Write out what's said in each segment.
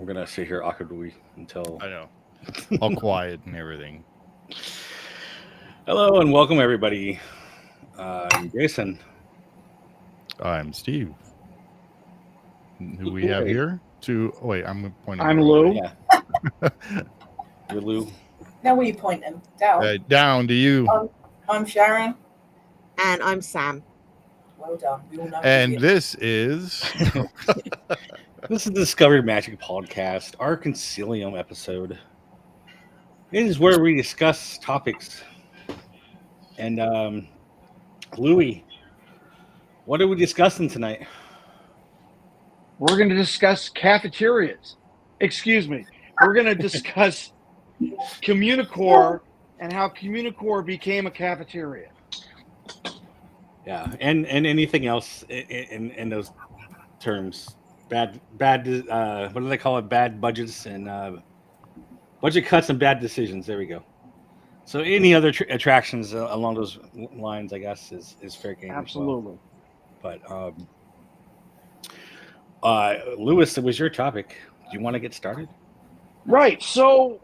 We're gonna sit here awkwardly until. I know. All quiet and everything. Hello and welcome everybody. I'm Jason. I'm Steve. Who we have here? I'm pointing. I'm the Lou. way. Yeah. You're Lou. Now where you point them? Down. Down to you. I'm Sharon. And I'm Sam. Well done. We all know. And this is This is the Discovery Magic podcast, our Concilium episode. It is where we discuss topics. And Louie, what are we discussing tonight? We're going to discuss cafeterias. Excuse me. We're going to discuss CommuniCore and how CommuniCore became a cafeteria. Yeah, and anything else in those terms. Bad. What do they call it? Bad budgets and budget cuts and bad decisions. There we go. So any other attractions along those lines, I guess, is fair game. Absolutely. As well. But Lewis, it was your topic. Do you want to get started? Right. So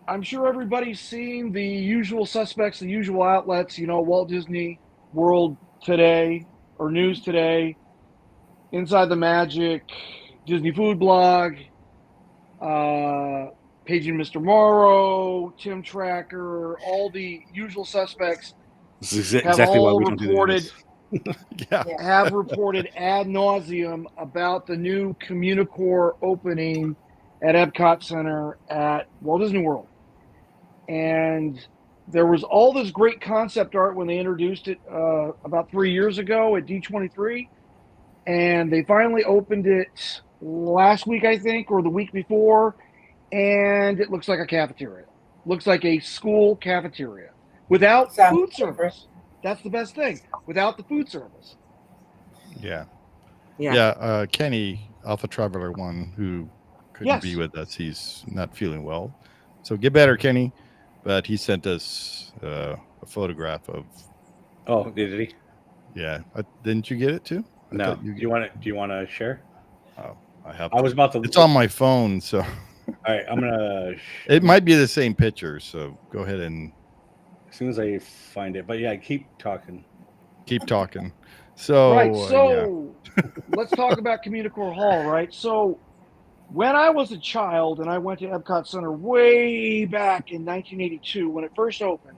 I'm sure everybody's seen the usual suspects, the usual outlets, Walt Disney World Today or News Today, Inside the Magic, Disney Food Blog, Paging Mr. Morrow, Tim Tracker, all the usual suspects. This is exactly why we don't do this. Have reported ad nauseum about the new CommuniCore opening at Epcot Center at Walt Disney World. And there was all this great concept art when they introduced it about 3 years ago at D23. And they finally opened it last week, I think, or the week before. And it looks like a cafeteria. Looks like a school cafeteria without food service. That's the best thing. Without the food service. Yeah. Yeah. Kenny, Alpha Traveler 1, who couldn't be with us. He's not feeling well. So get better, Kenny. But he sent us a photograph of. Oh, did he? Yeah. Didn't you get it too? No. Do you want to share? Oh, I have. I was about to. It's on my phone, so. All right, I'm gonna. It might be the same picture, so go ahead and. As soon as I find it, but yeah, keep talking. Keep talking. So. Right. So let's talk about CommuniCore Hall. Right. So when I was a child and I went to Epcot Center way back in 1982 when it first opened,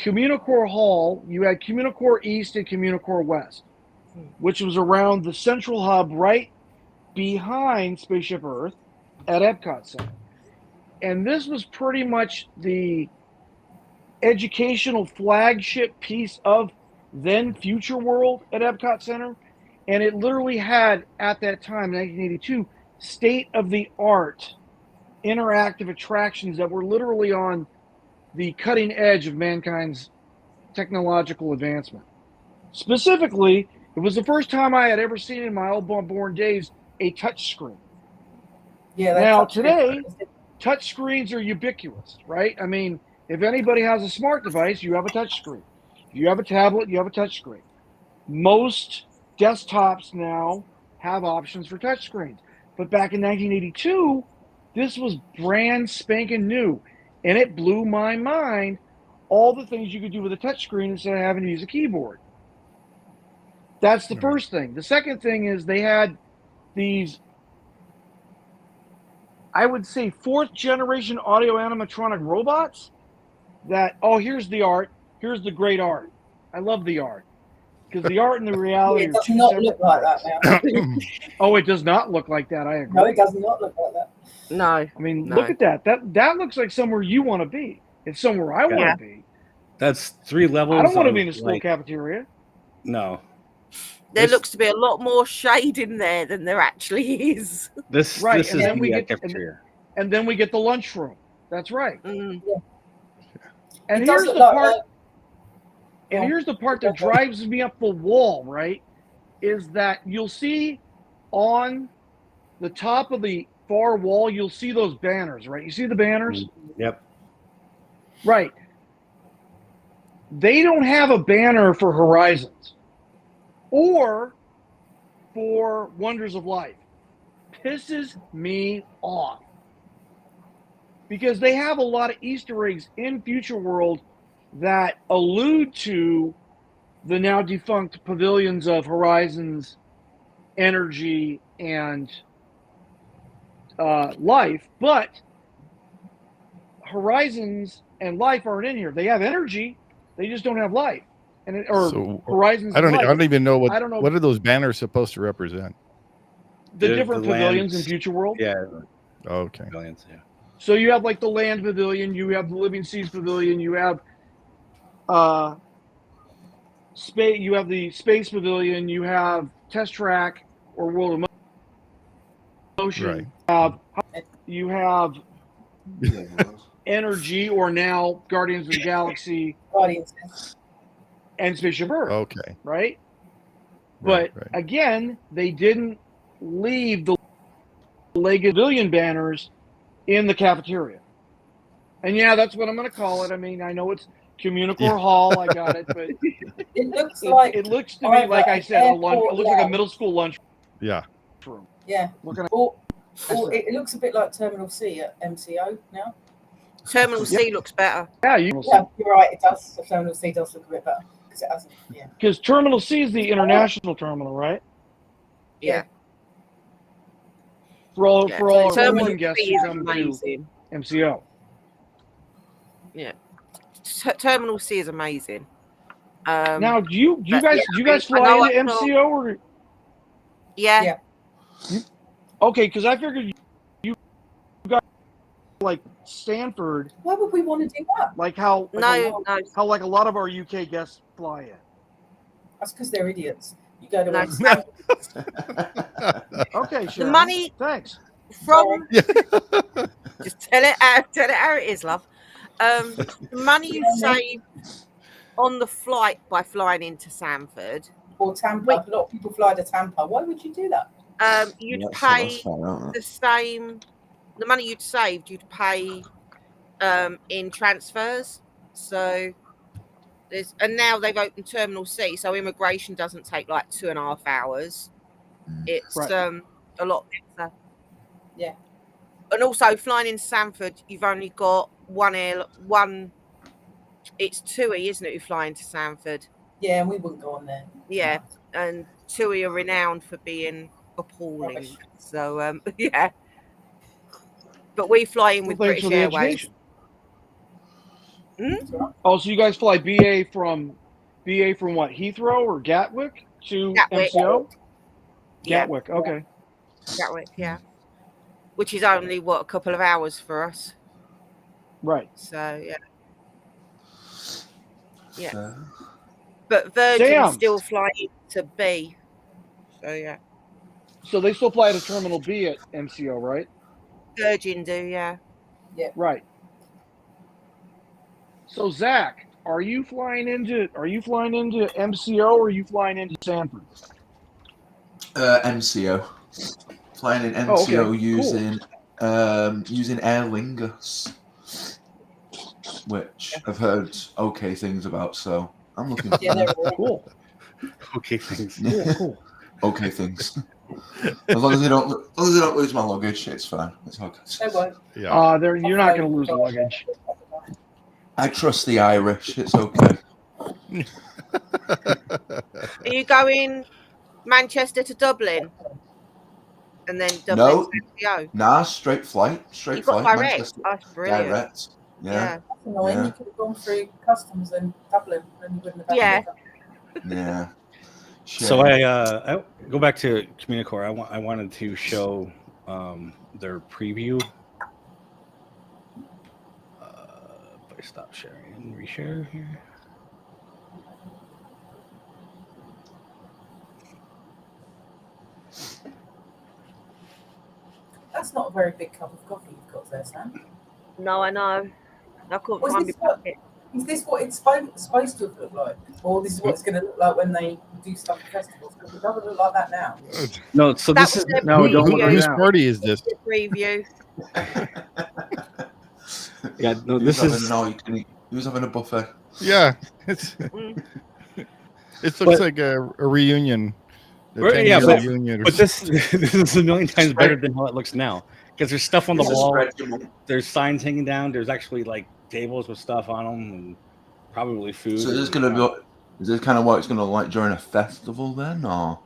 CommuniCore Hall, you had CommuniCore East and CommuniCore West, which was around the central hub right behind Spaceship Earth at Epcot Center. And this was pretty much the educational flagship piece of then Future World at Epcot Center. And it literally had, at that time, 1982, state-of-the-art interactive attractions that were literally on the cutting edge of mankind's technological advancement. Specifically, it was the first time I had ever seen in my old born days a touch screen. Yeah. Now, today, touch screens are ubiquitous, right? I mean, if anybody has a smart device, you have a touch screen. If you have a tablet, you have a touch screen. Most desktops now have options for touch screens. But back in 1982, this was brand spanking new. And it blew my mind all the things you could do with a touchscreen instead of having to use a keyboard. That's the first thing. The second thing is they had these, I would say, fourth generation audio animatronic robots that, here's the art. Here's the great art. I love the art. Because the art and the reality it does not look like that now. Oh, it does not look like that. I agree. No, it does not look like that. No. I mean, look at that. That looks like somewhere you want to be. It's somewhere I want to be. That's 3 levels. I don't want to be in a school cafeteria. No. There looks to be a lot more shade in there than there actually is. This is the cafeteria. And then we get the lunchroom. That's right. Mm. Yeah. And here's the part. And here's the part that drives me up the wall, right? Is that you'll see on the top of the far wall, you'll see those banners, right? You see the banners? Yep. Right. They don't have a banner for Horizons or for Wonders of Life. pisses me off because they have a lot of Easter eggs in Future World that allude to the now defunct pavilions of Horizons, Energy, and Life, but Horizons and Life aren't in here. They have Energy, they just don't have Life, Horizons. I don't Life. even know I don't know what are those banners supposed to represent. the The different pavilions in lands. Future World. Yeah, Okay. pavilions. Yeah. So you have like the Land Pavilion, you have the Living Seas Pavilion, you have space. You have the Space Pavilion, you have Test Track or World of Motion. Right. You have Energy, or now Guardians of the Galaxy Guardians. and Spaceship Earth, Okay. right? Right, But right. again, they didn't leave the Lego Pavilion banners in the cafeteria. And yeah, that's what I'm going to call it. I mean, I know it's CommuniCore Hall. I got it, but It looks like it looks to me like I said, it looks like a middle school lunch Yeah. room. yeah. Looking at Or it looks a bit like Terminal C at MCO now. Terminal C looks better. yeah, Yeah, you're right. It does. The Terminal C does look a bit better because it hasn't. Yeah. because Terminal C is the international terminal, right? Yeah. For all Terminal Terminal guests C who is come to amazing. MCO. Terminal C is amazing. Now, do you but guys I know fly into I saw- MCO or yeah. Yeah. okay? Because I figured you got like Stanford, Why would we want to do that? like how No. how like a lot of our UK guests fly in. That's because they're idiots. You go to No, MCO. Okay, Sharon. money- Thanks. From just tell it how it is, love. The money you save on the flight by flying into Sanford, Or Tampa. Wait. A lot of people fly to Tampa. Why would you do that? you'd Yeah, so pay that's fine, aren't it? the same. The money you'd saved, you'd pay in transfers. So and now they've opened Terminal C, so immigration doesn't take like 2.5 hours. It's Right. a lot better. Yeah. And also flying in Sanford, you've only got one. It's TUI, isn't it, who fly into Sanford? Yeah, and we wouldn't go on there. Yeah, and TUI are renowned for being appalling. Rubbish. So yeah. But we fly in with Well, thanks British for the Airways. education. Oh, so you guys fly BA from what, Heathrow or Gatwick to Gatwick. MCO? Yeah. Gatwick. Okay. Gatwick, yeah. Which is only a couple of hours for us. Right. So yeah. Yeah. So, But Virgin Damn. still flying to B. So yeah. So they still fly to Terminal B at MCO, right? Virgin do, yeah. Right. So Zach, are you flying into MCO or are you flying into Sanford? MCO. Flying in Oh, okay. MCO Cool. using Aer Lingus, which I've heard okay things about, so I'm looking for Yeah, they're all Cool. Okay, thanks. Cool. okay things. As long as they don't lose my luggage, it's fine. It's okay. They won't. Yeah. You're not going to lose the luggage. I trust the Irish. It's okay. Are you going Manchester to Dublin? And then Dublin No. to MCO? Nah, straight flight. You got direct. Manchester, That's brilliant. direct. Yeah. That's annoying. Yeah. You could have gone through customs in Dublin and you wouldn't have Yeah. Yeah. So Shame. I go back to CommuniCore. I wanted to show their preview. If I stop sharing and reshare here. That's not a very big cup of coffee you've got there, Sam. No, I know. I couldn't What's find my this? pocket. Is this what it's supposed to look like? Or this is what it's going to look like when they do stuff at festivals? Because it doesn't look like that now. No, so That this was is their no, don't look preview. at Whose now. party is this? Preview. yeah. No, He was this having is an all-you-can-eat. He was having a buffet. Yeah. It looks But- like a reunion Yeah, but union this is a million times better than how it looks now because there's stuff on the wall. There's signs hanging down. There's actually like tables with stuff on them and probably food. So is this kind of what it's gonna like during a festival then, or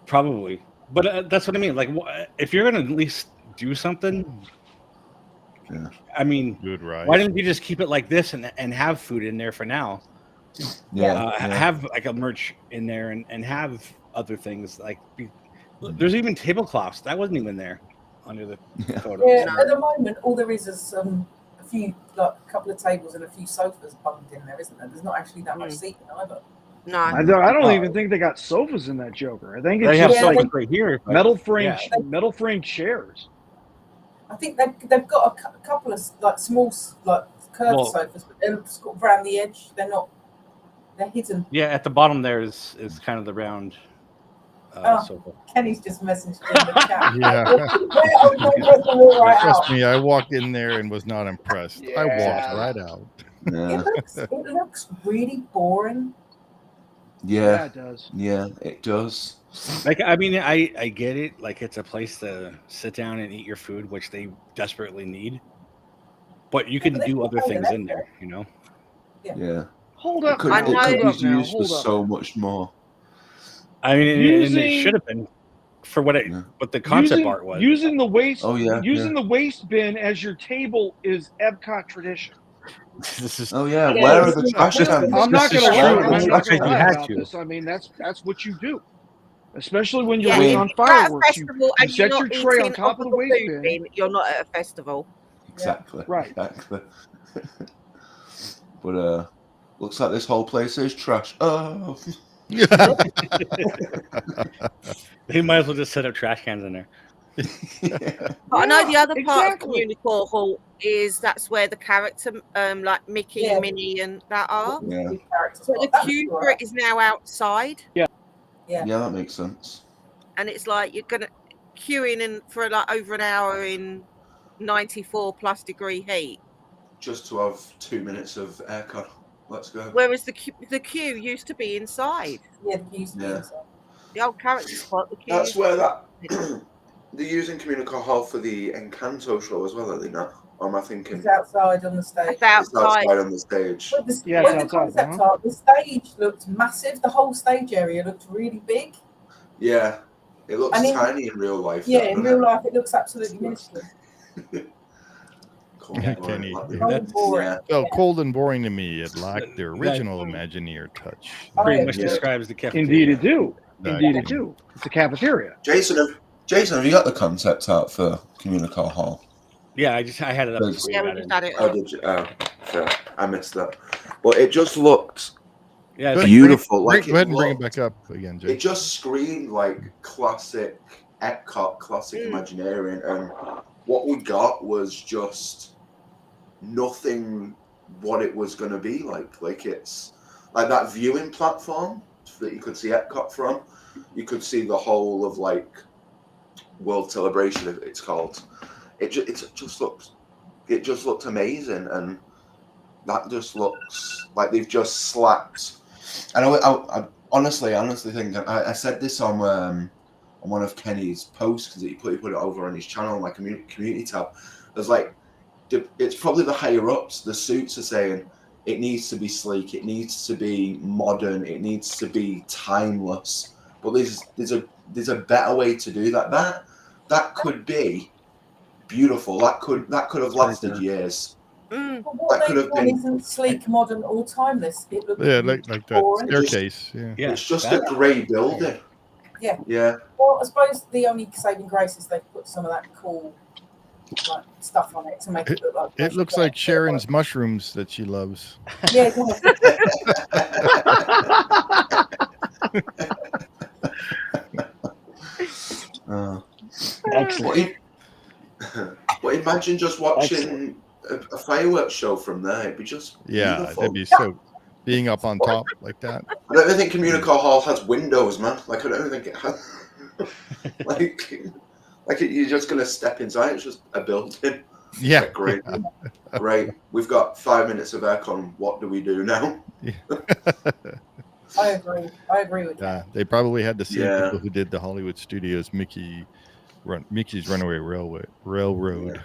probably? But that's what I mean. Like, if you're gonna at least do something, I mean, why didn't you just keep it like this and have food in there for now? Have like a merch in there and have other things like there's even tablecloths that wasn't even there under the photo. Yeah, at the moment, all there is a few, like a couple of tables and a few sofas bumped in there, isn't there? There's not actually that much seating either. No, I don't even think they got sofas in that Joker. I think it's they have just like right here, metal frame chairs. I think they've got a couple of like small like curved sofas, but they're around the edge. They're hidden. Yeah, at the bottom there is kind of the round sofa. Kenny's just messaged in the chat. Yeah. Trust me, I walked in there and was not impressed. I walked right out. Yeah. It looks really boring. Yeah, it does. Yeah, it does. Like, I mean, I get it. Like, it's a place to sit down and eat your food, which they desperately need. But you can do other things in there, you know? Yeah. Hold up. It could be used for so much more. I mean, it should have been for what the concept art was. Using the waste. Using the waste bin as your table is Epcot tradition. This is where are the trash cans? I'm not going to lie about to. this. I mean, that's what you do, especially when you're waiting on fireworks. You set your tray on top of the waste bin. You're not at a festival. Exactly. Right. Exactly. But looks like this whole place is trash. Oh. They might as well just set up trash cans in there. But I know the other part of CommuniCore Hall is that's where the character, like Mickey, Minnie, and that are. Yeah. So the queue for it is now outside. Yeah, that makes sense. And it's like you're gonna queuing in for like over an hour in 94+ degree heat. Just to have 2 minutes of aircon. Let's go. Whereas the queue used to be inside. Yeah, the queue used to be inside. The old character spot. The queue. That's where they're using CommuniCore Hall for the Encanto show as well, are they not? Or am I thinking? It's outside on the stage. It's outside on the stage. The stage looked massive. The whole stage area looked really big. Yeah. It looks tiny in real life. Yeah, in real life it looks absolutely minuscule. Kenny, that felt cold and boring to me. It lacked the original Imagineer touch. Pretty much describes the cafeteria. Indeed, it do. Indeed, it do. It's a cafeteria. Jason, have you got the concept art for CommuniCore Hall? Yeah, I had it up. Yeah, we just had it. Oh, did you? Oh, fair. I missed that. But it just looked Go beautiful. ahead and bring it back up again, Jay. It just screamed like classic Epcot, classic Imagineering, and what we got was just nothing what it was going to be like. Like, it's like that viewing platform that you could see Epcot from. You could see the whole of like World Celebration, it's called. It just looked amazing, and that just looks like they've just slapped. And I honestly think I said this on one of Kenny's posts because he put it over on his channel on my community tab. There's like, it's probably the higher ups, the suits are saying it needs to be sleek, it needs to be modern, it needs to be timeless. But there's a better way to do that. That could be beautiful. That could have lasted years. What could have been isn't sleek, modern, or timeless. It looks like that staircase. Yeah, it's just a grey building. Yeah. Well, I suppose the only saving grace is they put some of that cool stuff on it to make it look like. It looks like Sharon's mushrooms that she loves. Yeah. Excellent. But imagine just watching a fireworks show from there. It'd be just beautiful. That'd be so. Being up on top like that. I don't think CommuniCore Hall has windows, man. Like, I don't think it has. You're just gonna step inside. It's just a building. Yeah. Like, great. Great. We've got 5 minutes of aircon. What do we do now? I agree with Yeah, that. they probably had the same Yeah. people who did the Hollywood Studios Mickey's Runaway Railroad.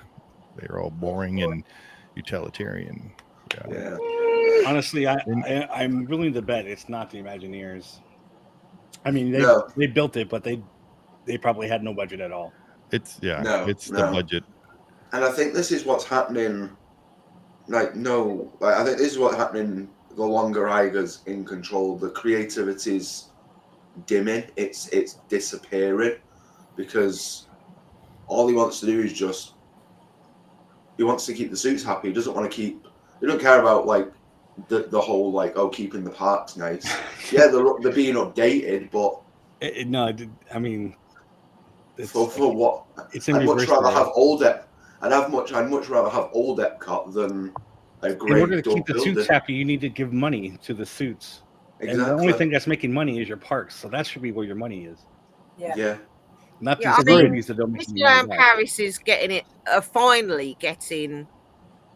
They're all boring and utilitarian. Yeah. Honestly, I'm willing to bet it's not the Imagineers. I mean, No. they built it, but they probably had no budget at all. It's No, it's no. the budget. And I think this is what's happening. I think this is what's happening the longer Iger's in control. The creativity's dimming. It's disappearing because all he wants to do is he wants to keep the suits happy. He doesn't want to keep. He don't care about like the whole like keeping the parks nice. Yeah, they're being updated, but I mean, for what? It's in I'd much reverse rather today. have I'd much rather have old Epcot than a great. In order to keep the building. suits happy, you need to give money to the suits. Exactly. And the only thing that's making money is your parks, so that should be where your money is. Yeah. Not Yeah, these movies that don't make any money Disneyland back. Paris is getting it, finally getting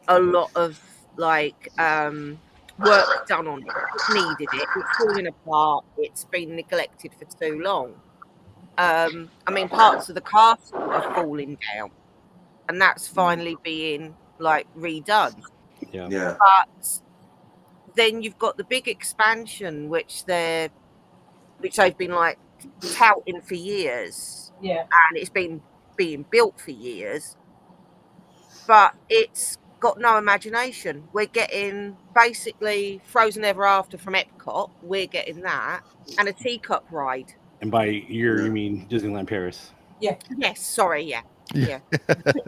a lot of like work done on it. It needed it. It's falling apart. It's been neglected for too long. I mean, parts of the castle are falling down, and that's finally being like redone. Yeah. But then you've got the big expansion, which they've been like touting for years. Yeah. And it's been being built for years, but it's got no imagination. We're getting basically Frozen Ever After from Epcot. We're getting that, and a teacup ride. And by year, you mean Disneyland Paris? Yes, sorry, yeah. Yeah,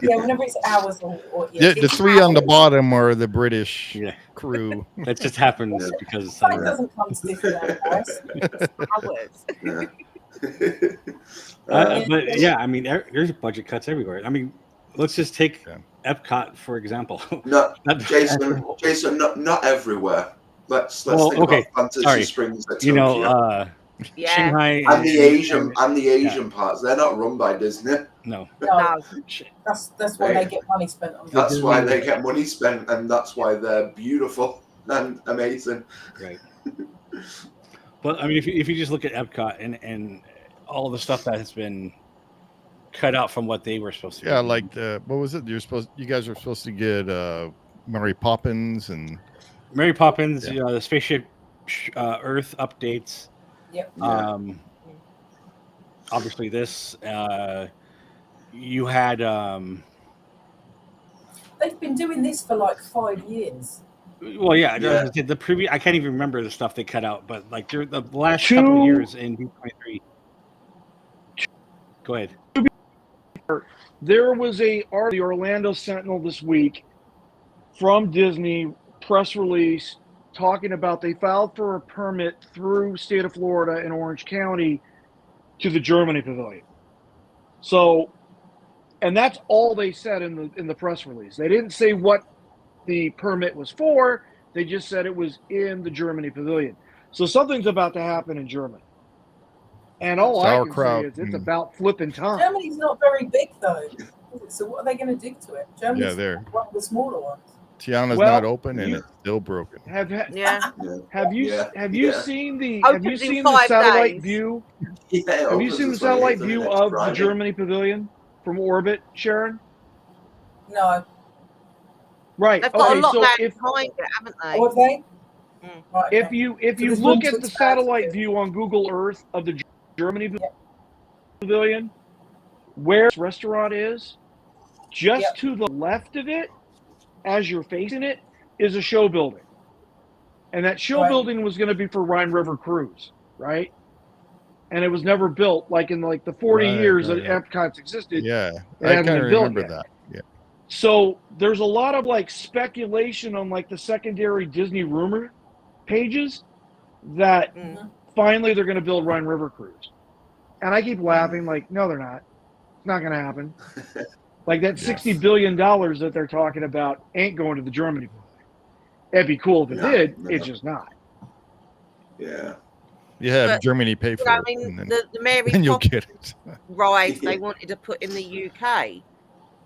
whenever it's hours or The three on the bottom are the British crew. That just happens because it doesn't come to Disneyland Paris. But yeah, I mean, there's budget cuts everywhere. I mean, let's just take Epcot for example. No, Jason, not everywhere. Let's think about Fantasy Springs at Tokyo. Shanghai and the Asian parts, they're not run by Disney. No. That's why they get money spent on. That's why they get money spent, and that's why they're beautiful and amazing. Right. But I mean, if you just look at Epcot and all the stuff that has been cut out from what they were supposed to. Yeah, like what was it? You guys were supposed to get Mary Poppins and the spaceship Earth updates. Yep. Obviously, this you had. They've been doing this for like 5 years. Well, yeah. The previous. I can't even remember the stuff they cut out, but like the last couple of years in D23. Go ahead. There was the Orlando Sentinel this week from Disney press release talking about they filed for a permit through state of Florida and Orange County to the Germany Pavilion. So, and that's all they said in the press release. They didn't say what the permit was for. They just said it was in the Germany Pavilion. So something's about to happen in Germany. And all I can say is it's about flipping time. Germany's not very big though. So what are they going to do to it? Germany's one of the smaller ones. Tiana's not open and it's still broken. Have you seen the satellite view? Have you seen the satellite view of the Germany Pavilion from orbit, Sharon? No. Right. They've got a lot behind it, haven't they? Oh, have they? Right, if you look at the satellite view on Google Earth of the Germany Pavilion, where this restaurant is, just to the left of it, as you're facing it, is a show building. And that show building was going to be for Rhine River Cruise, right? And it was never built, like in like the 40 years that Epcot's existed. Yeah, I kind of remember that. Yeah. So there's a lot of like speculation on like the secondary Disney rumor pages that finally they're going to build Rhine River Cruise. And I keep laughing like, no, they're not. It's not going to happen. Like that $60 billion that they're talking about ain't going to the Germany. It'd be cool if it did. It's just not. Yeah. Yeah, Germany pay for it. I mean, and the Mary then you'll get Poppins it. ride they wanted to put in the UK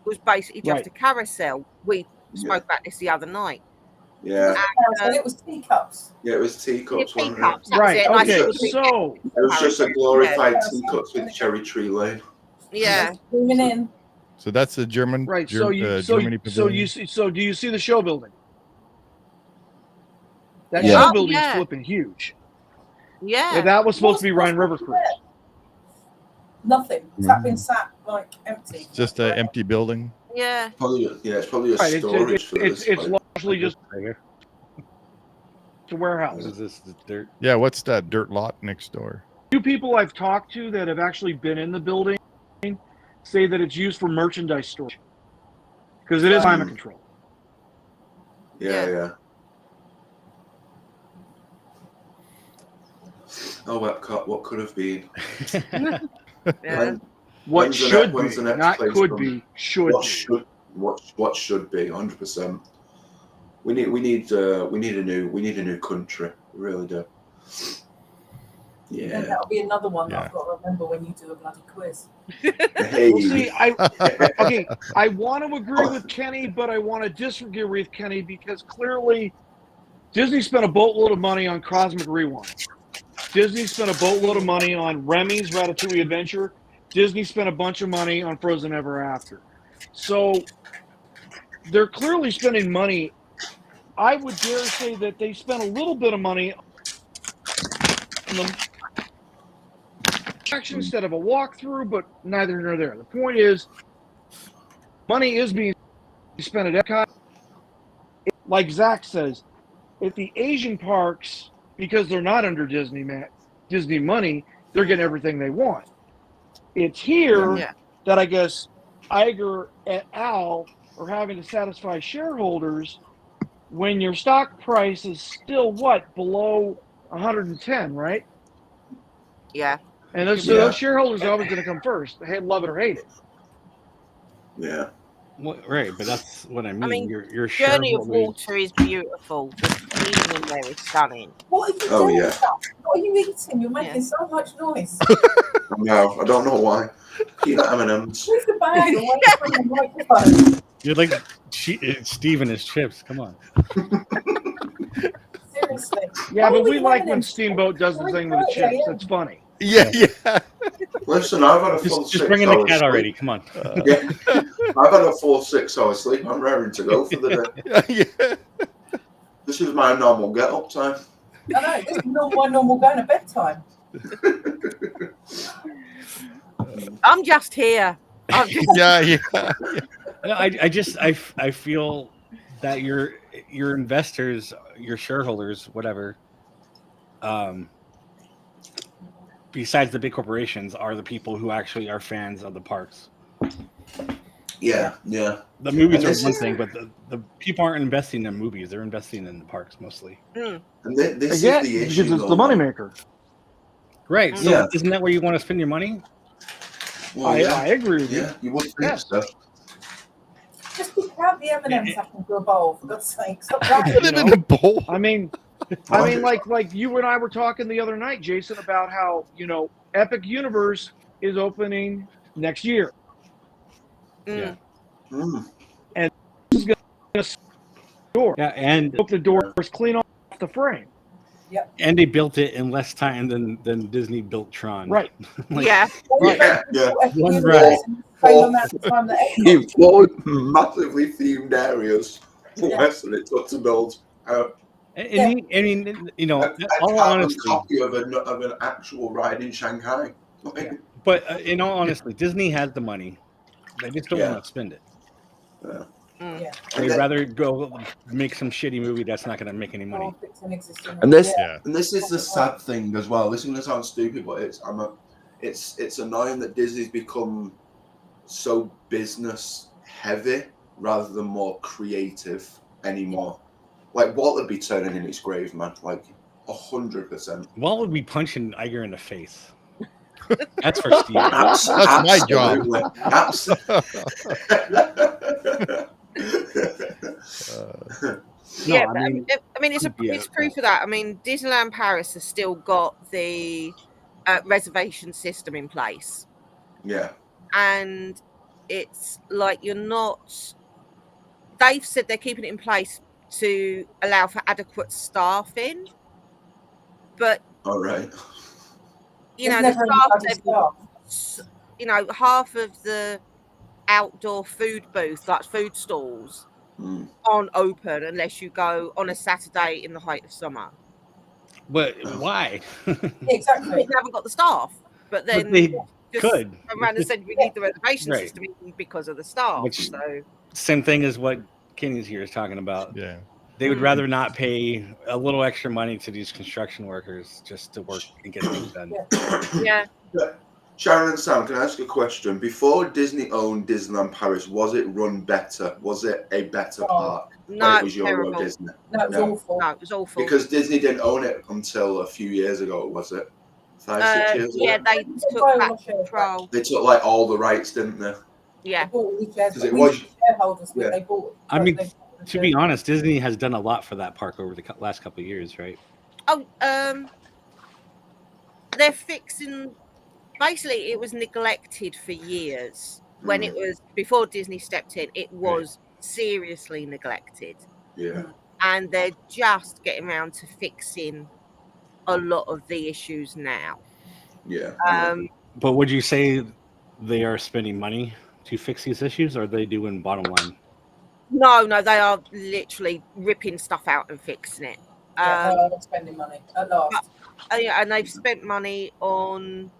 was basically just a carousel. We spoke about this the other night. Yeah. It was teacups. Yeah, it was teacups, wasn't it? Teacups. That Right. was it. Okay. Nice little So It was just a glorified Yeah. teacups with cherry tree lane. Yeah. Zooming in. So that's the German. right. Germany So pavilion. you see. So do you see the show building? That Yeah. show Oh, building's yeah. flipping huge. Yeah. That was supposed to be Rhine River Cruise. Nothing. It's been sat like empty. Just an empty building. Yeah. It's probably a Right. storage for It's this. largely just Right here. a warehouse. What is this? The dirt? Yeah, what's that dirt lot next door? Few people I've talked to that have actually been in the building say that it's used for merchandise storage because it is climate control. Yeah. Oh, Epcot, what could have been? Yeah. What When's the should when's the be, next not place could from? be, should What be. should what should be? 100%. We need a new country. We really do. And Yeah. that'll be another one that Yeah. I've got to remember when you do a bloody quiz. Hey. Well, see, I want to agree with Kenny, but I want to disagree with Kenny because clearly Disney spent a boatload of money on Cosmic Rewind. Disney spent a boatload of money on Remy's Ratatouille Adventure. Disney spent a bunch of money on Frozen Ever After. So they're clearly spending money. I would dare say that they spent a little bit of money on the action instead of a walkthrough, but neither nor there. The point is, money is being spent at Epcot. Like Zach says, if the Asian parks, because they're not under Disney money, they're getting everything they want. It's here Yeah. that I guess Iger et al. Are having to satisfy shareholders when your stock price is still below 110, right? Yeah. And those shareholders are always going to come first. They love it or hate it. Yeah. Well, right, but that's what I mean. mean, your Journey of shareholders- Water is beautiful. The scene in there is stunning. What are you Oh, doing? yeah. What are you eating? You're making so much noise. No, I don't know why. Peanut M&Ms. Where's the bag away from the microphone? You're like Steve and his chips. Come on. Seriously. Yeah, Why but are we like having when them? Steamboat does the thing with the chips. It's funny. Yeah. Listen, I've had a full Just 6 bring in the hours cat sleep. already. Come on. Yeah. I've had a full 6 hours sleep. I'm raring to go for the day. Yeah. This is my normal get-up time. I know, this is not my normal going to bedtime. I'm just here. I'm just, Yeah. No, I feel that your investors, your shareholders, whatever, besides the big corporations, are the people who actually are fans of the parks. Yeah. The movies And are this one is- thing, but the people aren't investing in movies; they're investing in the parks mostly. And this Again, is the because issue. it's though, the like- moneymaker. Right. So Yeah. isn't that where you want to spend your money? Well, I agree with you. yeah, you would think Yeah. so. Just pick out the M&Ms back into a bowl, for God's sake. Stop Put wrapping it in a bowl. I mean, like you and I were talking the other night, Jason, about how Epic Universe is opening next year. Yeah. Mm. Door. Yeah, and Hope the door is clean off the frame. they built it in less time than Disney built Tron. Right. Like, yeah. Yeah. One ride. Same amount of time that You four massively themed areas less than it took to build And a all carbon honesty, copy of an actual ride in Shanghai. Like, but in all honesty, Disney has the money. They just don't Yeah. want to spend it. Mm. Yeah. They'd rather go make some shitty movie that's not going to make any money. Oh, fix an existing And this, one. Yeah. and this is the sad thing as well. This is going to sound stupid, but it's annoying that Disney's become so business heavy rather than more creative anymore. Like Walt would be turning in his grave, man. Like 100%. Walt would be punching Iger in the face. That's for Steve. That's my job. No, Yeah, I but, mean, I mean, it's yeah. proof of that. I mean, Disneyland Paris has still got the reservation system in place, Yeah. and it's like you're not. They've said they're keeping it in place to allow for adequate staffing. But All right. you There's know, the never any staff bloody level, staff. you know, half of the outdoor food booths, like food stalls, Mm. aren't open unless you go on a Saturday in the height of summer. But why? Exactly. They haven't got the staff. But then they just could. around and said we need the reservation Right. system because of the staff. Which- So Same thing as what Kenny's here is talking about. Yeah. They would rather not pay a little extra money to these construction workers just to work and get things done. yeah. Sharon and Sam, can I ask a question? Before Disney owned Disneyland Paris, was it run better? Was it a better park? No, when it it was was Euro terrible. Disney? No, it was awful. No, it was awful. Because Disney didn't own it until a few years ago, was it? 5-6 years yeah, ago? they took back control. They took like all the rights, didn't they? Yeah. They bought all the shares. 'Cause it We was- were shareholders, but yeah. they bought. I mean, they bought the To be shares. honest, Disney has done a lot for that park over the last couple of years, right? Oh, they're fixing. Basically, it was neglected for years. When it was before Disney stepped in, it was seriously neglected. Yeah. And they're just getting around to fixing a lot of the issues now. Yeah. But would you say they are spending money to fix these issues, or are they doing bottom line? No, they are literally ripping stuff out and fixing it. Yeah, no, they're spending money at last. And they've spent money on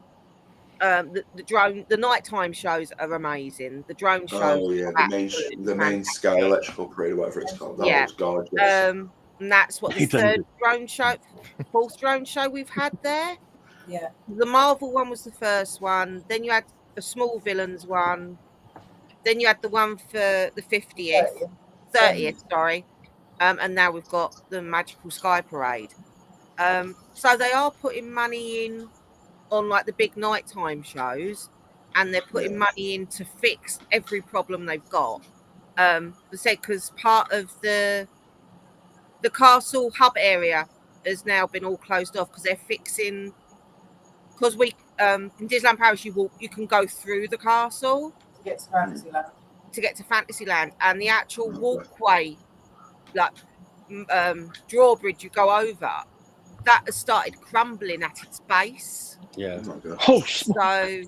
the drone. The nighttime shows are amazing. The drone shows. Oh yeah, the main Sky Electrical Parade, whatever it's called. That was gorgeous. And that's what the third drone show, fourth drone show we've had there. Yeah. The Marvel one was the first one. Then you had the Small Villains one. Then you had the one for the 30th, sorry. And now we've got the Magical Sky Parade. So they are putting money in on like the big nighttime shows, and they're putting money in to fix every problem they've got. They said because part of the castle hub area has now been all closed off because they're fixing. Because we in Disneyland Paris, you can go through the castle To get to Fantasyland. to get to Fantasyland, and the actual walkway, like drawbridge you go over, that has started crumbling at its base. Yeah. So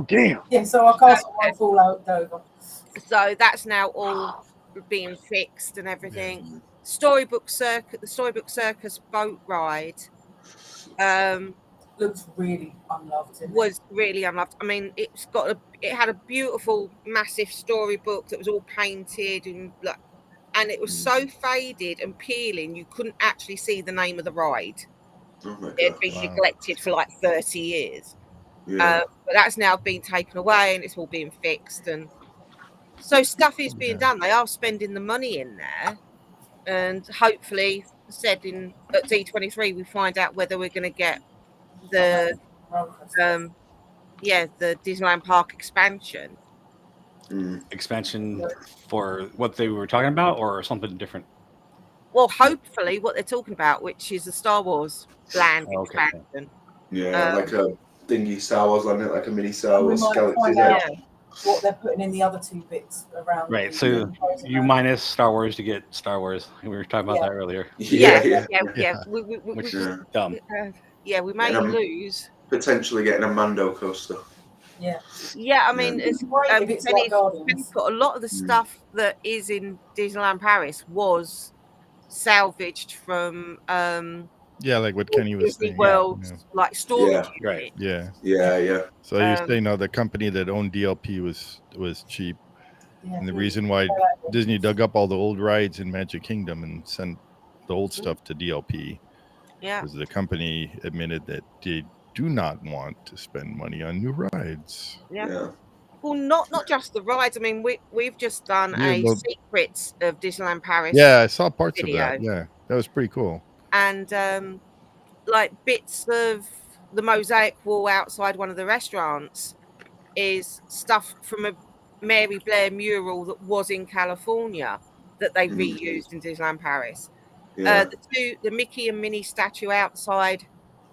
damn. Yeah, so our castle won't fall out over. So that's now all being fixed and everything. The Storybook Circus boat ride Looks really unloved. was really unloved. I mean, it had a beautiful, massive storybook that was all painted and it was so faded and peeling you couldn't actually see the name of the ride. Oh my God. It had been neglected for like 30 years. Yeah. But that's now been taken away and it's all being fixed, and so stuff is being done. They are spending the money in there, and hopefully at D23 we find out whether we're going to get the Disneyland Park expansion. Expansion for what they were talking about, or something different? Well, hopefully what they're talking about, which is the Star Wars land expansion. Yeah, like a dingy Star Wars land, like a mini Star We Wars might Galaxy's find Edge. out what they're putting in the other two bits around. Right. So you minus Star Wars to get Star Wars. We were talking about that earlier. Yeah. Which is dumb. We may lose. Potentially getting a Mando coaster. Yeah, I mean, It's great if it's like Guardians. a lot of the stuff that is in Disneyland Paris was salvaged from like what Kenny was Disney saying. World, like storage. Right. Yeah. So you're saying now the company that owned DLP was cheap, and the reason why Disney dug up all the old rides in Magic Kingdom and sent the old stuff to DLP, because the company admitted that they do not want to spend money on new rides. Well, not just the rides. I mean, we've just done secrets of Disneyland Paris. Yeah, I saw parts video. of that. Yeah, that was pretty cool. And like bits of the mosaic wall outside one of the restaurants is stuff from a Mary Blair mural that was in California that they reused in Disneyland Paris. The Mickey and Minnie statue outside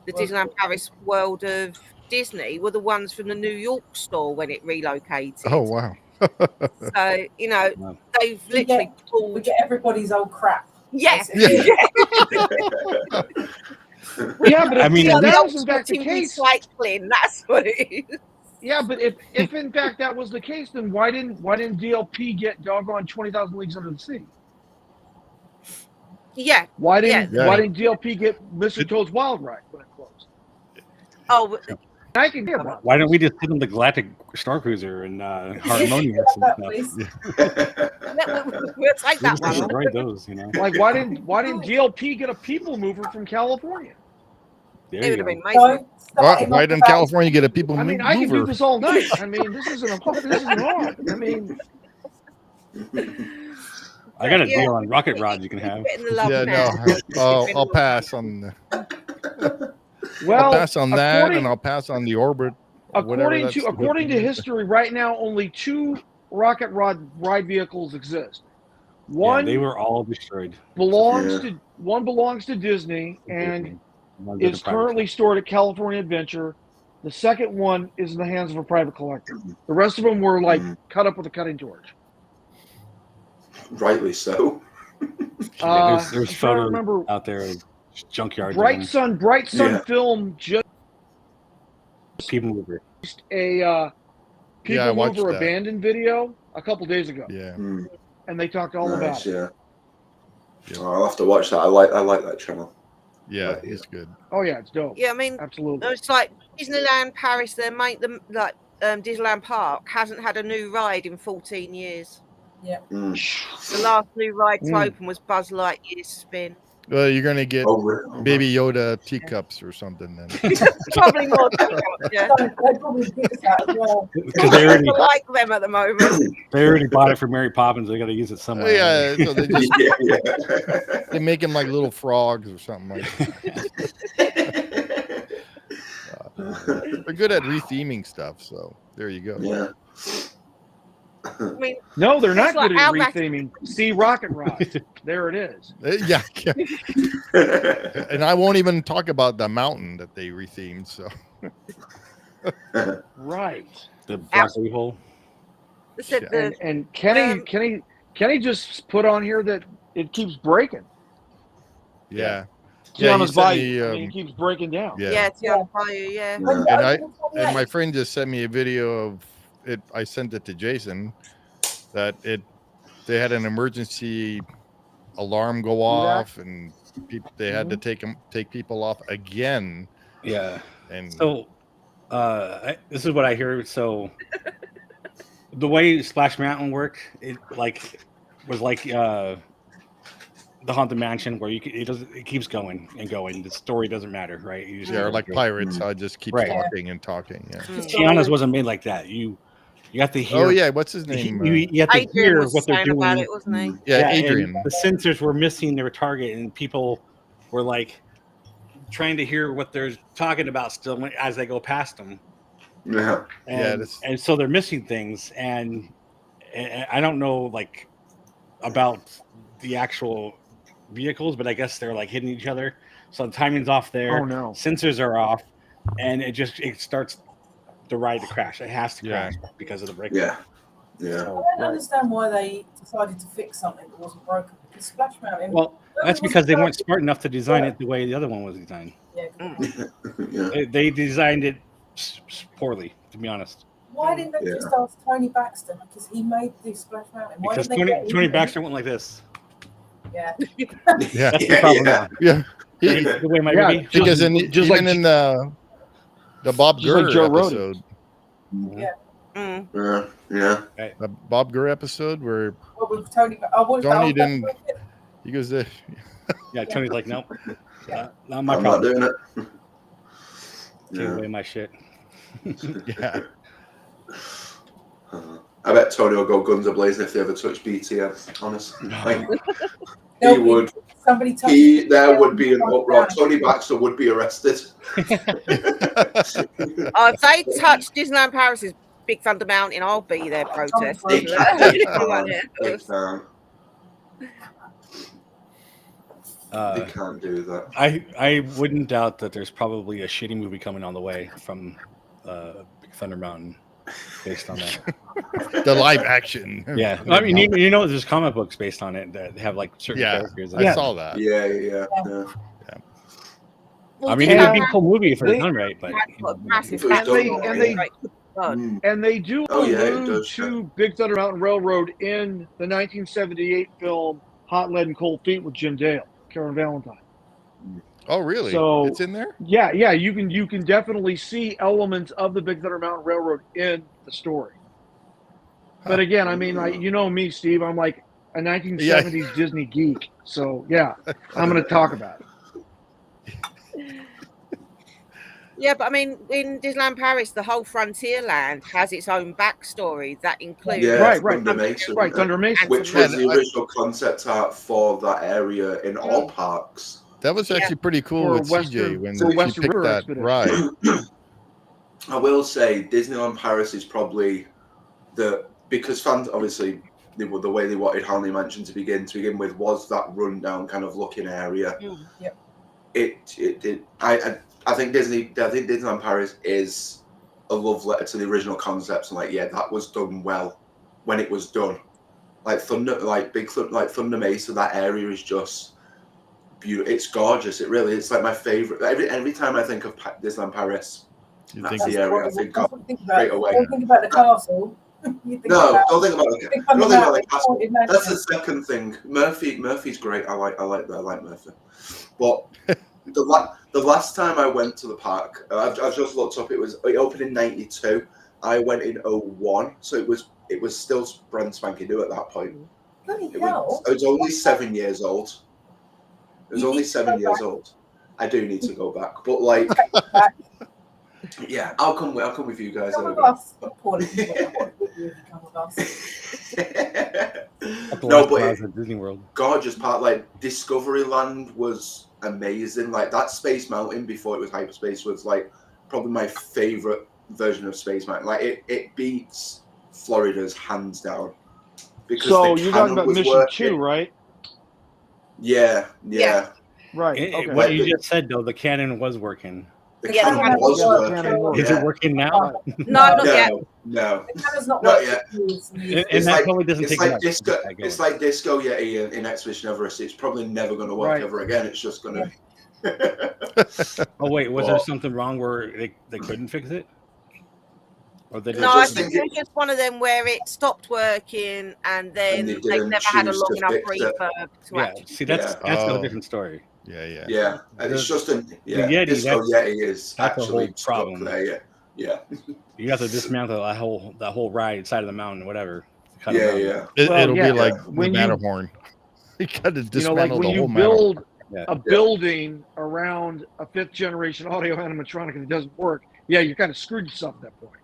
the Disneyland Paris World of Disney were the ones from the New York store when it relocated. Oh wow. So they've literally pulled. We get everybody's old crap Yeah. Yeah, but I mean, if at that least was in fact the case, recycling. That's what it is. yeah, but if in fact that was the case, then why didn't DLP get doggone 20,000 Leagues Under the Sea? Yeah. Why didn't DLP get Mr. Toad's Wild Ride when it closed? Oh, I can hear about. Why don't we just send them the Galactic Star Cruiser and Harmonious and stuff? we'll take that one. Right, those, you know. Like why didn't DLP get a people mover from California? There It you would have go. been amazing. Why didn't California get a people I mean, mover? I can do this all night. I mean, this isn't hard. I mean, I got a deal on rocket rods you can have. Getting the love Yeah, now. no, I'll pass on. well, I'll pass on that, and I'll pass on the orbit. According to history, right now only 2 rocket ride vehicles exist. One they were all destroyed. belongs to Disney and is currently stored at California Adventure. The second one is in the hands of a private collector. The rest of them were like cut up with a cutting torch. Rightly so. There's photos out there of junkyard. Bright Sun Film just people mover. a people mover that. abandoned video a couple days ago. Yeah, and they talked all about it. Yeah. Oh, I'll have to watch that. I like that channel. Yeah, it's good. Oh yeah, it's dope. Yeah, I mean, absolutely. It's like Disneyland Paris. Disneyland Park hasn't had a new ride in 14 years. Yeah. The last new ride to open was Buzz Lightyear's Spin. Well, you're gonna get Baby Yoda teacups or something then. Probably more teacups, yeah. They probably did that as well. Because they already like them at the moment. They already bought it for Mary Poppins. They got to use it somewhere. Yeah, so they just they make them like little frogs or something like that. They're good at retheming stuff, so there you go. Yeah. I mean, no, they're not like good at retheming. See Rocket Rod. There it is. Yeah. And I won't even talk about the mountain that they rethemed. So. Right. The black hole. And Kenny just put on here that it keeps breaking. Yeah. Tiana's Bayou. It keeps breaking down. Yeah. Tiana's Bayou. Yeah. And my friend just sent me a video of it. I sent it to Jason. That they had an emergency alarm go off, and they had to take people off again. Yeah. And so, this is what I hear. So, the way Splash Mountain worked, it was like the Haunted Mansion, where it keeps going and going. The story doesn't matter, right? You just like pirates. I just keep talking and talking. Yeah. Tiana's wasn't made like that. You have to hear. Oh yeah, what's his name? You have to hear what they're doing. About it, wasn't he? Yeah, Adrian. The sensors were missing their target, and people were like trying to hear what they're talking about still as they go past them. Yeah, and so they're missing things, and I don't know about the actual vehicles, but I guess they're hitting each other. So the timing's off there. Oh no, sensors are off, and it starts the ride to crash. It has to crash because of the breakdown. Yeah. So, I don't understand why they decided to fix something that wasn't broken. Because Splash Mountain. Well, that's because they weren't smart enough to design it the way the other one was designed. Yeah. They designed it poorly, to be honest. Why didn't they just ask Tony Baxter? Because he made the Splash Mountain. Why Because didn't Tony Baxter went like this. Yeah. Yeah. That's the problem now. Yeah. The way my baby. Because in the Bob Gurr episode. Yeah. Yeah. The Bob Gurr episode where with Tony didn't. He goes there. Yeah, Tony's like, nope. Not my I'm problem. not doing it. Take away my shit. Yeah. I bet Tony will go guns a-blazing if they ever touch BTS, honestly. He would. There would be an uproar. Tony Baxter would be arrested. If they touch Disneyland Paris' Big Thunder Mountain, I'll be there protesting. They can't do that. I wouldn't doubt that there's probably a shitty movie coming on the way from Big Thunder Mountain. based on that. The live action. Yeah, I mean, you know, there's comic books based on it that have like certain Yeah, characters. I saw that. Yeah. Well, I mean, And it'd be a cool movie if it was done right, but massive If it was done backstory, right, they- right, done. And they do Oh, yeah, it allude does, to Big Thunder Mountain Railroad in the 1978 film Hot Lead and Cold Feet with Jim Dale, Karen Valentine. Oh, really? So- It's in there? Yeah, you can definitely see elements of the Big Thunder Mountain Railroad in the story. But again, I mean, like, you know me, Steve. I'm like a 1970s Disney geek. So yeah, I'm going to talk about it. Yeah, but I mean, in Disneyland Paris, the whole Frontierland has its own backstory that includes Yeah, Right. Thunder Mesa, Right, Thunder Mesa. which was the original concept art for that area in all parks. That was actually pretty cool For with CJ Western- when for she Western picked River that Expedition. ride. I will say Disneyland Paris is probably because fans obviously the way they wanted Haunted Mansion to begin with was that rundown kind of looking area. Yep. I think Disneyland Paris is a love letter to the original concepts, and like that was done well when it was done. Like Thunder Mesa, that area is just beautiful. It's gorgeous. It really is like my favorite. Every time I think of Disneyland Paris, You that's think the area I think of Think straight about, away. don't think about the castle. You think No, about don't think about it. Big Don't Thunder think about Mountain, the castle. Haunted Mansion. That's the second thing. Murphy's great. I like Murphy. But the last time I went to the park, I've just looked up. It opened in '92. I went in 01, so it was still brand spanking new at that point. Bloody It hell. was only 7 years old. It was You only need to 7 go years back. old. I do need to go back, but like, Back. yeah, I'll come with you guys. Come with over. us. Poor little boy. You come with us. No, but at Disney World. gorgeous part. Like Discovery Land was amazing. Like that Space Mountain before it was hyperspace was like probably my favorite version of Space Mountain. Like it beats Florida's hands down. Because So the you're talking cannon about was Mission working. 2, right? Yeah. Right. Okay. What you just said though, the cannon was working. The Yeah, cannon the was cannon working. was Is it working now? Oh, No, not yet. No. The cannon's not Not working. yet. And It's that like- probably doesn't It's take like much. to disco. get that It's going. like Disco Yeti in Expedition Everest. It's probably never going to work Right. ever again. It's just going to. Oh wait, was there Well- something wrong where they couldn't fix it? Or they No, I just think think it was just one of them where it stopped working and then And they they've didn't never had a choose long to enough fix it. refurb to yeah. actually. See, that's Yeah. a different story. Yeah. Yeah, and it's just a Yeti, Disco Yeti is that's a actually whole stuck problem. there. Yeah. You have to dismantle that whole ride side of the mountain, whatever. Cut it down. Yeah. It'll yeah. be like the When you- Matterhorn. You got to You know, like dismantle when the you whole Matterhorn. build Yeah. a building around a 5th generation audio animatronic and it doesn't work, yeah, you kind of screwed yourself at that point.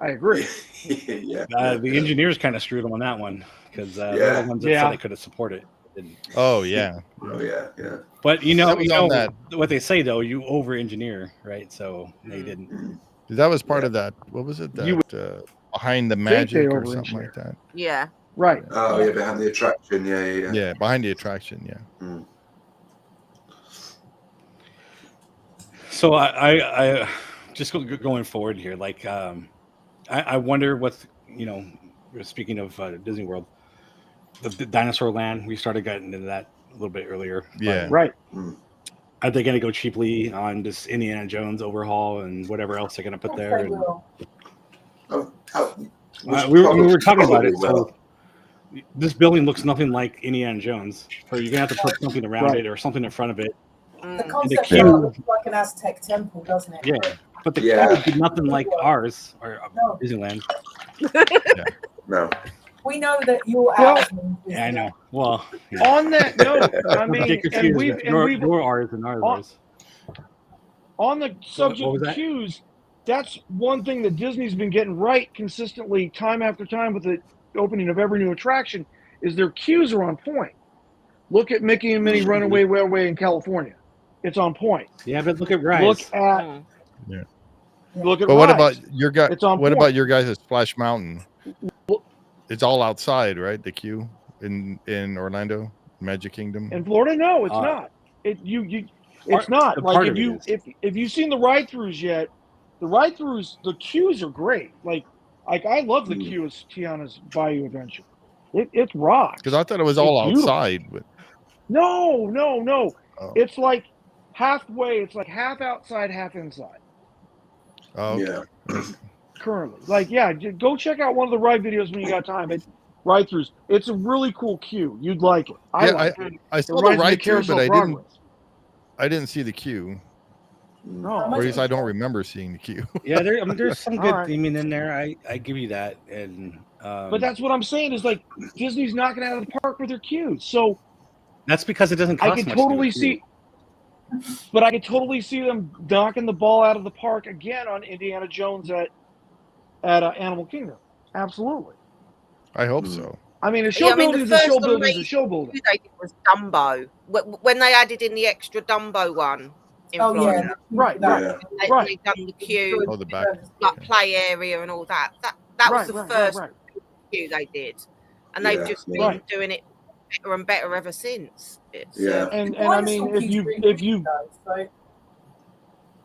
I agree. Yeah. The engineers kind of screwed them on that one because they're Yeah. the ones that Yeah. said they couldn't support it. Didn't. Oh yeah. Oh yeah. But you That was on that. what they say though, you over-engineer, right? So they didn't. That was part of that. What was it? You That Behind the they Magic or something over-engineer. like that. Yeah. Right. Oh yeah, behind the attraction. Yeah. Yeah, Behind the Attraction. Yeah. Mm. So I just going forward here, like I wonder what speaking of Disney World, the Dinosaur Land, we started getting into that a little bit earlier. Yeah. Right. Are they going to go cheaply on this Indiana Jones overhaul and whatever else they're going to put there? They And, will. we were talking about it. Well. So this building looks nothing like Indiana Jones. So you're going to have to put something around Right. it or something in front of it. The Mm. concept queue- of it looks like an Aztec temple, doesn't it? Yeah. But the Yeah. queue is nothing like ours or No. Disneyland. No. We know that you're Well- ours. Yeah, I know. Well, yeah. On that note, I mean, Get and confused we've with and we've your ours and ours. on- on the subject was of that? queues, that's one thing that Disney's been getting right consistently time after time with the opening of every new attraction is their queues are on point. Look at Mickey and Minnie Runaway Railway in California. It's on point. Yeah, but look at Rise. Look at Mm. look at But what Rise. about your guy? It's on What point. about your guys at Splash Mountain? It's all outside, right? The queue in Orlando, Magic Kingdom. In Florida? No, it's Uh, not. It's part- not. the Like part if of it you is. if you've seen the ride-throughs yet, the queues are great. Like Like I love the queue of Tiana's Bayou Adventure. It rocks. Because I thought it was all It's beautiful. outside. But No. oh, It's like halfway. It's like half outside, half inside. oh, okay. Yeah. Currently, like, yeah, go check out one of the ride videos when you got time. Ride throughs. It's a really cool queue. You'd like it. I like it. I It saw the reminds me of ride through, Carousel but Progress. I didn't see the queue. No, Or at least I don't remember seeing the queue. Yeah, there's some good Alright. theming in there. I give you that. And but that's what I'm saying is like Disney's knocking out of the park with their queues. So that's because it doesn't cost I could much totally to do a queue. see, but I could totally see them knocking the ball out of the park again on Indiana Jones at Animal Kingdom. Absolutely. I hope so. I mean, a show building is a show building is a show building. They did was Dumbo. When they added in the extra Dumbo one in Florida. Right. They done the queue, Oh, the back. like play area and all that. That was the first queue they did, and they've just been doing it better and better ever since. It's, and I mean, if you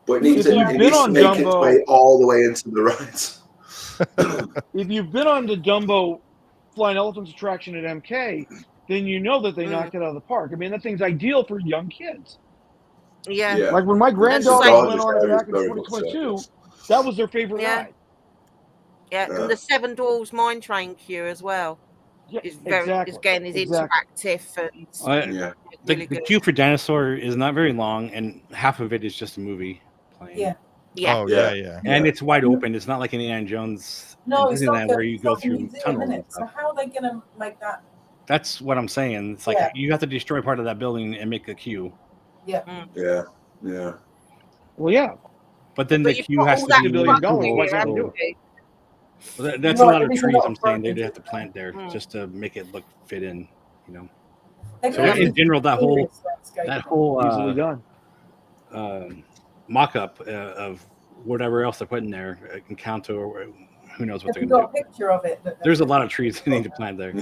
but it needs to make its way all the way into the rides. If you've been on the Dumbo Flying Elephants attraction at MK, then you know that they knocked it out of the park. I mean, that thing's ideal for young kids. Yeah. Like when my granddaughter went on it back in 2022, that was their favorite ride. Yeah, and the Seven Dwarfs Mine Train queue as well. Yeah, is interactive and the queue for Dinosaur is not very long, and half of it is just a movie playing. Oh yeah. And it's wide open. It's not like Indiana Jones Disneyland where you go through tunnels. And so how are they going to make that? That's what I'm saying. It's like you have to destroy part of that building and make a queue. Yeah. Well, yeah. But then the queue has to be $1 billion. That's a lot of trees. I'm saying they'd have to plant there just to make it fit in. So in general, that whole easily done. mock-up of whatever else they're putting there, Encanto or who knows what they're going to do. Got a picture of it. There's a lot of trees they need to plant there.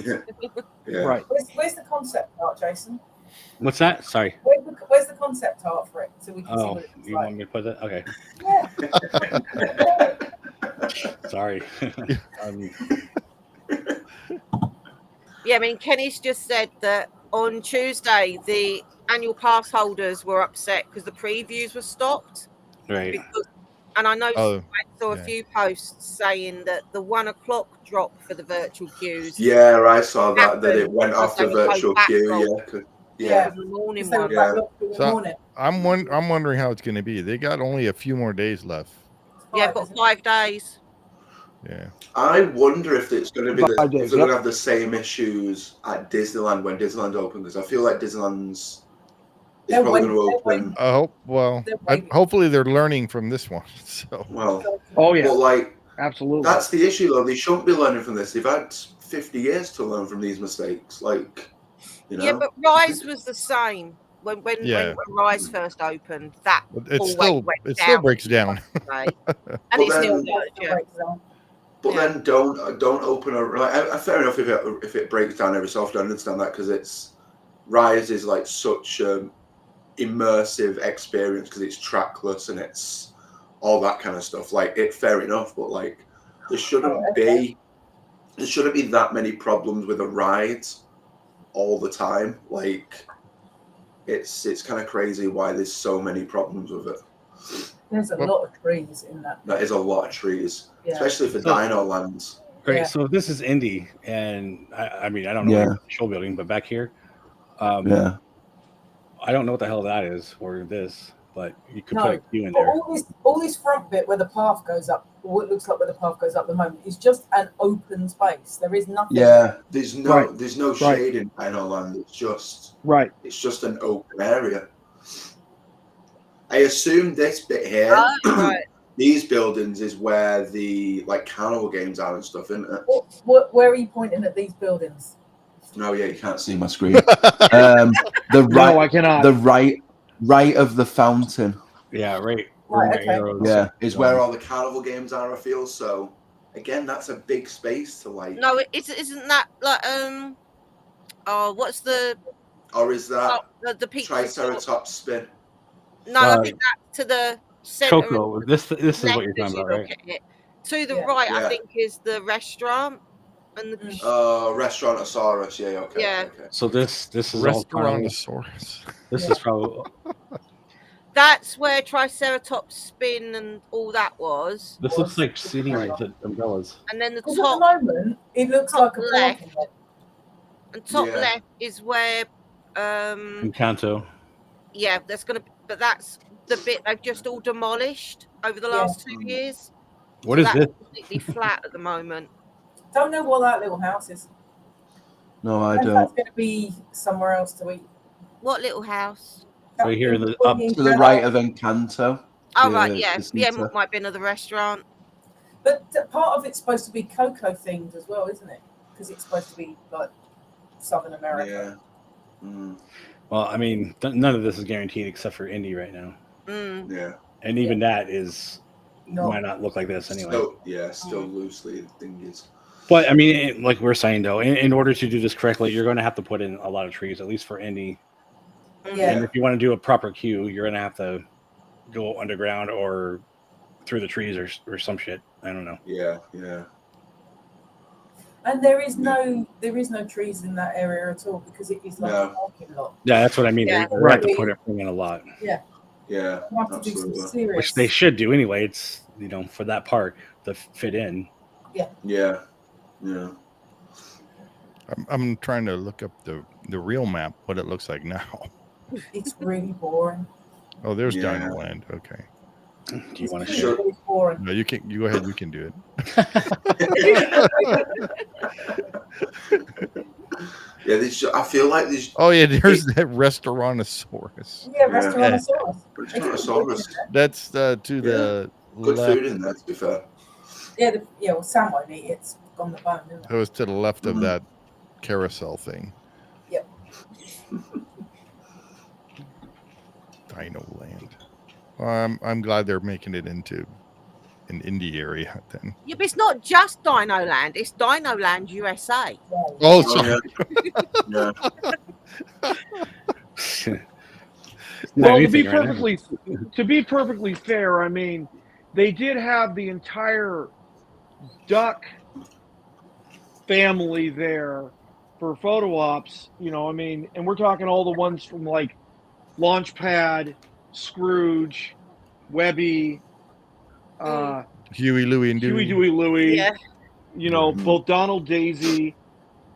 Right. Where's the concept art, Jason? What's that? Sorry. Where's the concept art for it so we can see what it's you want me to put it? Okay. Yeah. Sorry. I mean, Kenny's just said that on Tuesday the annual pass holders were upset because the previews were stopped. Right. And I noticed I saw a few posts saying that the 1 o'clock drop for the virtual queues. Yeah, I saw that it went off the virtual queue. The morning one. So I'm wondering how it's going to be. They got only a few more days left. Yeah, I've got 5 days. Yeah. I wonder if it's going to be if they're going to have the same issues at Disneyland when Disneyland opens, because I feel like Disneyland's is probably going to open. I hope. Well, hopefully they're learning from this one. So. Well. Oh yeah. But absolutely. That's the issue, though. They shouldn't be learning from this. They've had 50 years to learn from these mistakes. Yeah, but Rise was the same. When Rise first opened, it still breaks down. And it still does, But then don't open fair enough if it breaks down every so often. I understand that because Rise is like such an immersive experience because it's trackless and it's all that kind of stuff. Fair enough, but there shouldn't be that many problems with a ride all the time. It's kind of crazy why there's so many problems with it. There's a lot of trees in that. That is a lot of trees, especially for Dino Lands. Right. So if this is Indy, and I mean, I don't know the show building, but back here, I don't know what the hell that is or this, but you could put a queue in there. All this front bit where the path goes up, or what looks like where the path goes up at the moment, is just an open space. There is nothing. Yeah, there's no shade in Dino Land. It's just an open area. I assume this bit here, these buildings, is where the carnival games are and stuff, isn't it? Where are you pointing at these buildings? No, you can't see my screen. I cannot. The right of the fountain. Yeah, right. Yeah, is where all the carnival games are. I feel so. Again, that's a big space to No, isn't that what's the? Or is that the pizza Triceratops spin? No, I think that's to the center. Coco, this is what you're talking about, right? To the Yeah. right, Yeah. I think, is the restaurant and the Restaurantosaurus. Yeah. Okay. Yeah. Okay. So this is all probably, Restaurantosaurus. this is probably that's where Triceratops spin and all that was. this looks like seating with the umbrellas. And then the Because at the top moment, it looks top like a left. parking lot. and top Yeah. left is where Encanto. yeah, that's gonna but that's the bit they've just all demolished over the Yeah. last 2 years. What is that's this? completely flat at the moment. Don't know what that little house is. No, I If don't. that's going to be somewhere else to eat. What little house? Right here in the up To the right of Encanto. Oh the- right, yeah. the Yeah, Caesar. might be another restaurant. But part of it's supposed to be cocoa themed as well, isn't it? Because it's supposed to be like Southern America. Yeah. Mm, Well, I mean, none of this is guaranteed except for Indy right now, yeah. and even that is No. might not look like this anyway. Still loosely the thing is. But I mean, like we're saying though, in order to do this correctly, you're going to have to put in a lot of trees, at least for Indy. Yeah. And if you want to do a proper queue, you're going to have to go underground or through the trees or some shit. I don't know. Yeah. Yeah. And there is no trees in that area at all because it is like No. a parking lot. Yeah, that's what I mean. Yeah. They're going to have to put everything in a lot, Yeah. You have to do some Absolutely. serious. which they should do anyway. It's for that park to fit in. Yeah. Yeah. I'm trying to look up the real map, what it looks like now. It's really boring. Oh, there's Yeah. Dino Land. Okay. Do you want to It's share? Sure. really boring. No, you can. You go ahead. You can do it. Yeah. I feel like these Oh yeah, there's that Restaurantosaurus. Yeah, Restaurantosaurus. Restaurantosaurus. That's to the Good left. food in there, to be fair. Yeah, well, Sam won't eat it. It's on the bone, isn't it? It was to the left of Mhm. that carousel thing. Yep. Dino Land. Well, I'm glad they're making it into an indie area then. Yeah, but it's not just Dino Land, it's Dino Land USA. Oh, sorry. Yeah. Well, to be perfectly fair, I mean, they did have the entire duck family there for photo ops, I mean, and we're talking all the ones from like Launchpad, Scrooge, Webby, Huey, Louie, and Huey, Dewey. Dewey, Louie, Yeah. Mhm. both Donald, Daisy,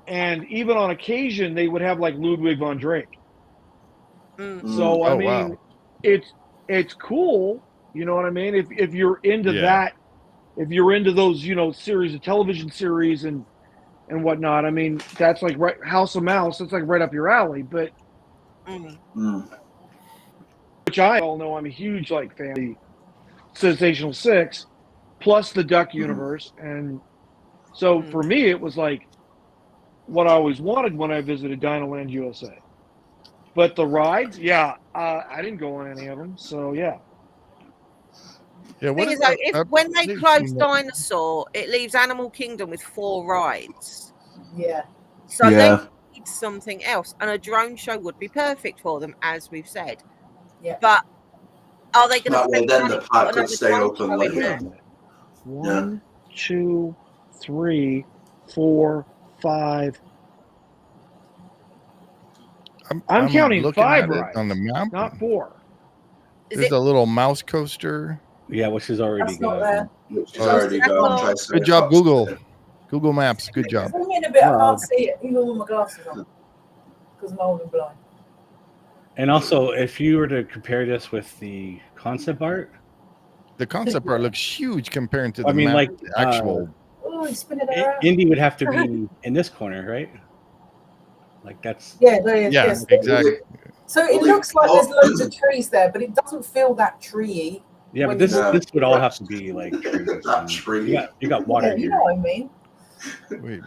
and even on occasion they would have like Ludwig von Drake. Mm. So I Oh, mean, wow. it's cool. You know what I mean? If you're into Yeah. that, if you're into those series of television series and whatnot, I mean that's like House of Mouse. That's like right up your alley. But Mm. which I all know I'm a huge like fan of the Sensational Six, plus the Duck universe, and so for me it was like what I always wanted when I visited Dinoland USA. But the rides, I didn't go on any of them, so yeah. Yeah. Thing What is, though, when they close Dinosaur? Dinosaur, it leaves Animal Kingdom with 4 rides. Yeah. So Yeah. they need something else, and a drone show would be perfect for them, as we've said. Yeah. But are they going to That way, spend then money the to park put could another stay drone open show in later. there? 1, 2, 3, 4, 5. I'm counting looking 5 at it rides on the map. not 4. Is There's it? a little mouse coaster. Yeah, which is already That's not good. there. Which is Oh, already that's gone. all. Good job, Google. Google Maps. Good job. Zoom in a bit. I Well- can't see it, even with my glasses on, because I'm old and blind. And also, if you were to compare this with the concept art, The concept art looks huge compared to the I mean, map. like, the actual. Oh, he's spinning it around. Indy would have to be in this corner, right? Like that's Yeah, there he is. Yeah, Yes. exactly. So it looks like there's loads of trees there, but it doesn't feel that treey. yeah. But When this you- this would all have to be like trees. That and- tree. You got water Yeah, you here. know what I mean. Wait.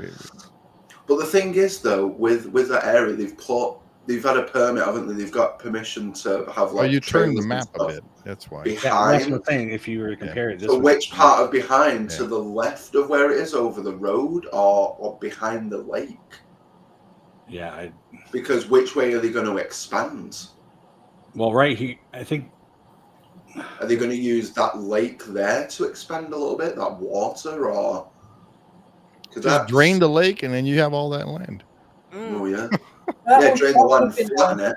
But the thing is, though, with that area, they've had a permit, haven't they? They've got permission to have Oh, like. you turned the trailers and map a stuff bit. That's why. Yeah, well, that's Behind. what I'm saying. If you were to compare it, this So would- which part of behind? Yeah. To the left of where it is, over the road, or behind the lake? Yeah. Because which way are they going to expand? Well, right here, I think Are they going to use that lake there to expand a little bit, that water, or just drain the lake and then you have all that land? Oh yeah, That drain the land, been flatten it.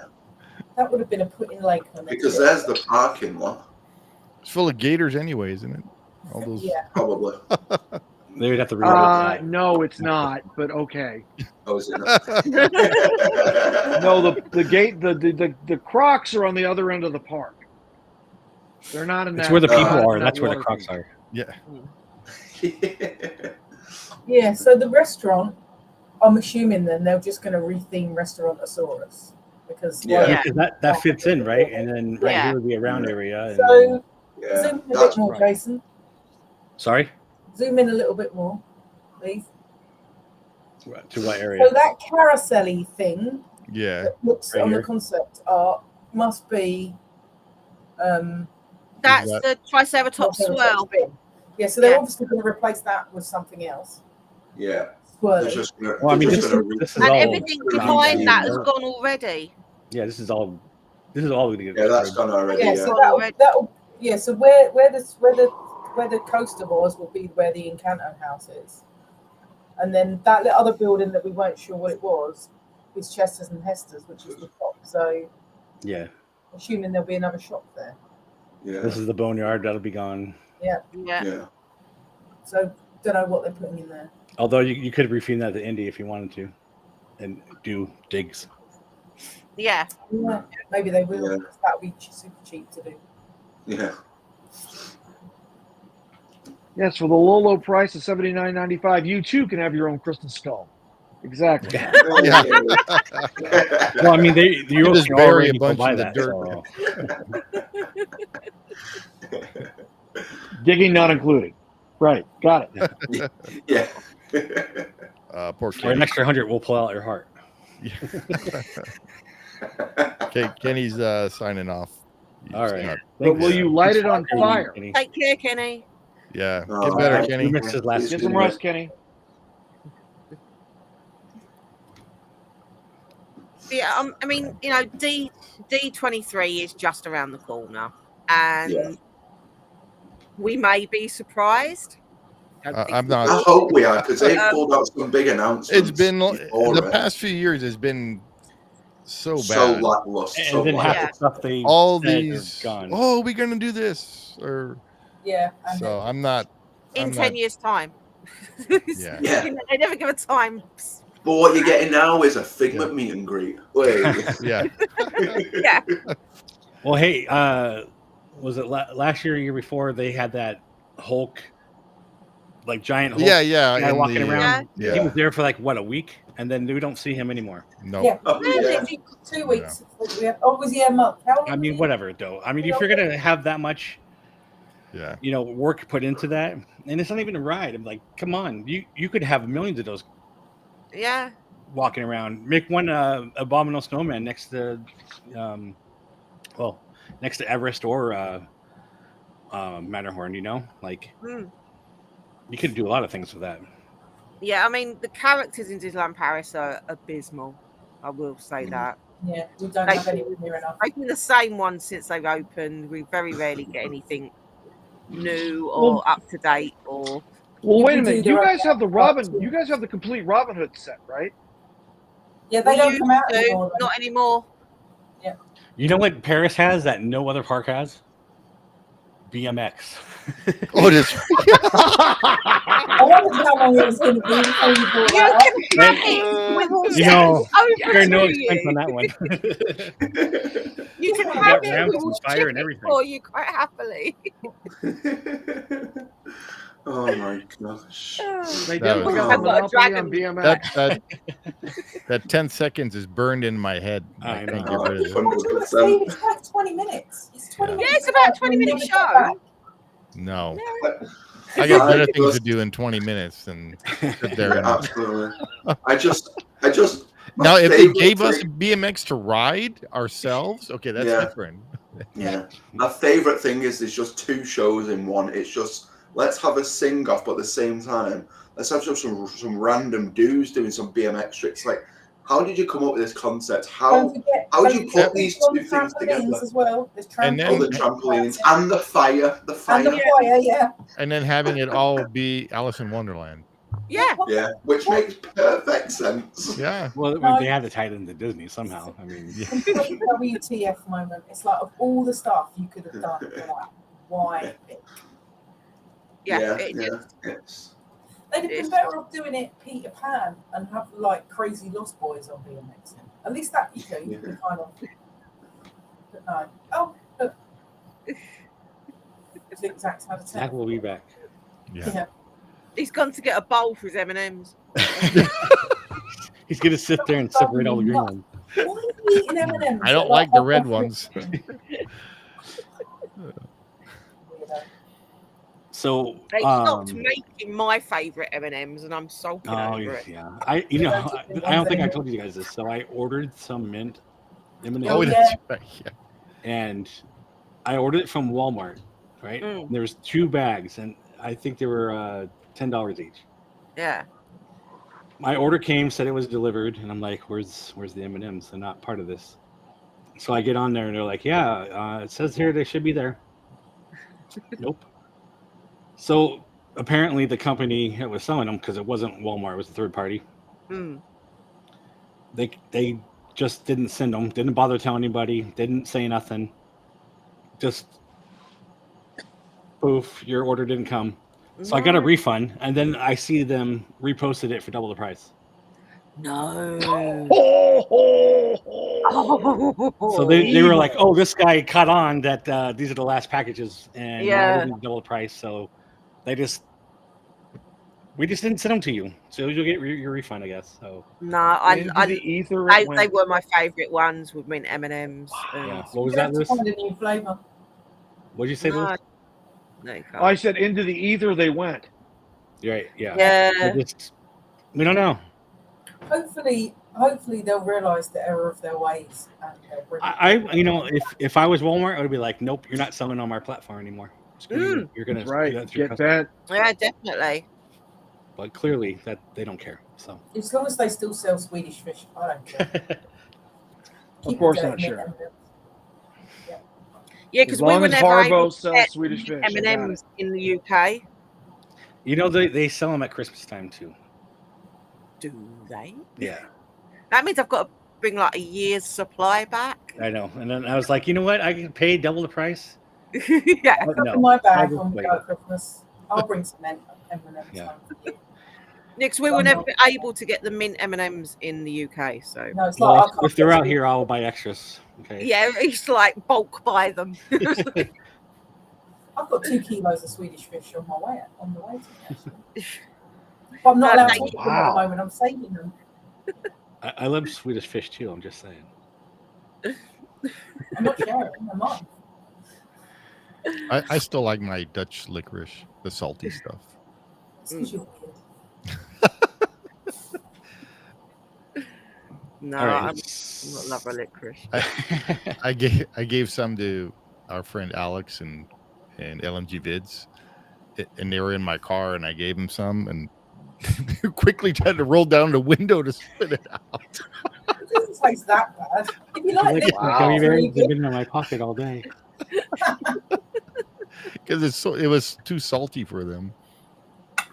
That would have been a put in lake. Because there's the parking lot. It's full of gators, anyway, isn't it? All those. Yeah. Probably. They would have to rewrite that. No, it's not. But okay. Oh, is it not? No, the gate, the Crocs are on the other end of the park. They're not in that. It's where the they're people not in are. that That's where the water Crocs thing. are. Yeah. Yeah. So the restaurant, I'm assuming then they're just going to retheme Restaurantosaurus because Because that fits in, right? And then here would be a round area. And So Yeah, zoom in a bit more, right. Jason. Sorry? Zoom in a little bit more, please. To what area? So that carousel-y thing Yeah. that looks Right on here? the concept art must be That's the Triceratops swirl. bin. Yeah, so they're Yeah. obviously going to replace that with something else. Yeah. Swirly. They're just gonna, Well, I mean, they're this just gonna is And all. everything behind that has gone already. Yeah, this is all going to get yeah, that's destroyed. gone already. Yeah, Yeah. so that'll so where the coaster was will be where the Encanto house is, and then that other building that we weren't sure what it was is Chester's and Hester's, which is the shop. So Yeah. assuming there'll be another shop there. Yeah. This is the boneyard. That'll be gone. Yeah. Yeah. So don't know what they're putting in there. Although you could refine that to Indy if you wanted to and do digs. Yeah. Yeah, maybe they will. Yeah. Because that'll be super cheap to do. Yeah. Yes, for the low price of $79.95, you too can have your own crystal skull. Exactly. Yeah. Well, I mean, you just can bury already a go bunch buy in the that. dirt. So. Digging not included. Right. Got it. Yeah. Poor For Kenny. an extra 100, we'll pull out your heart. Okay, Kenny's signing off. All right. not- But will you light it on fire? Kenny. Take care, Kenny. Yeah. Oh, Get better, right. Kenny. You missed his last Get two. some rest, Kenny. Yeah, I mean, D23 is just around the corner, and we may be surprised. I'm I not. hope we are, because they've pulled out some big announcements. It's been before the it. past few years has been so So bad. lackluster. And So then half lackluster. the stuff they All said are these. gone. Oh, we're gonna do this, or Yeah. And so. I'm not. In I'm 10 not- years' time. Yeah. Yeah. They never give a time. But what you're getting now is a Figment meet and greet. Wait. Yeah. Yeah. Well, hey, was it last year or year before they had that Hulk, like giant Hulk Yeah. guy in walking the- around? Yeah. He was there for like, what, a week? And then we don't see him anymore. No. Yeah. Oh, yeah. Literally 2 weeks. Was he a month? How long I was mean, he? whatever, though. I mean, if you're going to have that much, Yeah. work put into that, and it's not even a ride. I'm like, come on. You could have millions of those Yeah. walking around. Make one abominable snowman next to next to Everest or Matterhorn, like Mm. you could do a lot of things with that. Yeah, I mean, the characters in Disneyland Paris are abysmal. I will say that. Yeah, we don't have anyone near enough. They've been the same one since they've opened. We very rarely get anything new or up to date or. Well, You wait a can do minute. the You right guys have the thing. Robin. You guys have the complete Robin Hood set, right? Yeah, they We don't used come out to, anymore. though. not anymore. You know what Paris has that no other park has? BMX. Oh, this. I wondered how long it was going to be before you brought You that up. can have it with all You know, over There's no 2 expense years. on that one. You can Got have it ramps with and all fire and tickets everything. for you quite happily. Oh my gosh. They That definitely was- got a I've got a monopoly dragon. on BMX. That 10 seconds is burned in my head. I I can't know. get rid of it. 100%. It's like 20 minutes. It's 20 Yeah. minutes. Yeah, it's about a 20-minute Never get show. back. No. I got better things to do in 20 minutes than sit there. And... Absolutely. I just. Now, my if they favorite gave us thing- a BMX to ride ourselves, okay, that's Yeah. different. Yeah. My favorite thing is there's just 2 shows in one. It's just let's have a sing off, but at the same time, let's have just some random dudes doing some BMX tricks. Like, How did you come up with this concept? Don't forget, how don't do you forget put these people on two the things together? trampolines as well. There's And then- Oh, the trampolines. trampolines and the fire. The fire. And the fire, yeah. And then having it all be Alice in Wonderland. Yeah. Yeah, which makes perfect sense. Yeah. Well, No. they had to tie it into Disney somehow. I mean, Complete WTF moment. It's like, of all the stuff you could have done, you're like, why? Yeah. It's, They'd have been better off doing it Peter Pan and have like crazy Lost Boys on BMX. At least that you can kind of. But no. Oh, look. I think Zach's had a Zach will be back. Yeah. He's gone to get a bowl for his M&Ms. He's gonna sit there and separate all the green ones. Why are you eating M&Ms? I don't like the red ones. So They stopped making my favourite M&Ms, and I'm salty over it. yeah. I don't think I told you guys this. So I ordered some mint M&Ms. Oh, that's right. Yeah. And I ordered it from Walmart, right? Mm. There was 2 bags, and I think they were $10 each. Yeah. My order came, said it was delivered, and I'm like, "Where's the M&Ms? They're not part of this." So I get on there, and they're like, "Yeah, it says here they should be there." Nope. So apparently, the company that was selling them, because it wasn't Walmart, it was a third party. Mm. They just didn't send them, didn't bother telling anybody, didn't say nothing. Just poof, your order didn't come. So I got a refund, and then I see them reposted it for double the price. No. So they were like, "Oh, this guy caught on that these are the last packages, and Yeah. it'll be double the price." So we just didn't send them to you, so you'll get your refund, I guess. So No, Into the ether. they were my favourite ones with mint M&Ms. yeah, what was that, Liz? Find a new flavour. What'd you say, No. Liz? No, you can't. I said into the ether they went. Right, yeah. Yeah. We don't know. Hopefully they'll realise the error of their ways and they'll bring If I was Walmart, I would be like, "Nope, you're not selling on our platform anymore. You're gonna That's right. do that through Get customers." that. Yeah, definitely. But clearly, that they don't care. So as long as they still sell Swedish fish, I don't care. Of course Keep not, it sure. M&Ms. Yeah, As because we long were as never Harbo able to sells get Swedish fish, I got M&Ms in the UK. they sell them at Christmas time too. Do they? Yeah, That means I've got to bring like a year's supply back. I know. And then I was like, you know what? I can pay double the price. Yeah. But Put no, in my bag I'll when we just go at Christmas. I'll bring some M&Ms Yeah. home for you. Because we were never able to get the mint M&Ms in the UK. So No, it's like I Well, can't if they're get out to- here, I'll buy extras. Okay. yeah, it's like bulk buy them. I've got 2 kilos of Swedish fish on the way to me, actually. But I'm not allowed to eat them at the moment. I'm saving them. I love Swedish fish too. I'm just saying. I'm not sharing. I'm not. I still like my Dutch licorice, the salty stuff. It's 'cause you're weird. No, All right. I'm not love a licorice. I gave some to our friend Alex and LMG Vids, and they were in my car, and I gave them some, and quickly tried to roll down the window to spit it out. It doesn't taste that bad. If you like it, Gummy it's bears really have good. been in my pocket all day. Because it was too salty for them.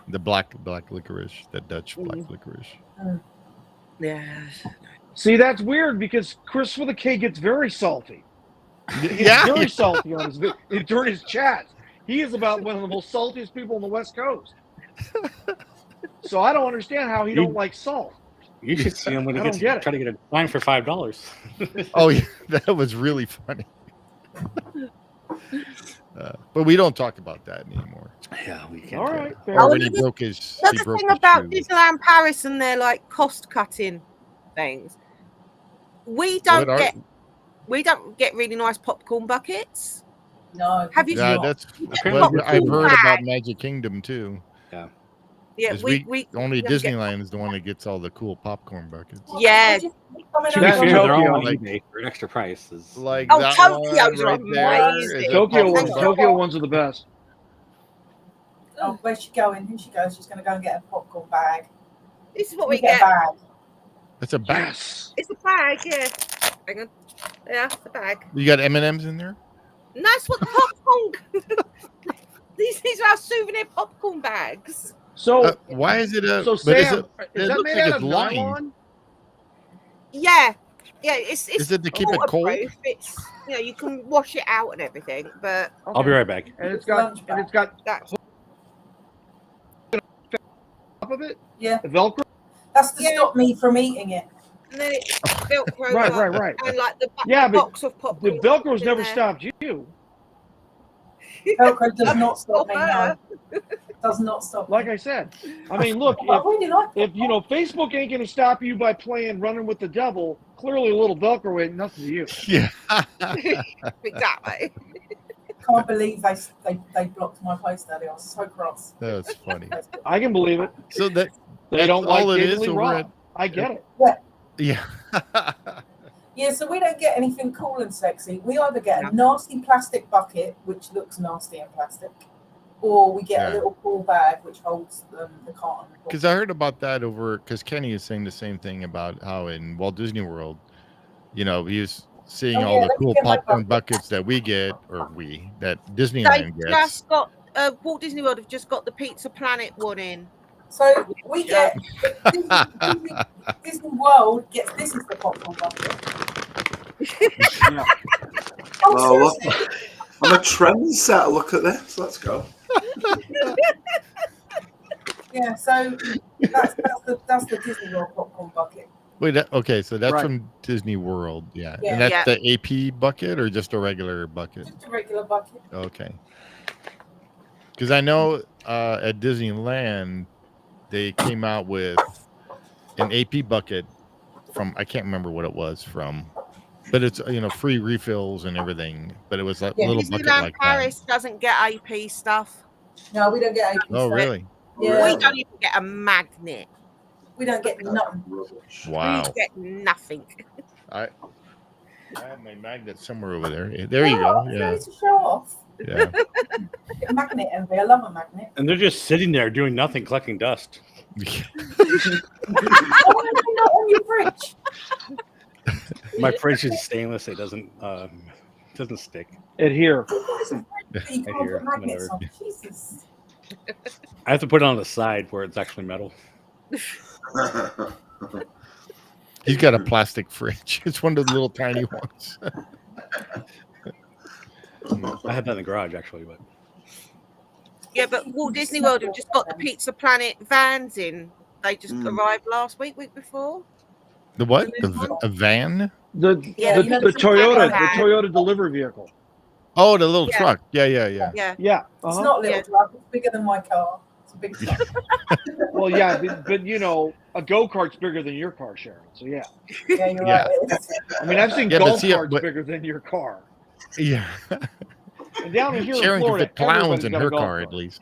The black licorice, the Dutch black licorice. Yeah. See, that's weird because Chris with a K gets very salty. He's Yeah. very salty on during his chats. He is about one of the most saltiest people on the West Coast. So I don't understand how he don't like salt. You should see him when he I gets don't get it. try to get a line for $5. Oh yeah, that was really funny. But we don't talk about that anymore. Yeah, we can't. All do right, it. fair Or Oh, when enough. he broke his, That's the thing about shoe. Disneyland Paris and their like cost cutting things. We What don't are- get really nice popcorn buckets. No. Have you- Yeah, not. that's. Apparently But I've they're heard bag. about Magic Kingdom too. Yeah, Is we only we don't get- Disneyland is the one that gets all the cool popcorn buckets. Yeah. To be That fair, in they're all Tokyo, on like- eBay for an extra price. Is Like Oh, that Tokyo's one right there amazing. is a Tokyo popcorn ones, bucket. Tokyo ones are the best. Oh, where's she going? Here she goes. She's going to go and get a popcorn bag. This is what We we get a get. bag. That's a bag. Yes. It's a bag, yeah. Hang on. Yeah, it's a bag. You got M&Ms in there? And that's what the popcorn. These are our souvenir popcorn bags. So, Why is it a? so but is Sam, it is that looks made like out it's of lined. nylon? Yeah, it's Is it to keep it cold? waterproof. It's you can wash it out and everything, but Okay. I'll be right back. And it's got that's top of it. Yeah. The Velcro. That's to Yeah. stop me from eating it. and then it's Velcro. Right. And like the Yeah, but box of The popcorn. Velcro's in never there. stopped you. Velcro does not stop me now. Does not stop me. Like I said, I mean, look, I really like if Facebook ain't gonna stop you by playing Running with the Devil, clearly a little Velcro ain't nothing to you. Yeah. Exactly. Can't believe they blocked my post earlier. I was so cross. That's funny. I can believe it. So They that's don't like all it David is Lee over Roth. at. I get it. Yeah. Yeah, so we don't get anything cool and sexy. We either get a nasty plastic bucket, which looks nasty and plastic, or we get a little cool bag which holds the carton. Because I heard about that over. Because Kenny is saying the same thing about how in Walt Disney World, he was seeing all the cool popcorn buckets that we get, or that Disneyland They gets. just got Walt Disney World have just got the Pizza Planet one in. So we get Disney World gets this is the popcorn bucket. Yeah. Oh, I'm a trendsetter. Look at this. Let's go. Yeah, so that's the Disney World popcorn bucket. Wait, okay, so that's Right. from Disney World, yeah. Yeah. And that's the AP bucket or just a regular bucket? Just a regular bucket. Okay. Because I know at Disneyland, they came out with an AP bucket from, I can't remember what it was from, but it's, free refills and everything. But it was like a little bucket Disneyland like Paris doesn't get AP stuff. No, we don't get AP. that. Oh, stuff. really? Yeah. We don't even get a magnet. We don't get nothing. Rubbish. Wow. We get nothing. I have my magnet somewhere over there. There you go. Yeah. To show off. Yeah. Magnet envy. I love a magnet. And they're just sitting there doing nothing, collecting dust. Oh, not on your fridge. My fridge is stainless. It doesn't stick. Adhere. You can't Here, put magnets whatever. on. Jesus. I have to put it on the side where it's actually metal. He's got a plastic fridge. It's one of the little tiny ones. I had that in the garage actually, but Yeah, but Walt Disney World have just got the Pizza Planet vans in. They just arrived last week before. The what? A van? The Toyota delivery vehicle. Oh, the little Yeah. truck. Yeah. Yeah. Yeah. It's Uh-huh. not a little Yeah. truck. It's bigger than my car. It's a big truck. Well, yeah, but a go-kart's bigger than your car, Sharon. So yeah. Yeah, you're Yeah. right. It is. I mean, I've seen Yeah, but golf see, carts but- bigger than your car. Yeah. And down here Sharon in can Florida, fit clowns everybody's in got a her golf car at least.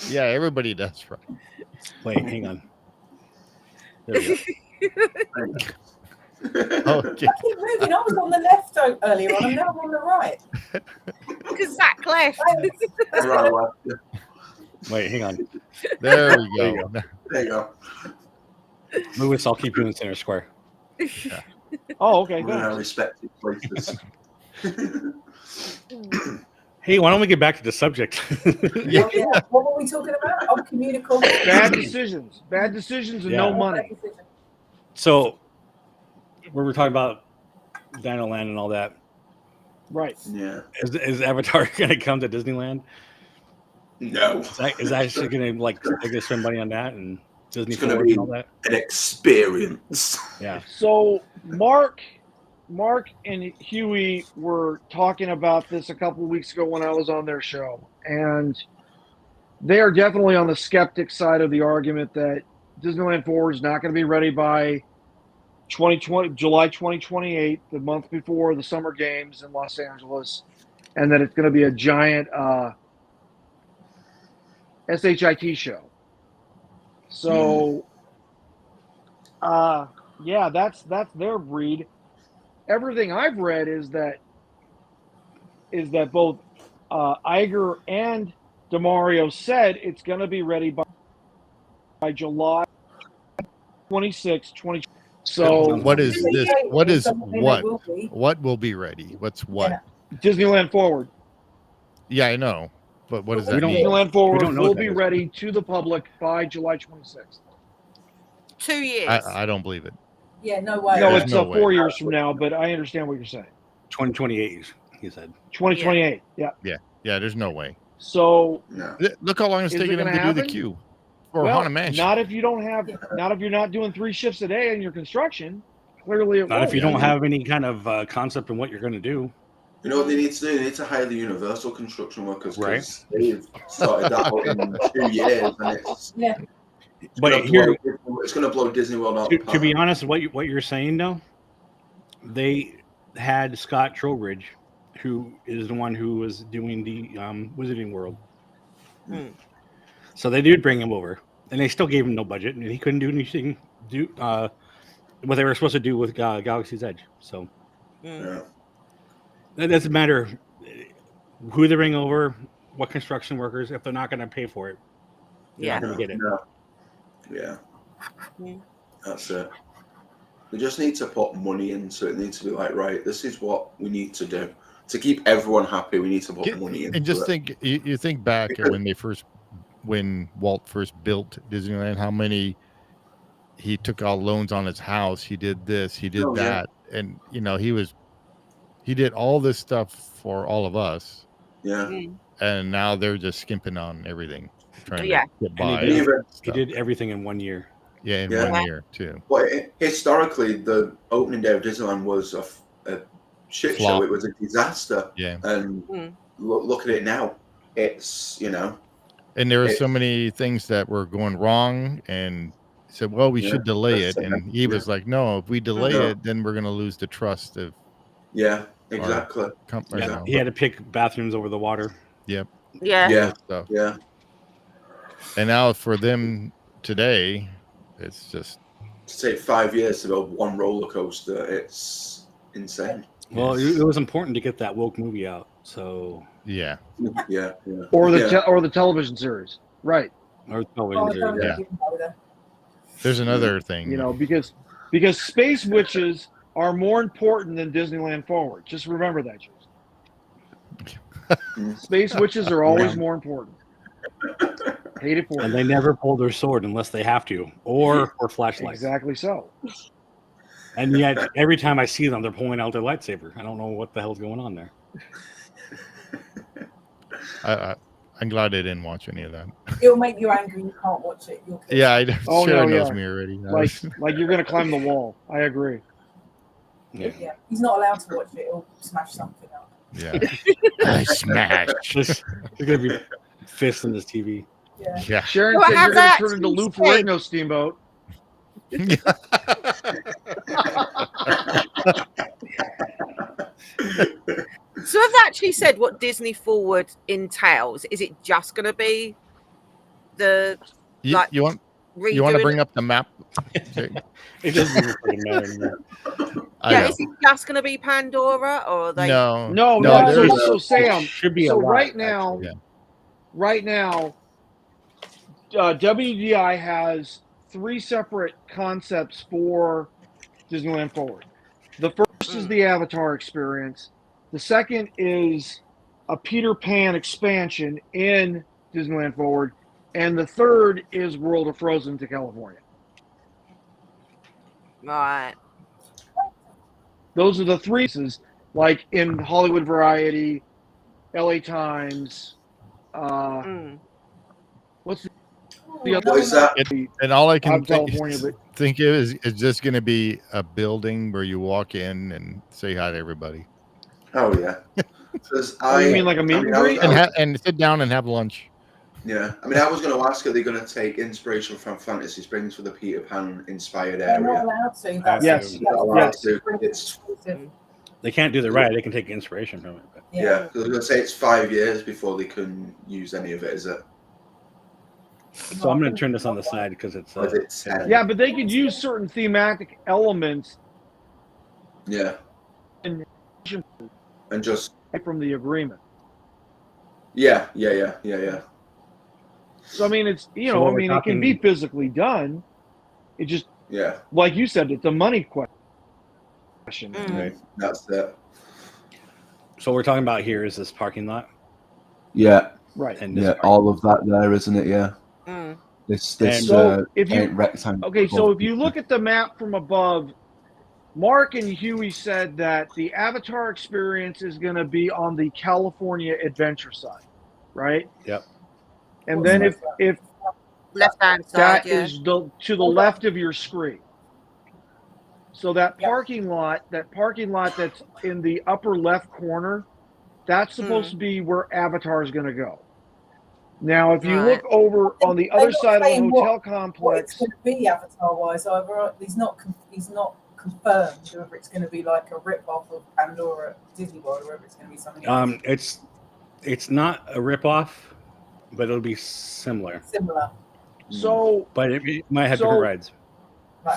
Yeah, everybody does, right? wait, hang on. There we go. Okay. I keep moving. I was on the left earlier on, and now I'm on the right. Because Zach left. Right, well, Wait, hang on. There we There you go. there you go. Lewis, I'll keep you in center square. Oh, okay, We're in our good. respective places. Hey, why don't we get back to the subject? Yeah. Oh, yeah. What were we talking about? Oh, CommuniCore. Bad decisions, and no Yeah. money. So, we were talking about Dino Land and all that. Right. Yeah. Is Avatar going to come to Disneyland? No. Is actually going to they're going to spend money on that and Disney It's gonna Forward be- and all that? An experience. Yeah. So Mark and Huey were talking about this a couple of weeks ago when I was on their show, and they are definitely on the skeptic side of the argument that Disneyland Forward is not going to be ready by July 2028, the month before the Summer Games in Los Angeles, and that it's going to be a giant SHIT show. So, yeah, that's their read. Everything I've read is that both Iger and DeMario said it's going to be ready by July 26, 20. So what is this? What is Something they what? will be. What will be ready? What's what? Yeah. Disneyland Forward. Yeah, I know. But what does We that don't- mean? Disneyland Forward don't know will what that be is. ready to the public by July 26th. 2 years. I don't believe it. Yeah, no way. No, There's it's no 4 way. years from now, but I understand what you're saying. 2028, he said. 2028. Yeah. Yeah, there's no way. So No. Look how long it's Is it taking them gonna to do the happen? queue for well, Haunted Mansion. not if you don't have, not if you're not doing 3 shifts a day in your construction. Clearly, it Not won't. if you don't have any kind of concept in what you're going to do. You know what they need to do? They need to hire the Universal construction workers Right. because they've started that out in 2 years, and it's Yeah. But here, it's going to blow Disney World out. to be honest, what you're saying though, they had Scott Trowbridge, who is the one who was doing the Wizarding World. Hmm. So they did bring him over, and they still gave him no budget, and he couldn't do anything. What they were supposed to do with Galaxy's Edge. So Yeah. it doesn't matter who they bring over, what construction workers. If they're not going to pay for it, you're Yeah. not going to get it. No. Yeah. Yeah. That's it. They just need to put money into it. They need to be like, right, this is what we need to do. To keep everyone happy, we need to put money into it. And just think, you think back Because- when Walt first built Disneyland, how many he took out loans on his house. He did this, he did Oh, yeah. that, and he did all this stuff for all of us. Yeah. And now they're just skimping on everything, trying Yeah. to get And by. he did, Even- he did everything in 1 year. Yeah, in Yeah. 1 year too. But historically, the opening day of Disneyland was a shit Flop. show. It was a disaster. Yeah, And Mm. look at it now. It's, and there were so It's- many things that were going wrong, and said, "Well, we Yeah, should delay it." that's it. And he was like, "No, if we delay Yeah. it, then we're going to lose the trust of yeah, exactly. company." Yeah. He had to pick bathrooms over the water. Yeah. Yeah, Stuff. yeah. And now for them today, it's just To take 5 years to build one roller coaster, it's insane. Well, Yes. it was important to get that woke movie out. So, yeah. Yeah, Or the Yeah. or the television series, right? or Oh, I television don't series. Yeah. even know that. There's another thing. Because Space Witches are more important than Disneyland Forward. Just remember that, Jules. Space Witches are always more important. Hate it for And you. they never pull their sword unless they have to, or flashlights. Exactly so. And yet, every time I see them, they're pulling out their lightsaber. I don't know what the hell's going on there. I'm glad I didn't watch any of that. It'll make you angry. You can't watch it. You'll kill Yeah, Oh, Sharon no, knows yeah. me already. Like you're gonna climb the wall. I agree. Yeah. Yeah, he's not allowed to watch it. He'll smash something up. Yeah. I smash. There's gonna be fists in this TV. Yeah. Yeah. Sharon Well, said how's you're gonna that turn into Lou taste? Ferrigno Steamboat. So I've actually said what Disney Forward entails. Is it just going to be the You, Like, you want redoing? you want to bring up the map? It doesn't even fucking matter anymore. I Yeah, know. is it just going to be Pandora, or are they? No. No, No, no. there's- So Sam, Should be a so lot, right now, actually. Yeah. right now, WDI has 3 separate concepts for Disneyland Forward. The first is the Avatar experience. The second is a Peter Pan expansion in Disneyland Forward. And the third is World of Frozen to California. Right. Those are the 3 pieces, like in Hollywood Variety, LA Times. Mm. What's the Oh, other? What is that? And all I Out can of California, but think of is it's just going to be a building where you walk in and say hi to everybody Oh yeah. 'Cause you mean like a meet and greet? and sit down and have lunch. Yeah, I mean, I was going to ask, are they going to take inspiration from Fantasy Springs for the Peter Pan inspired They're not area? allowed to. That's, Yes. They're not allowed Yes. to. It's, They can't do the right. They can take inspiration from it. But yeah, because I was going to say it's 5 years before they can use any of it, is it? so I'm going to turn this on the side because it's. Or is it 10? Yeah, but they could use certain thematic elements Yeah. And- And just, from the agreement. yeah. So I mean, it's So what we're it can be talking- physically done. It just Yeah, like you said, it's a money question. Right. that's it. So what we're talking about here is this parking lot. Yeah, Right. And this yeah, parking all of that there, isn't it? Yeah. Mm. This And- So if you giant rectangle. okay, so if you look at the map from above, Mark and Huey said that the Avatar experience is going to be on the California Adventure side, right? Yep. And What's then that? if Left hand side, that yeah. is to the Hold left of your screen. So that Yeah. parking lot that's in the upper left corner, that's supposed to be where Avatar is going to go. Now, if you Right. look over on the They're other not side of the saying hotel what complex, it's going to be Avatar wise. However, he's not confirmed whether it's going to be like a rip off of Pandora at Disney World or whether it's going to be something else. It's not a ripoff, but it'll be similar. Similar. so But it might have So- different rides.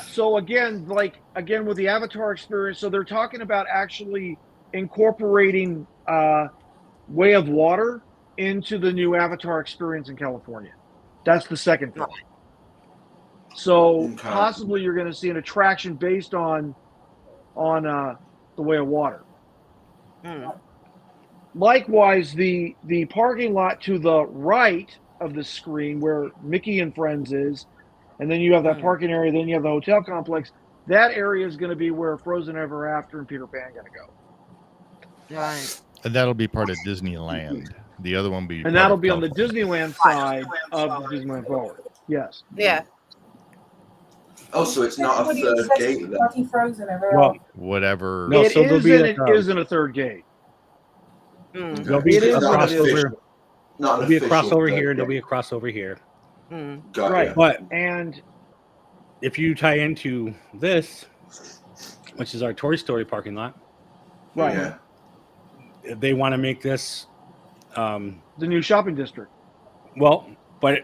So again, with the Avatar experience, so they're talking about actually incorporating Way of Water into the new Avatar experience in California. That's the second thing. So Okay. possibly you're going to see an attraction based on the Way of Water. Mm. Likewise, the parking lot to the right of the screen where Mickey and Friends is, and then you have that parking area, then you have the hotel complex. That area is going to be where Frozen Ever After and Peter Pan going to go. Right. And that'll be part of Disneyland. The other one be And part that'll of be on the California. Disneyland side of the Disneyland Forward. Yes. Yeah. Oh, so it's not a Everybody third obsessed gate with then? bloody Frozen Ever Well, After. Whatever. No, It so there'll is be and like, it isn't a third gate. Mm. There'll be It is a what it is. crossover. Not There'll an be a official crossover third here, and there'll gate. be a crossover here. Mm. Got Right. ya. But And if you tie into this, which is our Toy Story parking lot, right, Yeah. if they want to make this, the new shopping district. but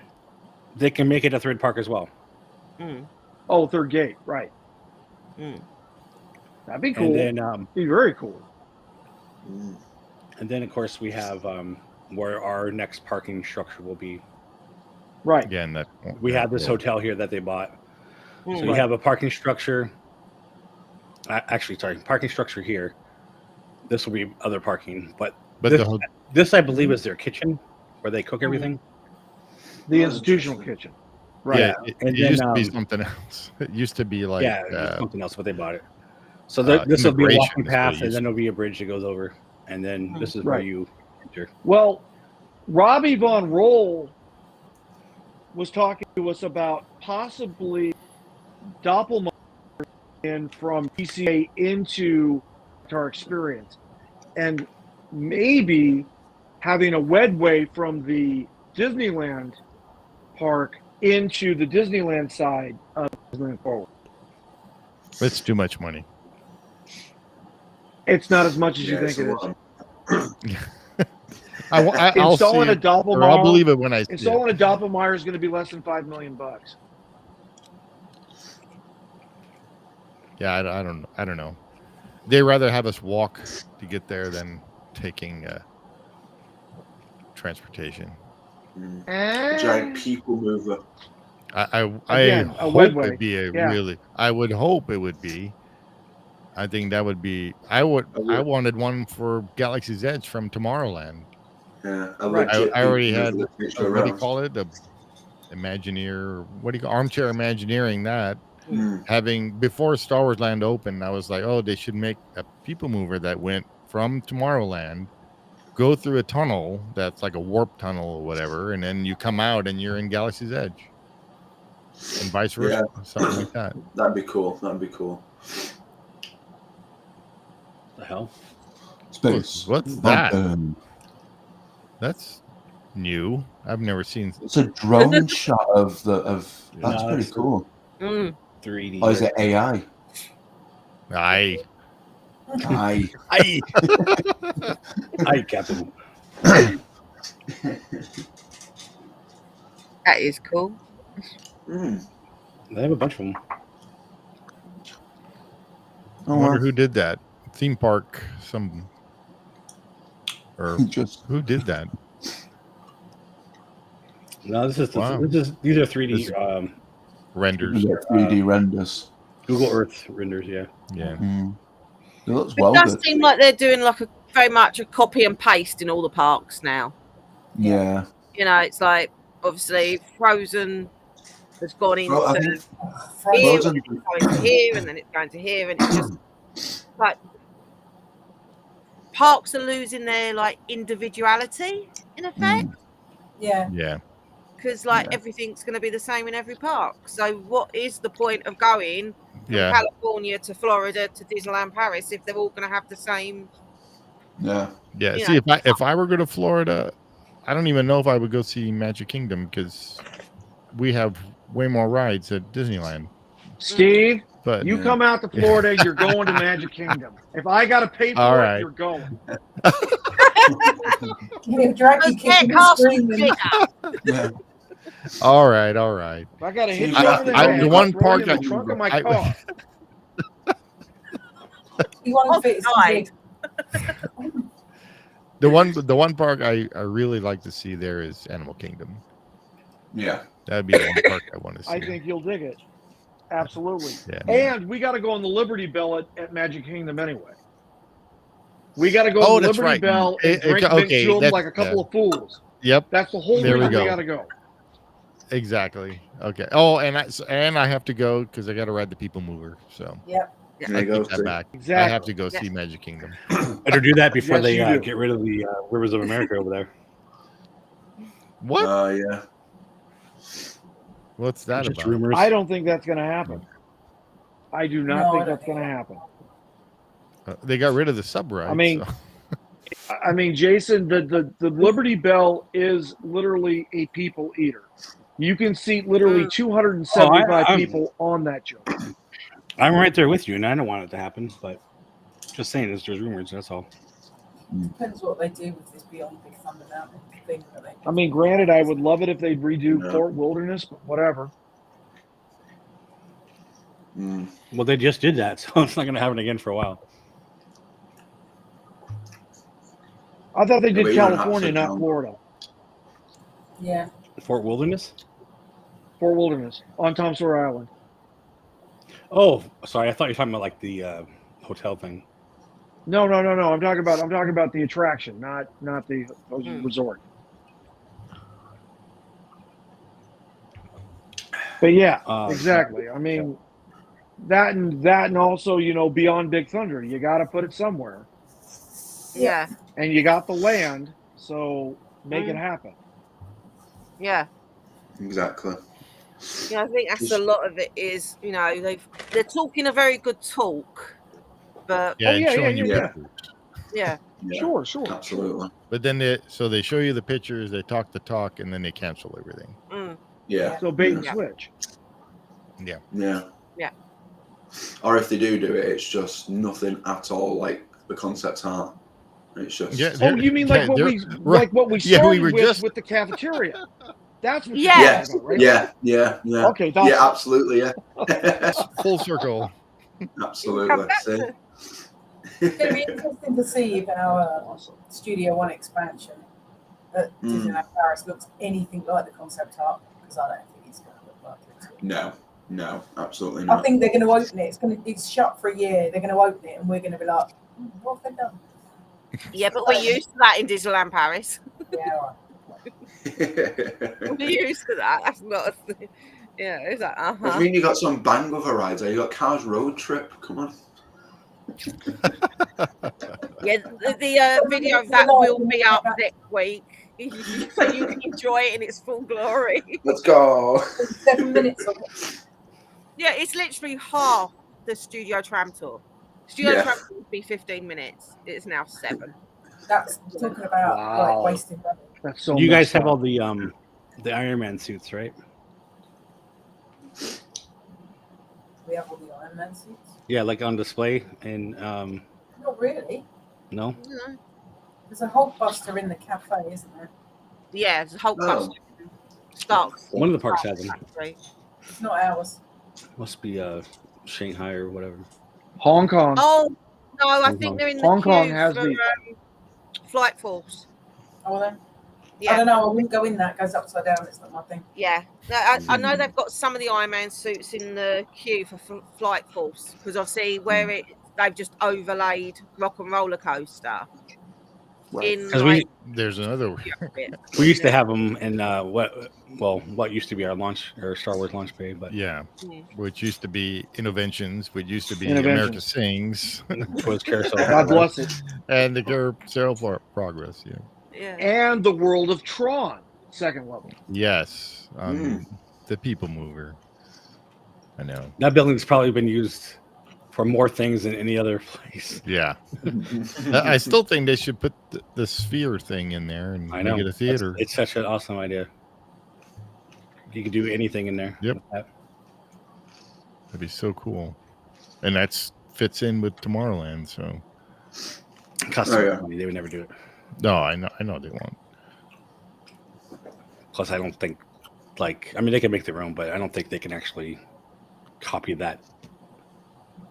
they can make it a third park as well. Mm. Oh, third gate. Right. Mm. That'd be cool. And then, be very cool. Mm. and then of course we have where our next parking structure will be. Right. Again, that We that have this will- hotel here that they bought. So Mm. you have a parking structure. Parking structure here. This will be other parking, but But this, the ho- this I believe is their kitchen where they cook everything. The Oh, institutional interesting. kitchen. Right. yeah, it And used then, to be something else. It used to be like Yeah, it's something else, but they bought it. So this will be a immigration walking is what it path, used and to then there'll be a bridge that goes over, and then this is where Right. you enter. Well, Robbie Von Roll was talking to us about possibly doppelganger in from DCA into our experience, and maybe having a wedway from the Disneyland park into the Disneyland side of Disneyland Forward. It's too much money. It's not as much as you Yeah, think it it's a is. lot. I'll see Installing a it, or I'll Doppelmayr, believe it when I see it. installing a Doppelmayr is going to be less than $5 million. Yeah, I don't know. They rather have us walk to get there than taking transportation. A giant people mover. I Again, a hope wedway. it'd be a Yeah. really. I would hope it would be. I think that would be. I wanted one for Galaxy's Edge from Tomorrowland. Yeah, a Right. legit I already people had. mover that takes you What do you around. call it? The Imagineer. What do you call armchair Imagineering that? Mm. Having before Star Wars Land opened, I was like, oh, they should make a people mover that went from Tomorrowland, go through a tunnel that's like a warp tunnel or whatever, and then you come out and you're in Galaxy's Edge, and vice versa, something like that. That'd be cool. That'd be cool. The hell? Space. What's that? Mountain. That's new. I've never seen. It's a drone shot of the of. Yeah. That's No, pretty it's- cool. Mm. 3D. Or is it AI? Aye. Aye. Aye, Captain. That is cool. Mm. They have a bunch of them. I Oh, wonder well. who did that. Theme park. Or Just who did that? No, this is Wow. these are 3D renders. Yeah, 3D renders. Google Earth renders, yeah. Yeah. It looks It well does good. seem like they're doing like very much a copy and paste in all the parks now. Yeah. You know, it's like obviously Frozen has gone into Well, I think here, Frozen- and it's going to here, and then it's going to here, and it's just like parks are losing their like individuality in effect. Yeah. Yeah. Because like Yeah. everything's going to be the same in every park. So what is the point of going from Yeah. California to Florida to Disneyland Paris if they're all going to have the same? Yeah. Yeah. You See, know. if I were going to Florida, I don't even know if I would go see Magic Kingdom because we have way more rides at Disneyland. Steve, But you come out to Florida, you're going to Magic Kingdom. If I got to pay for All it, right. you're going. Yeah, drag you Because their kicking and castle's screaming. bigger. Yeah. all right. If I got to hit you I- over the I- head, the one throw park you in I- the trunk of my I- car. You want to fit some Right. big. The one park I really like to see there is Animal Kingdom. Yeah. That'd be the one park I want to see. I think you'll dig it. Absolutely. Yeah. And we got to go on the Liberty Bell at Magic Kingdom anyway. We got to go Oh, on the that's Liberty right. Bell and drink Okay, Mint Julep that's- like a couple of fools. Yep. That's the whole There we reason we go. got to go. Exactly. Okay. Oh, and I have to go because I got to ride the People Mover. So Yep. There you go. take that Steve. back. I Exactly. have to go Yeah. see Magic Kingdom. Better do that before Yes, they you do. get rid of the Rivers of America over there. What? Yeah. What's that Just about? rumors. I don't think that's going to happen. I do not No, I think don't that's going to think happen. They got rid of the sub ride. I mean, so. I mean, Jason, the Liberty Bell is literally a people eater. You can seat literally 275 I'm- people on that joke. I'm right there with you, and I don't want it to happen, but just saying, there's rumors. That's all. Depends what they do with this Beyond Big Thunder Mountain thing. That they I mean, granted, I would love it if they'd redo No. Fort Wilderness, but whatever. Mm. Well, they just did that, so it's not going to happen again for a while. I thought they Yeah, did but you don't have California, to not count. Florida. Yeah. Fort Wilderness? Fort Wilderness on Tom Sawyer Island. Oh, sorry. I thought you were talking about like the hotel thing. No. I'm talking about the attraction, not the resort. But yeah, exactly. I mean, that and also, you know, Beyond Big Thunder, you got to put it somewhere, Yeah. and you got the land, so make it happen. Yeah. Exactly. Yeah, I think that's a lot of it is, you know, they're talking a very good talk, but Yeah, and yeah, showing you yeah. pictures. yeah. Yeah. Sure. Absolutely. But then they show you the pictures, they talk the talk, and then they cancel everything. Mm. Yeah. So bait and Yeah. switch. Yeah. Yeah. Yeah. Or if they do it, it's just nothing at all like the concept art. It's just Yeah. Oh, you mean like what we right. Yeah, we started were just- with the cafeteria? That's what Yeah. you're Yes. talking about, right? Yeah. Okay. That's, Yeah, absolutely. Yeah. Full circle. Absolutely. See? It'd be interesting to see if our Studio One expansion at Disneyland Paris looks anything like the concept art, because I don't think it's going to look like it. No, absolutely I not. think they're going to open it. It's shut for a year. They're going to open it, and we're going to be like, what have they done? Yeah, but we're used to that in Disneyland Paris. Yeah, all right. We're used to that. That's not a thing. Yeah, it's like, I mean, you got some bang other rides. You got Cars Road Trip. Come on. Yeah, the video of that will be up next week. So you can enjoy it in its full glory. Let's go. 7 minutes of it. Yeah, it's literally half the Studio Tram Tour. Studio Yeah. Tram Tour would be 15 minutes. It's now 7. That's talking about Wow. like wasting money. That's so. You guys messed have up. all the Iron Man suits, right? We have all the Iron Man suits. Yeah, like on display. And Not really. no, Mm. There's a Hulkbuster in the cafe, isn't there? Yeah, it's a whole Oh. bunch. Starks. one of the parks has them. It's not ours. Must be Shanghai or whatever. Hong Kong. Oh no, I Hong think Kong. they're in the Hong Kong queue has for, the- Flight Force. Oh, then. Yeah. I don't know. I wouldn't go in that. It goes upside down. It's not my thing. Yeah, no, I know they've got some of the Iron Man suits in the queue for Flight Force because obviously where they've just overlaid Rock and Roller Coaster in 'Cause like There's another. We used to have them in what used to be our launch or Star Wars launch bay, but Yeah, which used to be Innovations, which used to be Innovations. America Sings, which was Carousel. God bless it. and the Carousel Progress. Yeah. yeah. And the World of Tron, second level. Yes. The People Mover. I know. That building's probably been used for more things than any other place. Yeah. I still think they should put the sphere thing in there and I know. make it a theater. It's such an awesome idea. You could do anything in there. Yep. with that. That'd be so cool. And that fits in with Tomorrowland. So It costs so much money. They would never do it. no, I know they won't. Plus, I don't think, they can make their own, but I don't think they can actually copy that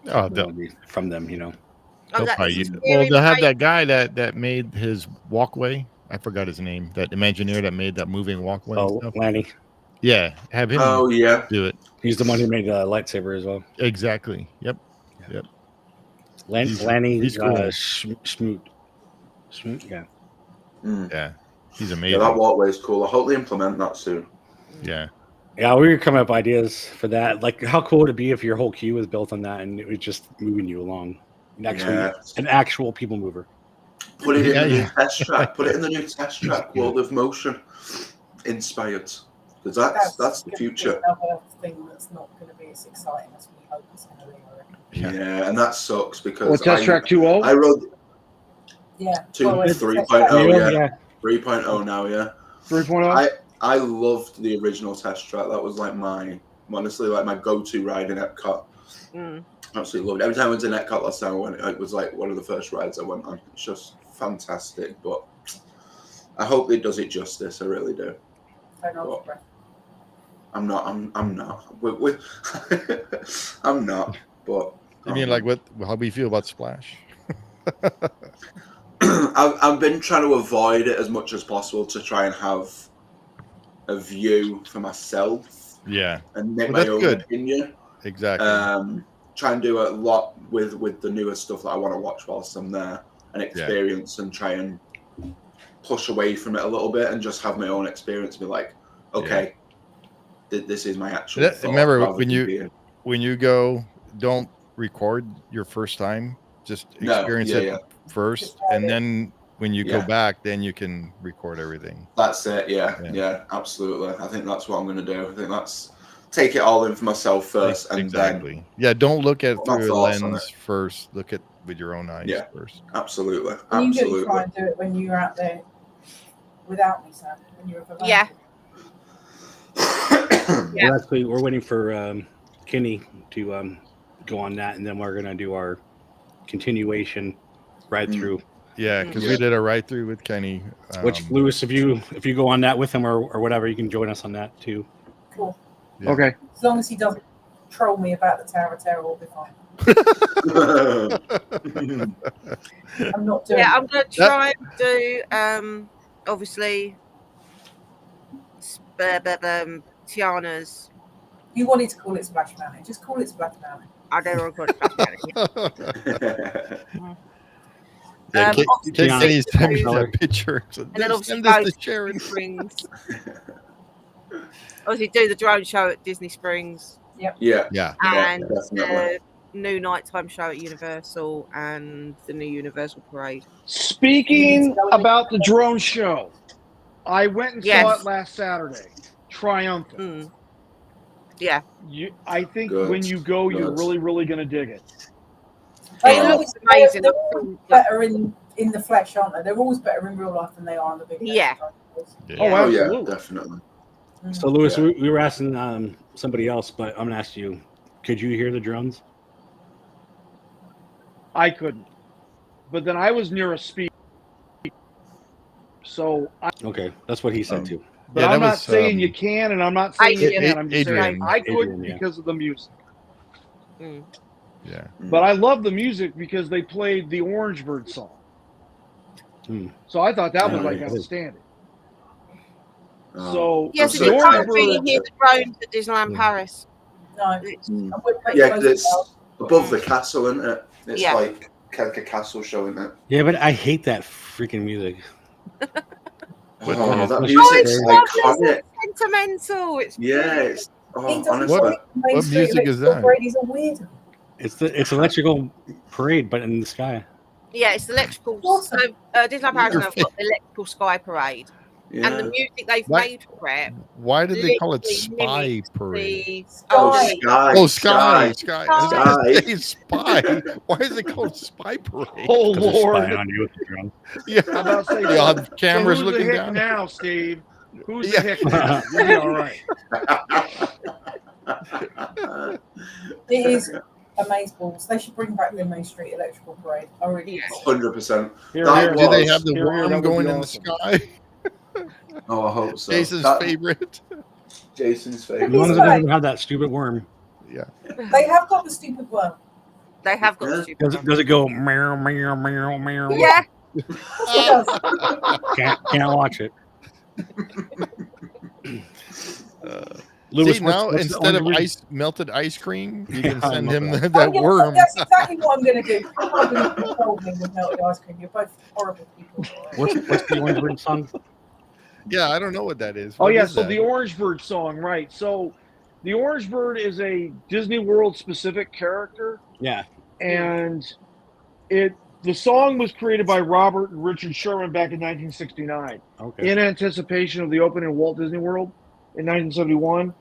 Oh, from them, Oh, they'll that's probably use- very well, they'll have brave. that guy that made his walkway. I forgot his name. That Imagineer that made that moving walkway. and Oh, stuff. Lanny. Yeah, have him Oh yeah. do it. He's the one who made the lightsaber as well. Exactly. Yep. Lanny he's cool. Schmoot. Yeah. Yeah. He's Yeah, amazing. that walkway is cool. I hope they implement that soon. Yeah. Yeah, we were coming up with ideas for that. Like, how cool would it be if your whole queue was built on that and it was just moving you along? An actual people mover. Put it in the new test track. Put it in the new test track. World of Motion inspired. Because that's the future. Another thing that's not going to be as exciting as we hope it's going to be. I reckon. Yeah, and that sucks because What, Test Track 2.0? I rode Yeah. 3.0, yeah. 3.0 now, yeah. 3.0? I loved the original test track. That was like my go-to ride in Epcot. Absolutely loved it. Every time I went to Epcot last time I went, it was like one of the first rides I went on. It's just fantastic, but I hope it does it justice. I really do. But I'm not. I'm not. I'm not. But You mean like how we feel about Splash? I've been trying to avoid it as much as possible to try and have a view for myself. Yeah. And make Well, my own opinion. Exactly. Try and do a lot with the newer stuff that I want to watch whilst I'm there and experience and try and push away from it a little bit and just have my own experience. Be like, okay, this is my actual. Remember when you go, don't record your first time. Just experience it first, and then when you go back, then you can record everything. That's it. Yeah, absolutely. I think that's what I'm going to do. I think that's take it all in for myself first, and then don't look at it through a lens first. Look at with your own eyes first. Absolutely. You do try and do it when you're out there without me, Sam. When you're available. Yeah. Well, actually, we're waiting for Kenny to go on that, and then we're gonna do our continuation ride through. Yeah, because we did a ride through with Kenny. Which Lewis, if you go on that with him or whatever, you can join us on that too. Cool. Yeah. Okay. As long as he doesn't troll me about the Tower of Terror, we'll be fine. I'm not doing. Yeah, I'm gonna try and do obviously Tiana's. You wanted to call it Splash Mountain. Just call it Splash Mountain. I don't want to call it Splash Mountain. Kenny's sent me that picture. So And then obviously send this go to to Sharon. Springs. Obviously do the drone show at Disney Springs. Yep. Yeah. And definitely. the new nighttime show at Universal and the new Universal Parade. Speaking about the drone show, I went and saw it last Saturday. Triumphant. Yeah. I think when you go, you're really, really going to dig it. They looks amazing. They're always better in the flesh, aren't they? They're always better in real life than they are on the big. Yeah. Oh, absolutely. Yeah, definitely. So, Lewis, we were asking somebody else, but I'm gonna ask you: could you hear the drones? I couldn't, but then I was near a speed, so okay, that's what he said too. But I'm not saying you can, and I'm not saying you can't. I'm just saying I couldn't because of the music. Yeah. But I love the music because they played the Orange Bird song. So I thought that was like outstanding. So Yes, I'm if you so can't bring excited. in here the drones at Disneyland Yeah. Paris. No, It's- Mm. and we're pretty Yeah, close because to it's above the castle, isn't it? It's Yeah. like a castle show, isn't it? Yeah, but I hate that freaking music. What- Oh, that Oh, music's it's lovely. iconic. It's sentimental. It's Yeah, brilliant. it's He doesn't honestly. like the Main What Street music is Electrical that? Parade. He's a weirdo. It's electrical parade, but in the sky. Yeah, it's the electrical. Awesome. So Disneyland Paris now have got the electrical sky parade, Yeah. and the music they've What? made for it. Why did they call it literally Spy mimics Parade? the- Oh, Sky. Sky. Oh, Sky. Sky. I was gonna say Spy. Why is it called Spy Parade? Oh 'Cause they're Lord! spying on you with the drone. Yeah. How about say They all have cameras so who's looking the hick down. now, Steve? Who's Yeah. the hick now? You'll be all right. It is amazeballs. They should bring back the Main Street Electrical Parade. I really Yeah. 100%. Here, That here, Do they was- have the here, worm that would going be in awesome. the sky? Oh, I hope so. Jason's That- favorite. Jason's As favorite. long as it doesn't have that stupid worm. Yeah. They have got the stupid one. They have got Yeah. the stupid one. Does it go meow meow meow meow? Yeah, Of course it does. Can't watch it. See, now what's the instead of only reason- melted ice cream, you can Yeah, I send love him that. that I'm gonna- worm. That's exactly what I'm going to do. I'm not going to control me with melted ice cream. You're both horrible people. What's the orange bird song? Yeah, I don't know what that is. Oh What yeah, is so that? the Orange Bird song, right? So the Orange Bird is a Disney World specific character, Yeah. and the song was created by Robert and Richard Sherman back in 1969 Okay. in anticipation of the opening of Walt Disney World in 1971.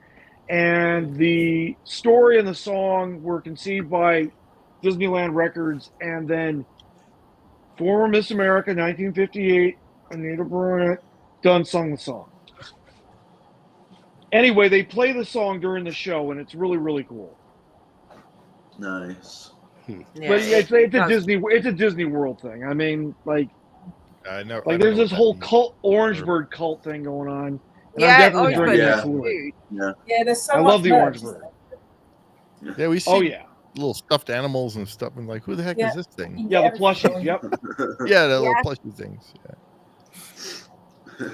And the story and the song were conceived by Disneyland Records, and then former Miss America 1958, Anita Bryant, done sung the song. Anyway, they play the song during the show, and it's really, really cool. Nice. yeah. But yeah, it's a does. Disney World thing. I mean, like I know. I there's don't know this what whole that means. cult Orange Bird cult thing going on. And I'm Yeah, definitely Orange drinking Bird that is Kool-Aid. Yeah, there's so I much love the merch, Orange isn't Bird. there? Yeah, we see Oh yeah, little stuffed animals and stuff, and like, who the heck Yeah. is this thing? You can yeah, get the everything plushies. going. Yep. Yeah, the little Yeah. plushy things. Yeah.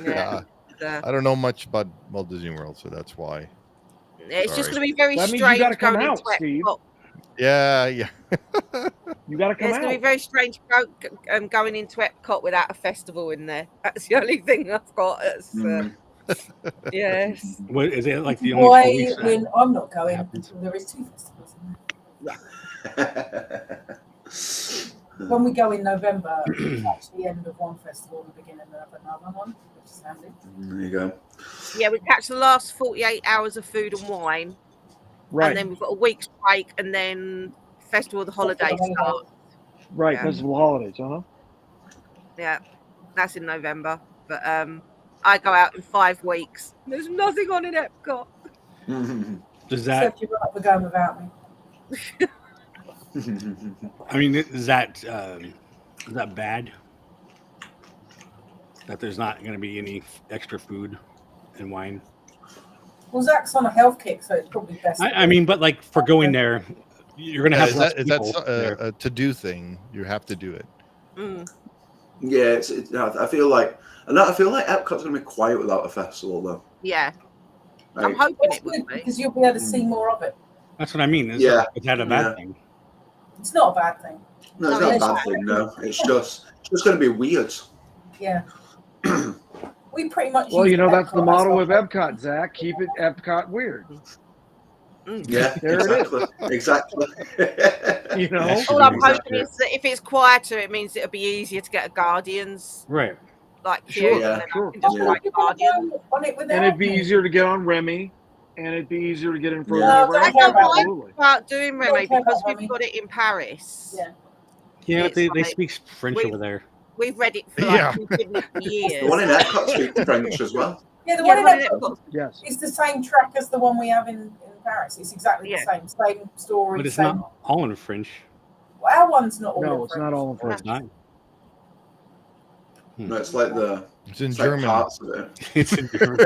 Yeah, I don't know much about Walt Disney World, so that's why. It's just Sorry. going to be very That means you strange gotta come going out, into Steve. Epcot. Yeah. You got to come It's going to be out. very strange going into Epcot without a festival in there. That's the only thing I've got. It's, Mm. yes. What is it like the only 4 weeks? Why, when I'm not going happens. until there is 2 festivals. When we go in November, it's actually the end of one festival and the beginning of another one, which is handy. There you go. Yeah, we catch the last 48 hours of food and wine, Right, and then we've got a week's break, and then Festival of the Holidays starts. right. yeah. Festival holidays, huh? Yeah, that's in November. But I go out in 5 weeks. There's nothing on in Epcot. Does that? Except you're up for going without me. I mean, is that bad? That there's not going to be any extra food and wine. Well, Zach's on a health kick, so it's probably best. I mean, but like for going there, you're going to have Is less that people there. a to-do thing? You have to do it. Mm. Yeah, I feel like Epcot's gonna be quiet without a festival, though. Yeah, I'm Like, hoping That's it will good be. because you'll be able to see more of it. That's what I mean. Is that a bad Yeah. thing? It's not a bad thing. no, it's No, not a it's bad not. thing. No, it's just gonna be weird. Yeah. We pretty much. Well, use you know that's the Epcot motto as of our- Epcot, Zach. Keep it Epcot weird. Mm. Yeah, There it is. exactly. You know. That's All I'm Exactly. hoping is that if it's quieter, it means it'll be easier to get a Guardians Right. like Sure, queue, yeah, and then sure. I can just Yeah. write You wanna Guardians. go on it without And it'd be me? easier to get on Remy, and it'd be easier to get in front Yeah. of No, everyone. don't care about Absolutely. About doing Remy Don't care because about we've Remy. got it in Paris. Yeah. Yeah, It's they like- speak French we- over there. We've read it for Yeah. years. The one in Epcot speaks French as well. Yeah, the Yeah, one in the one in Epcot Epcot. Yes. is the same track as the one we have in Paris. It's exactly Yeah. the same story. But it's same. not all in French. Well, our one's not all. No, in it's French. not all in Or French. it's not. No, it's like It's in it's like German. parts of it. It's in German.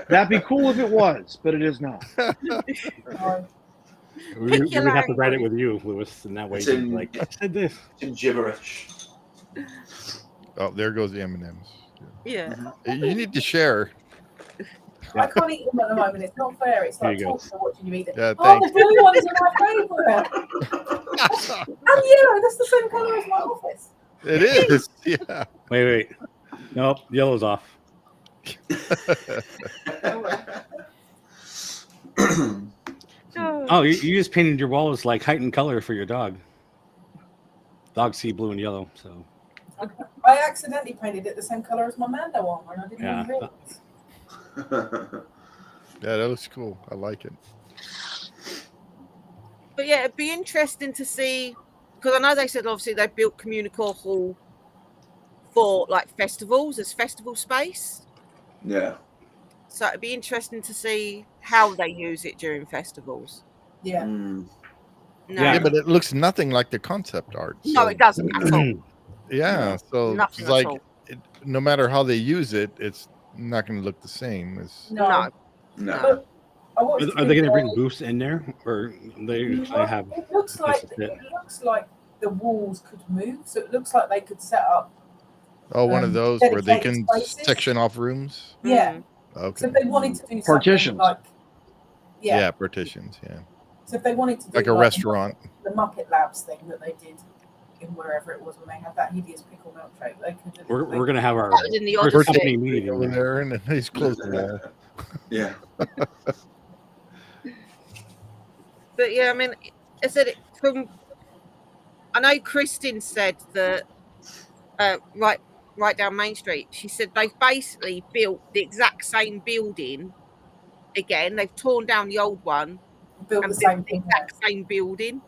That'd be cool if it was, but it is not. No. we Pick would your have to write it language. with you, Lewis, and that way It's you can in- be like, I said this. It's in gibberish. Oh, there goes the M&Ms. Yeah. You need to share. I can't eat them at the moment. It's not fair. It's There like you go. torture watching you eat them. Yeah, Oh, thanks. the blue ones are my favourite. And yellow. That's the same colour as my office. It is. Yeah. Wait. Nope, yellow's off. Oh, you just painted your walls like heightened color for your dog. Dogs see blue and yellow, so I accidentally painted it the same colour as my Mando armour, and I didn't Yeah. even realise. Yeah, that looks cool. I like it. But yeah, it'd be interesting to see, because I know they said obviously they built CommuniCore Hall for like festivals as festival space. Yeah. So it'd be interesting to see how they use it during festivals. Yeah. No, Yeah. Yeah, but it looks nothing like the concept art. no, so- it doesn't at all. Yeah, so Nothing it's at like all. no matter how they use it, it's not going to look the same as. No. No. But I watched are they going to bring video- booths in there, or they have? It looks like the walls could move, so it looks like they could set up. Oh, one of those where they dedicated can spaces. section off rooms. Yeah. Okay. So if they wanted to do something Partitions. like, Yeah, partitions. Yeah, So if they wanted to do like a restaurant. the Muppet Labs thing that they did in wherever it was when they had that hideous pickle milkshake, they could. We're going to have our That was in the first Odyssey. company meeting Over in there. there, and then he's closed the wall. Yeah. But yeah, I mean, I said it from. I know Kristin said that right down Main Street. She said they've basically built the exact same building again. They've torn down the old one built and the built same the thing. exact same building.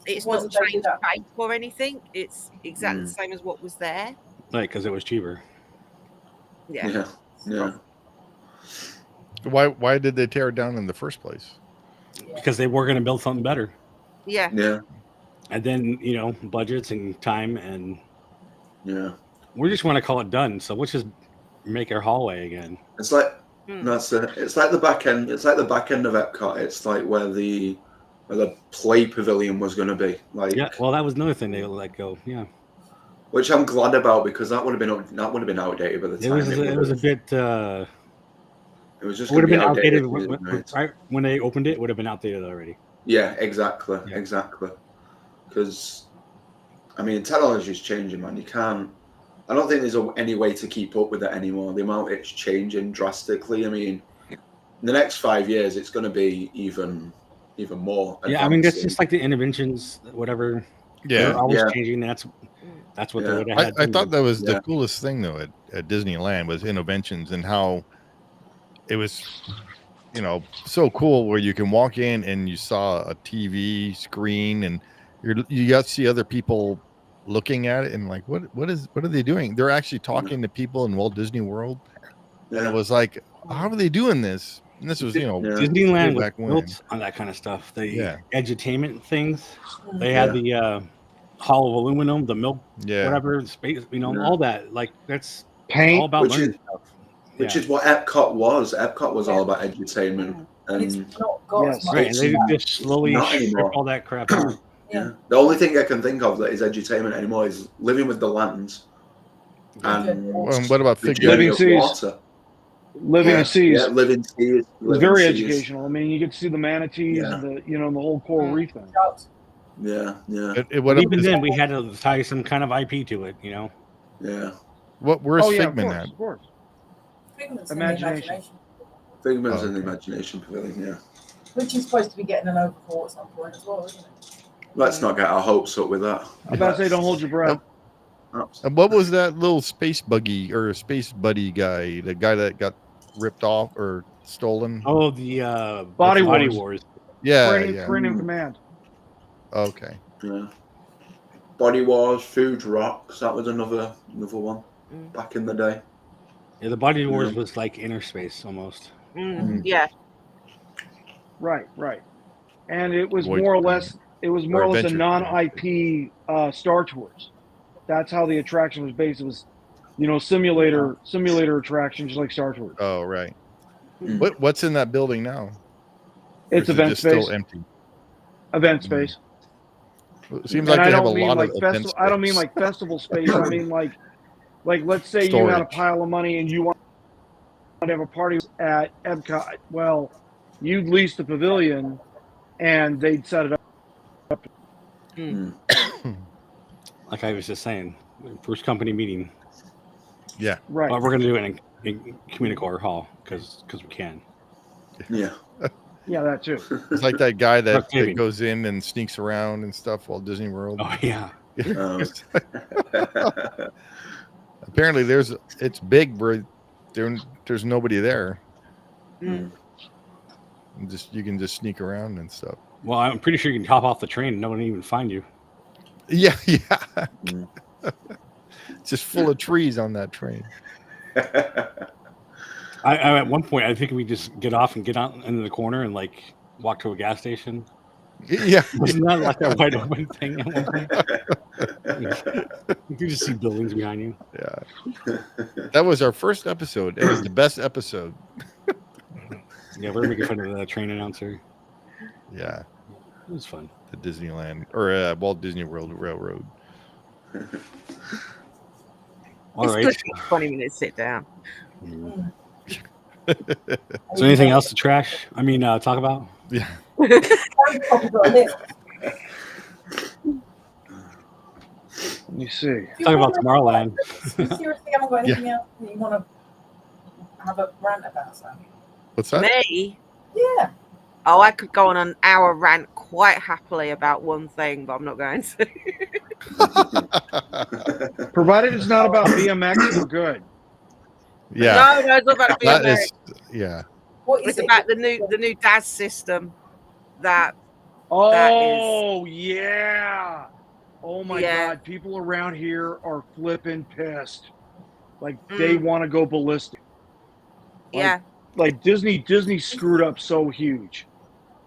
It's Why not did they do changed that? shape or anything. It's exactly the same as what was there. Like, because it was cheaper. Yeah. Yeah. Yeah. Why did they tear it down in the first place? Because they were going to build something better. Yeah. Yeah. And then, budgets and time, and Yeah. we just want to call it done. So let's just make our hallway again. It's like Hmm. that's it. It's like the back end. It's like the back end of Epcot. It's like where the play pavilion was going to be. Like, Yeah, well, that was another thing they let go. Yeah, which I'm glad about because that would have been outdated by the it time was a bit. It was just It would have gonna been be outdated right when they opened it. It would have been outdated already. Yeah, exactly, Yeah. exactly. Because, I mean, technology is changing, man. You can't. I don't think there's any way to keep up with it anymore. The amount it's changing drastically. I mean, in the next 5 years, it's going to be even more. Yeah, I mean that's advanced. just like the interventions, whatever. Yeah, They're always Yeah. changing. That's what they Yeah. would have had. I thought that was Yeah. the coolest thing though at Disneyland was Innoventions and how it was, so cool where you can walk in and you saw a TV screen and you got to see other people looking at it and like what are they doing? They're actually talking to people in Walt Disney World. And Yeah. it was like, how are they doing this? And this was, Yeah. Disneyland was back when. built on that kind of stuff. The Yeah. edutainment things. They had the Hall of Aluminum, the milk, Yeah. whatever space, Yeah. all that. Like that's Paint. all about Which learning is- stuff. Which Yeah. is what Epcot was. Epcot was all about edutainment. And it's And not got Yes. as much. Right, and they It's just slowly not strip anymore. all that crap out. yeah. The only thing I can think of that is edutainment anymore is living with the land and Well, and what about the figure? journey Living of seas. water. Living Yeah, the seas. Yeah, living seas. It was living very seas. educational. I mean, you get to see the manatees Yeah. and the the whole coral reef thing. Yeah, yeah, What But even is- then, we had to tie some kind of IP to it. yeah. where's Oh yeah, of Figment course, at? of course. Figments in the Imagination. Figments in the Okay. Imagination Pavilion, yeah. Which is supposed to be getting an overhaul at some point as well, isn't it? Let's not get our hopes up with that. I'm about to say, don't hold your breath. And what was that little space buggy or space buddy guy? The guy that got ripped off or stolen? Oh, the Body Body Wars. Wars. yeah, Training, yeah. training command. Okay. Yeah. Body Wars, Food Rocks, that was another one back in the day. Yeah, the Body Wars was like inner space almost. Yeah. Right, right. And it was Void more or Train. less a Adventure Train. non-IP Star Tours. That's how the attraction was based. It was, simulator attraction, just like Star Tours. Oh, right. Mm. What's in that building now? It's Or is it event just space. still empty. Event space. It seems And like I they have a don't mean lot like of event I don't mean space. like festival space. I mean like Like, let's say you had a Storage. pile of money and you want to have a party at Epcot. Well, you'd lease the pavilion and they'd set it up. Like I was just saying, first company meeting. Yeah. Right. But we're going to do it in CommuniCore Hall because we can. Yeah. Yeah, that too. It's like that guy that Frustrating. goes in and sneaks around and stuff while Disney World. Oh yeah. Apparently, it's big, but there's nobody there. Mm. And you can just sneak around and stuff. Well, I'm pretty sure you can hop off the train and no one even find you. Yeah. Mm. It's just full of trees on that train. I at one point I think we just get off and get out into the corner and like walk to a gas station. Yeah. Isn't that like a wide open thing at one point? You can just see buildings behind you. Yeah. That was our first episode. It was the best episode. Yeah, we're making fun of the train announcer. Yeah. It was fun. The Disneyland or Walt Disney World Railroad. All It's right. good for 20 minutes sit down. Mm. So anything else to trash? I mean, talk about? Yeah. Let me see. Talk about Tomorrowland. You seriously haven't got anything else that you want to have a rant about, Sam? What's that? Me? Yeah. Oh, I could go on an hour rant quite happily about one thing, but I'm not going to. Provided it's not about BMX, we're good. Yeah. No, it's not about That BMX. is, yeah. What is It's it? about the new DAS system that Oh, yeah. Oh, my Yeah. God. People around here are flipping pissed. Like, they want to go ballistic. yeah. Like, Disney screwed up so huge.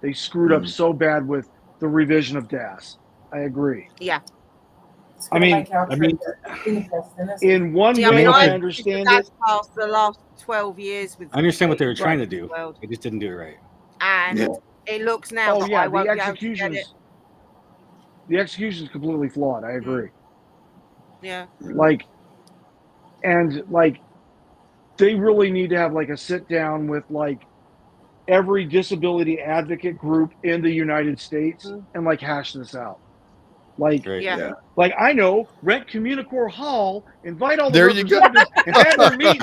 They screwed up so bad with the revision of DAS. I agree. Yeah. It's gonna make our I mean, trip interesting, isn't it? In one Yeah, I way, mean, I I've understand used it. the DAS past the last 12 years with I understand what they were trying to Right. do. World. They just didn't do it right. And Yeah. it looks now Oh, that yeah. I won't The be able to get it. execution's completely flawed. I agree. Yeah. Like, and like, they really need to have like a sit down with like every disability advocate group in the United States and like hash this out. Like, Right. Yeah. like I know, rent CommuniCore Hall, invite all the There you go. representatives and have their meeting.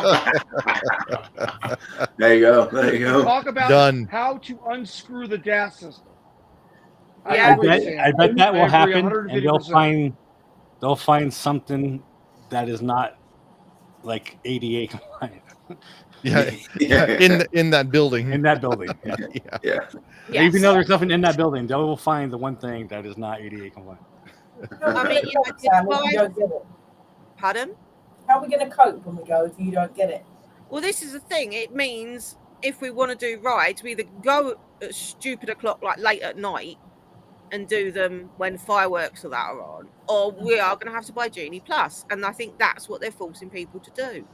There you go. There you go. Talk about Done. how to unscrew the DAS system. Yeah. I bet that will I agree happen, and they'll 150%. find something that is not like ADA compliant Yeah. Yeah. In that building. in that building. Yeah. Yeah. Yeah. Yes. Even though there's nothing in that building, they will find the one thing that is not ADA compliant. I mean, you know, Sam, if well, you don't get it? Pardon? How are we going to cope when we go if you don't get it? Well, this is the thing. It means if we want to do rides, we either go at stupid o'clock, like late at night, and do them when fireworks or that are on, or we are going to have to buy Genie Plus. And I think that's what they're forcing people to do.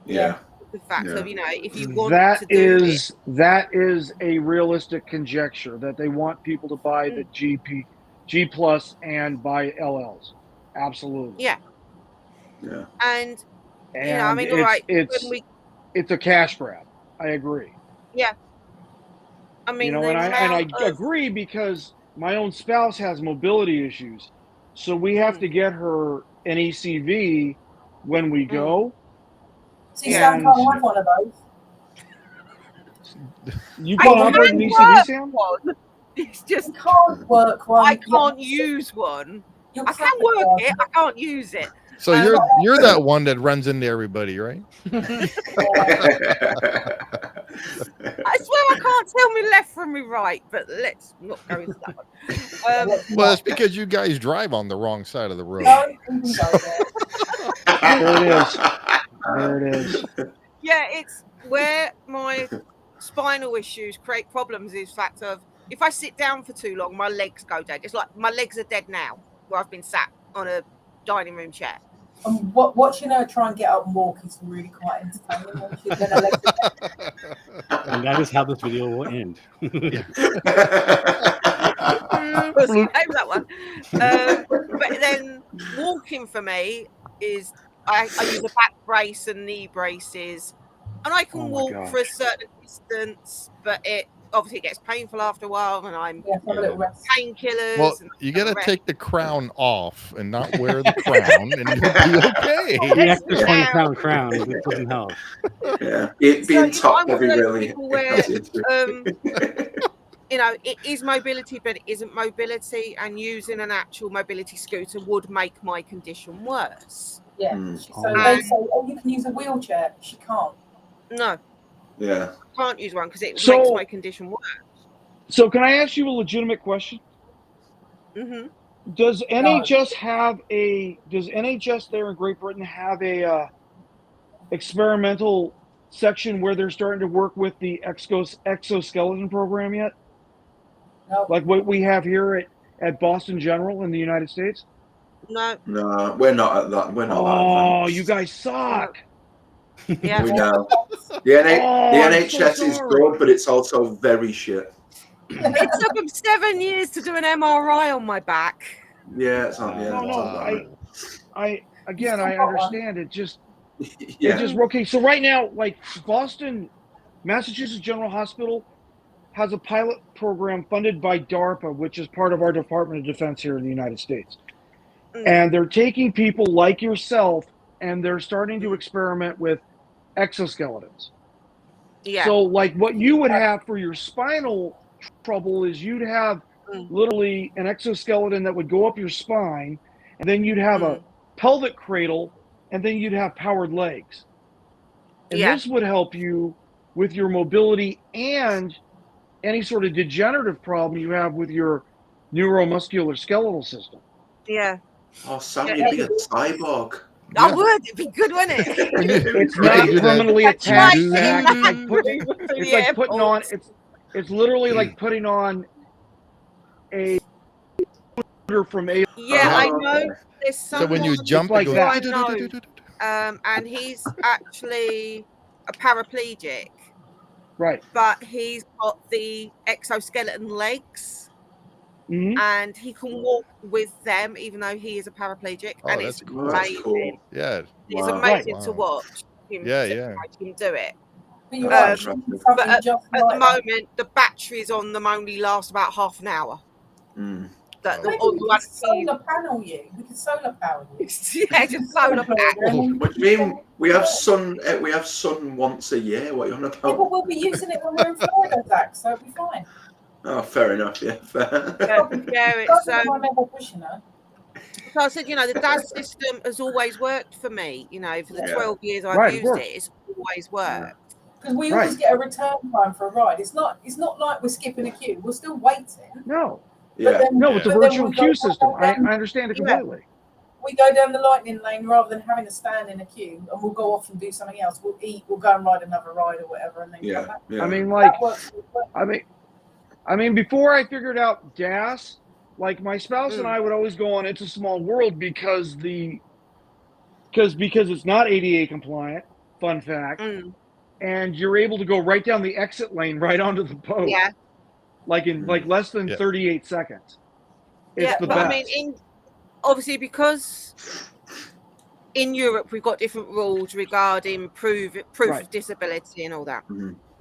Yeah. The fact Yeah. of, you know, if you want That to do that is a realistic conjecture that they want people to buy the G Plus and buy LLs. Absolutely. Yeah. Yeah. and And you know, I mean, all right, when it's a cash grab. I agree. I mean, You know, the and I amount of- agree because my own spouse has mobility issues, so we have to get her an ECV when we go. See, Yeah. Sam can't have one of those. You I can't operate an can ECV, work Sam? one. It's You just can't work one. I can't use one. I can work it. I can't use it. So you're that one that runs into everybody, right? I swear I can't tell me left from me right, but let's not go into that one. Well, it's because you guys drive on the wrong side of the road. No, you can go there. There it is. There it is. Yeah, it's where my spinal issues create problems is fact of if I sit down for too long, my legs go dead. It's like my legs are dead now, where I've been sat on a dining room chair. And watching her try and get up and walk is really quite entertaining. When she's in her legs are dead. And that is how this video will end. Save that one. But then walking for me is I use a back brace and knee braces, and I can Oh my walk gosh. for a certain distance, but it obviously gets painful after a while, and I'm Yeah, have a little rest. painkillers. Well, and you got to rest. take the crown off and not wear the crown, and you'll be okay. The extra Yeah. 20-pound crown it doesn't help. Yeah, it So, being you know, top I'm one of heavy those really. people where, you know, it is mobility, but it isn't mobility, and using an actual mobility scooter would make my condition worse. Yeah. Mm. So Oh. they say, oh, you can use a wheelchair. She can't. No, Yeah. can't use one because it So- makes my condition worse. So can I ask you a legitimate question? Hmm. Does NHS there in Great Britain have a experimental section where they're starting to work with the exoskeleton program yet? No. Like what we have here at Boston General in the United States? No, No, we're not at that. We're not that Oh, advanced. you guys suck. yeah. We know. Oh, The I'm NHS so is sorry. good, but it's also very shit. It took them 7 years to do an MRI on my back. Yeah, it's not. Yeah, No, it's not Wow. I still got understand it. Just that. Yeah. It just okay. So right now, like Boston, Massachusetts General Hospital has a pilot program funded by DARPA, which is part of our Department of Defense here in the United States. And they're taking people like yourself and they're starting to experiment with exoskeletons. Yeah. So like what you would have for your spinal trouble is you'd have literally an exoskeleton that would go up your spine, and then you'd have a pelvic cradle, and then you'd have powered legs. And Yeah. this would help you with your mobility and any sort of degenerative problem you have with your neuromuscular skeletal system. Yeah. Oh, Sam, you'd be a cyborg. I would. It'd be good, wouldn't it? It's Right. not Do that. permanently That's attached. right. Zach. It's like putting, To it's the like putting on airport. it's literally like putting on a from a Yeah, I know. okay. There's So when you someone jump, like it goes. that. I know, and he's actually a paraplegic, right. but he's got the exoskeleton legs, Mhm. and he can walk with them, even though he is a paraplegic, Oh, and that's it's cool. That's amazing. cool. Yeah. It's Wow. amazing Right. to watch him. Yeah, to yeah. watch him do it. But you're Um, right. Something But at just the like that. moment, the batteries on them only last about half an hour. Mm. That the Maybe on we the could one solar panel you. We could solar power you. yeah, just solar panel. What do you mean? We have sun. We have sun once a year. What are you on Yeah, but about? we'll be using it when we're in Florida, Zach, so it'll be fine. Oh, fair enough. Yeah, fair. Yeah, That's it's my level push, you know. so I said, you know, the DAS system has always worked for me. You know, for the Yeah. 12 years I've Right, of used course. it, it's always worked. Because we Right. always get a return time for a ride. It's not like we're skipping a queue. We're still waiting. No. But Yeah. then, No, it's a but then virtual we go queue system. I down- understand it Yeah. completely. we go down the lightning lane rather than having to stand in a queue, and we'll go off and do something else. We'll eat, we'll go and ride another ride or whatever, and then come Yeah. back. Yeah. I mean, like, That works. I mean, before I figured out DAS, like my spouse and I would always go on It's a Small World because it's not ADA compliant. Fun fact, and you're able to go right down the exit lane right onto the boat. Yeah. Like in like less than Yeah. 38 seconds. It's Yeah, the but best. I mean, obviously because in Europe we've got different rules regarding proof Right. of disability and all that.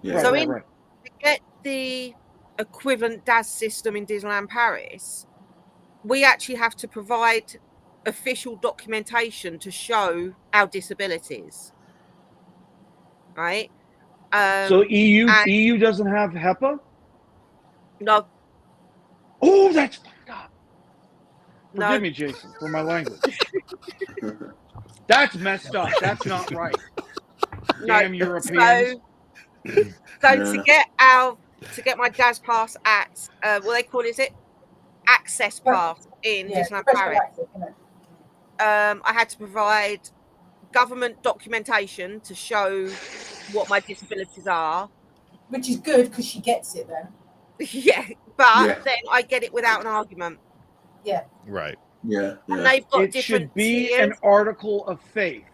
Yeah. Right, So right, in right. to get the equivalent DAS system in Disneyland Paris, we actually have to provide official documentation to show our disabilities. Right? So EU and- doesn't have HEPA? No, Oh, that's fucked up. no. Forgive me, Jason, for my language. That's messed up. That's not right. No. Damn Europeans. So Yeah. to get my DAS pass at what they call is it access pass in Disneyland special Paris, access, isn't it? I had to provide government documentation to show what my disabilities are. Which is good because she gets it then. Yeah, but Yeah. then I get it without an argument. Right. Yeah. And Yeah. they've got It different should be tiers. an article of faith.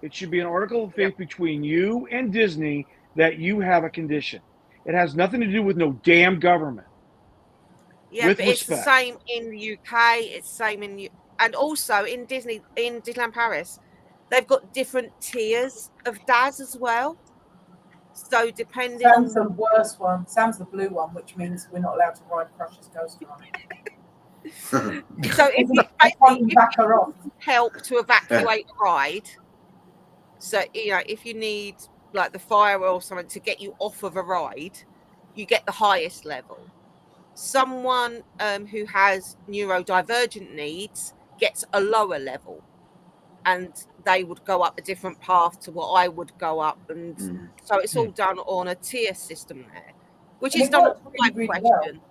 It should be an article of faith between you and Disney that you have a condition. It has nothing to do with no damn government. Yeah, with but it's the respect. same in the UK. It's the same and also in Disneyland Paris. they've got different tiers of DAS as well. So depending Sam's on the worst one. Sam's the blue one, which means we're not allowed to ride Crush's Ghost Ride. so if you I can't basically back her off. help to evacuate a ride, so if you need like the fire or something to get you off of a ride, you get the highest level. Someone who has neurodivergent needs gets a lower level, and they would go up a different path to what I would go up, and so it's all done on a tier system there, which And is it not a works really, really question. well.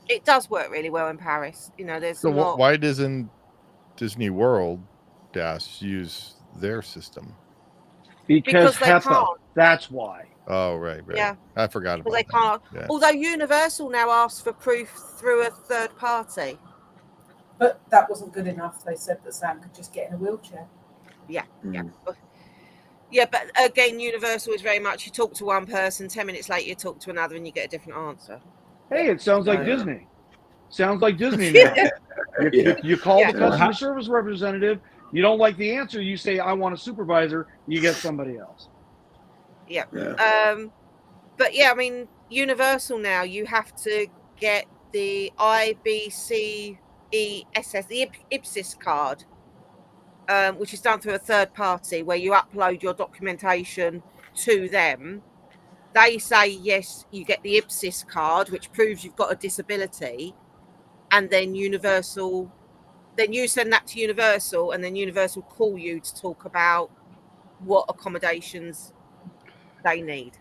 It does work really well in Paris. There's So not. why doesn't Disney World DAS use their system? Because they HEPA. can't. That's why. Oh, right. Yeah. I forgot about Because they that. can't. Yeah. Although Universal now asks for proof through a third party. But that wasn't good enough. They said that Sam could just get in a wheelchair. Yeah. Yeah, but again, Universal is very much you talk to one person, 10 minutes later you talk to another, and you get a different answer. Hey, it sounds like Yeah. Disney. Sounds like Disney now. You call Yeah. the customer service representative. You don't like the answer. You say, "I want a supervisor." You get somebody else. Yeah. Yeah. But yeah, I mean, Universal now you have to get the IBCESS, the IBSIS card, which is done through a third party where you upload your documentation to them. They say, yes, you get the IBSIS card, which proves you've got a disability. And then Universal, then you send that to Universal, and then Universal call you to talk about what accommodations they need.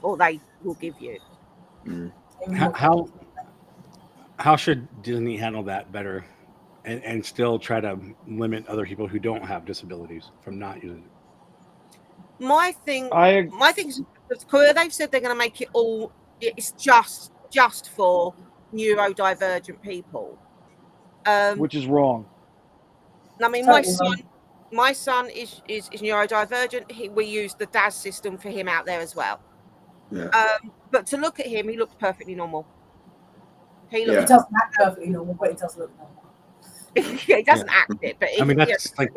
Or they will give you. How should Disney handle that better and still try to limit other people who don't have disabilities from not using it? My thing is, they've said they're going to make it all. It's just for neurodivergent people, which is wrong. I mean, my son is neurodivergent. We use the DAS system for him out there as well. Yeah. But to look at him, he looks perfectly normal. He doesn't act perfectly normal, but he does look normal. He doesn't act it, but I mean, that's like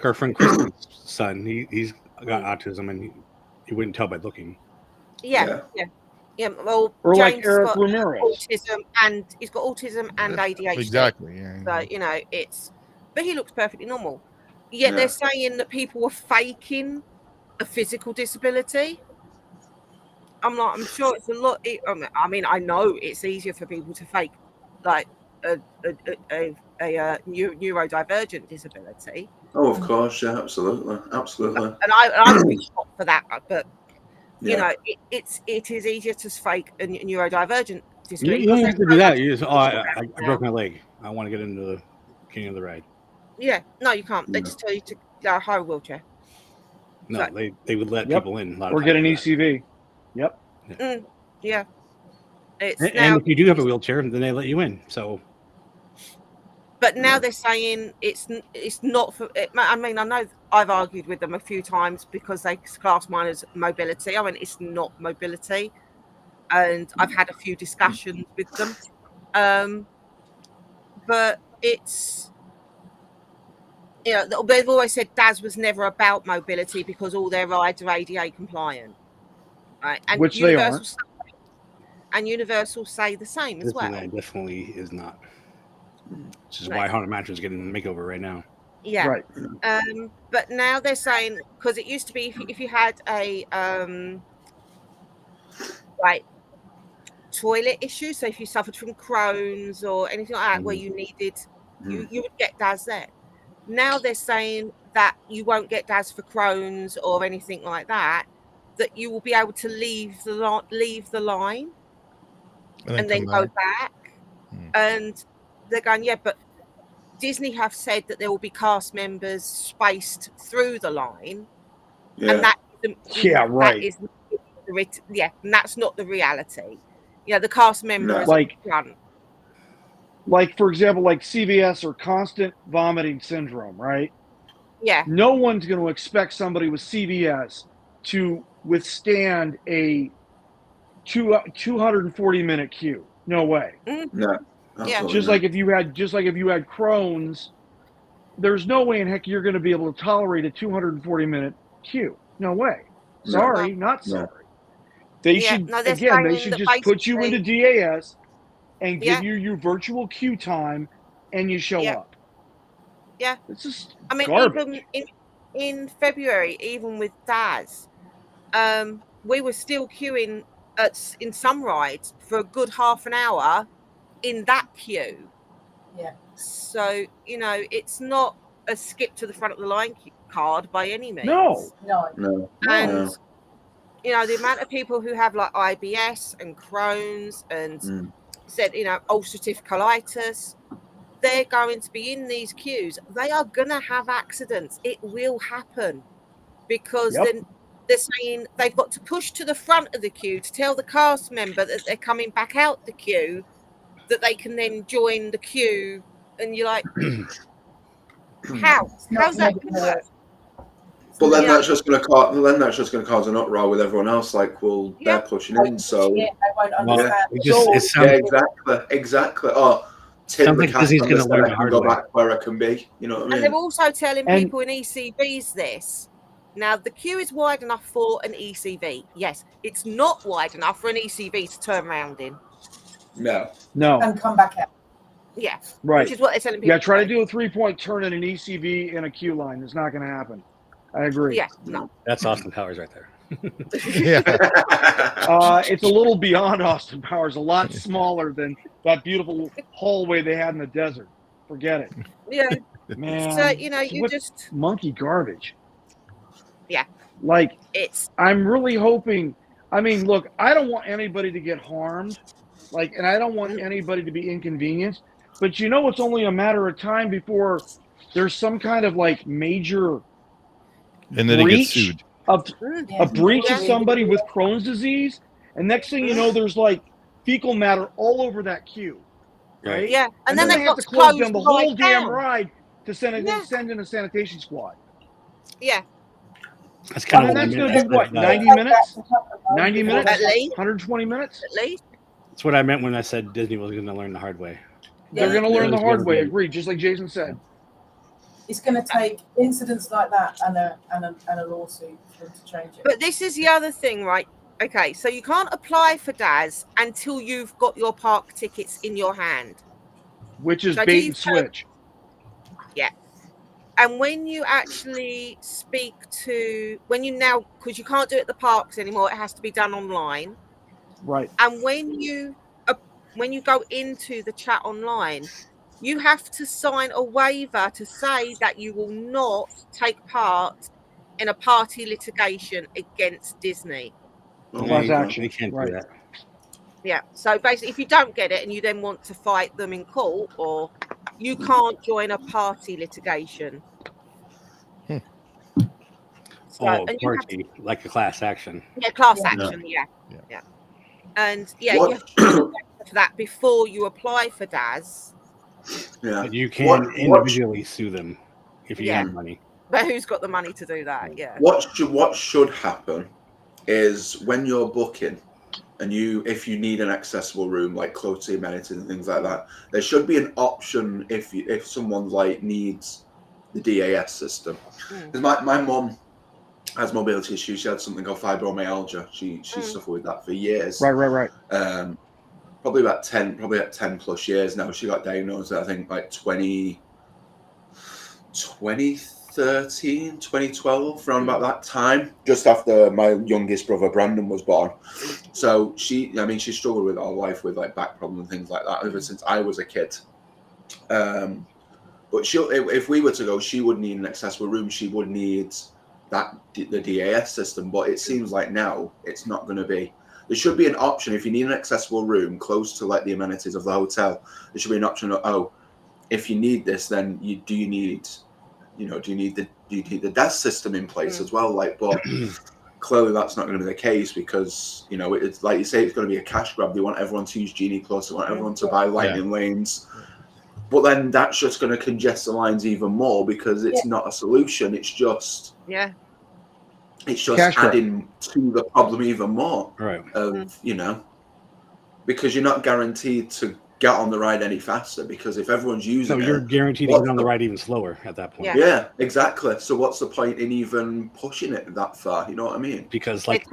our friend Kristen's son. He's got autism, and he wouldn't tell by looking. Yeah. Well, or James like Eric got Ramirez. autism, and he's got autism and ADHD. Exactly. Yeah. So but he looks perfectly normal. Yet they're saying that people were faking a physical disability. I'm sure it's a lot. I mean, I know it's easier for people to fake like a neurodivergent disability. Oh, of course, yeah, absolutely. And I would be shocked for that, but it is easier to fake a neurodivergent disability. You don't have to do that. You just, I broke my leg. I want to get into the beginning of the ride. Yeah, no, you can't. They just tell you to hire a wheelchair. No, so, they would let people in. Or get an ECV. Yep. Yeah. And if you do have a wheelchair, then they let you in. So. But now they're saying it's not for. I mean, I know I've argued with them a few times because they class mine as mobility. I mean, it's not mobility, and I've had a few discussions with them. But it's. They've always said DAS was never about mobility because all their rides are ADA compliant, right? And which they are. And Universal say the same as well. Disneyland definitely is not. Which is why Haunted Mansion is getting a makeover right now. Yeah. Right. But now they're saying, because it used to be if you had a toilet issue, so if you suffered from Crohn's or anything like that, where you needed, you would get DAS there. Now they're saying that you won't get DAS for Crohn's or anything like that, that you will be able to leave the line and then go back. And they're going, but Disney have said that there will be cast members spaced through the line. Yeah. And that right. And that's not the reality. The cast members like for example, like CVS or constant vomiting syndrome, right? Yeah. No one's going to expect somebody with CVS to withstand a 240-minute queue. No way. No. Yeah. Just like if you had Crohn's, there's no way in heck you're going to be able to tolerate a 240-minute queue. No way. Sorry, not sorry. They should no, they're they saying should that just put you into basically- DAS and give you your virtual queue time, and you show up. Yeah. It's just I mean, garbage. even in February, even with Daz, we were still queuing in some rides for a good half an hour in that queue. Yeah. So, you know, it's not a skip to the front of the line card by any means. No. And, you know, the amount of people who have like IBS and Crohn's and said, you know, ulcerative colitis, they're going to be in these queues. They are going to have accidents. It will happen because then they're saying they've got to push to the front of the queue to tell the cast member that they're coming back out the queue, that they can then join the queue. And you're like, how's that going to work? But then that's just going to cause. Then that's just going to cause an uproar with everyone else. Like, well, they're pushing in, so they won't understand. Exactly. Oh, Tim the cast member said I can go back where I can be. You know what I mean? And they're also telling people in ECVs this. Now, the queue is wide enough for an ECV. Yes, it's not wide enough for an ECV to turn around in. No. And come back out. Yeah. Right. Which is what they're telling people. Yeah, try to do a 3-point turn in an ECV in a queue line. It's not going to happen. I agree. Yeah, no. That's Austin Powers right there. It's a little beyond Austin Powers, a lot smaller than that beautiful hallway they had in the desert. Forget it. Yeah. Man. So, you know, you just monkey garbage. Yeah. Like, I'm really hoping. I mean, look, I don't want anybody to get harmed. Like, and I don't want anybody to be inconvenienced. But you know, it's only a matter of time before there's some kind of like major and then he gets sued. A breach of somebody with Crohn's disease, and next thing you know, there's like fecal matter all over that queue, right? Yeah, and then they have to close down the whole damn ride to send in a sanitation squad. Yeah, that's kind of. That's going to be what, 90 minutes? 90 minutes? At least 120 minutes? At least. That's what I meant when I said Disney was going to learn the hard way. They're going to learn the hard way. Agreed, just like Jason said. It's going to take incidents like that and a lawsuit for them to change it. But this is the other thing, right? Okay, so you can't apply for DAS until you've got your park tickets in your hand. Which is bait and switch. Yeah. And when you actually speak to, because you can't do it at the parks anymore, it has to be done online. Right. And when you go into the chat online, you have to sign a waiver to say that you will not take part in a party litigation against Disney. Class action. You can't do that. Yeah. So basically, if you don't get it and you then want to fight them in court, or you can't join a party litigation. So, party, like a class action. Yeah, class action. Yeah. And you have to for that before you apply for DAS. Yeah, but you can individually sue them if you have money. But who's got the money to do that? Yeah. What should happen is when you're booking, and if you need an accessible room like close to amenities and things like that, there should be an option if someone like needs the DAS system. Because my mum has mobility issues. She had something called fibromyalgia. She suffered with that for years. Right. Probably about 10 plus years now. She got diagnosed at, I think, like 2013, 2012, around about that time, just after my youngest brother Brandon was born. So she struggled with all life with like back problems and things like that ever since I was a kid. But if we were to go, she would need an accessible room. She would need the DAS system. But it seems like now it's not going to be. There should be an option if you need an accessible room close to like the amenities of the hotel. There should be an option of, if you need this, then do you need the DAS system in place as well? Like, but clearly that's not going to be the case because it's like you say, it's going to be a cash grab. They want everyone to use Genie Plus. They want everyone to buy Lightning lanes. But then that's just going to congest the lines even more because it's not a solution. It's just it's just adding to the problem even more. Right. Because you're not guaranteed to get on the ride any faster, because if everyone's using So you're it, guaranteed to get on the ride even slower at that point. Yeah. yeah, exactly. So what's the point in even pushing it that far? You know what I mean? Because like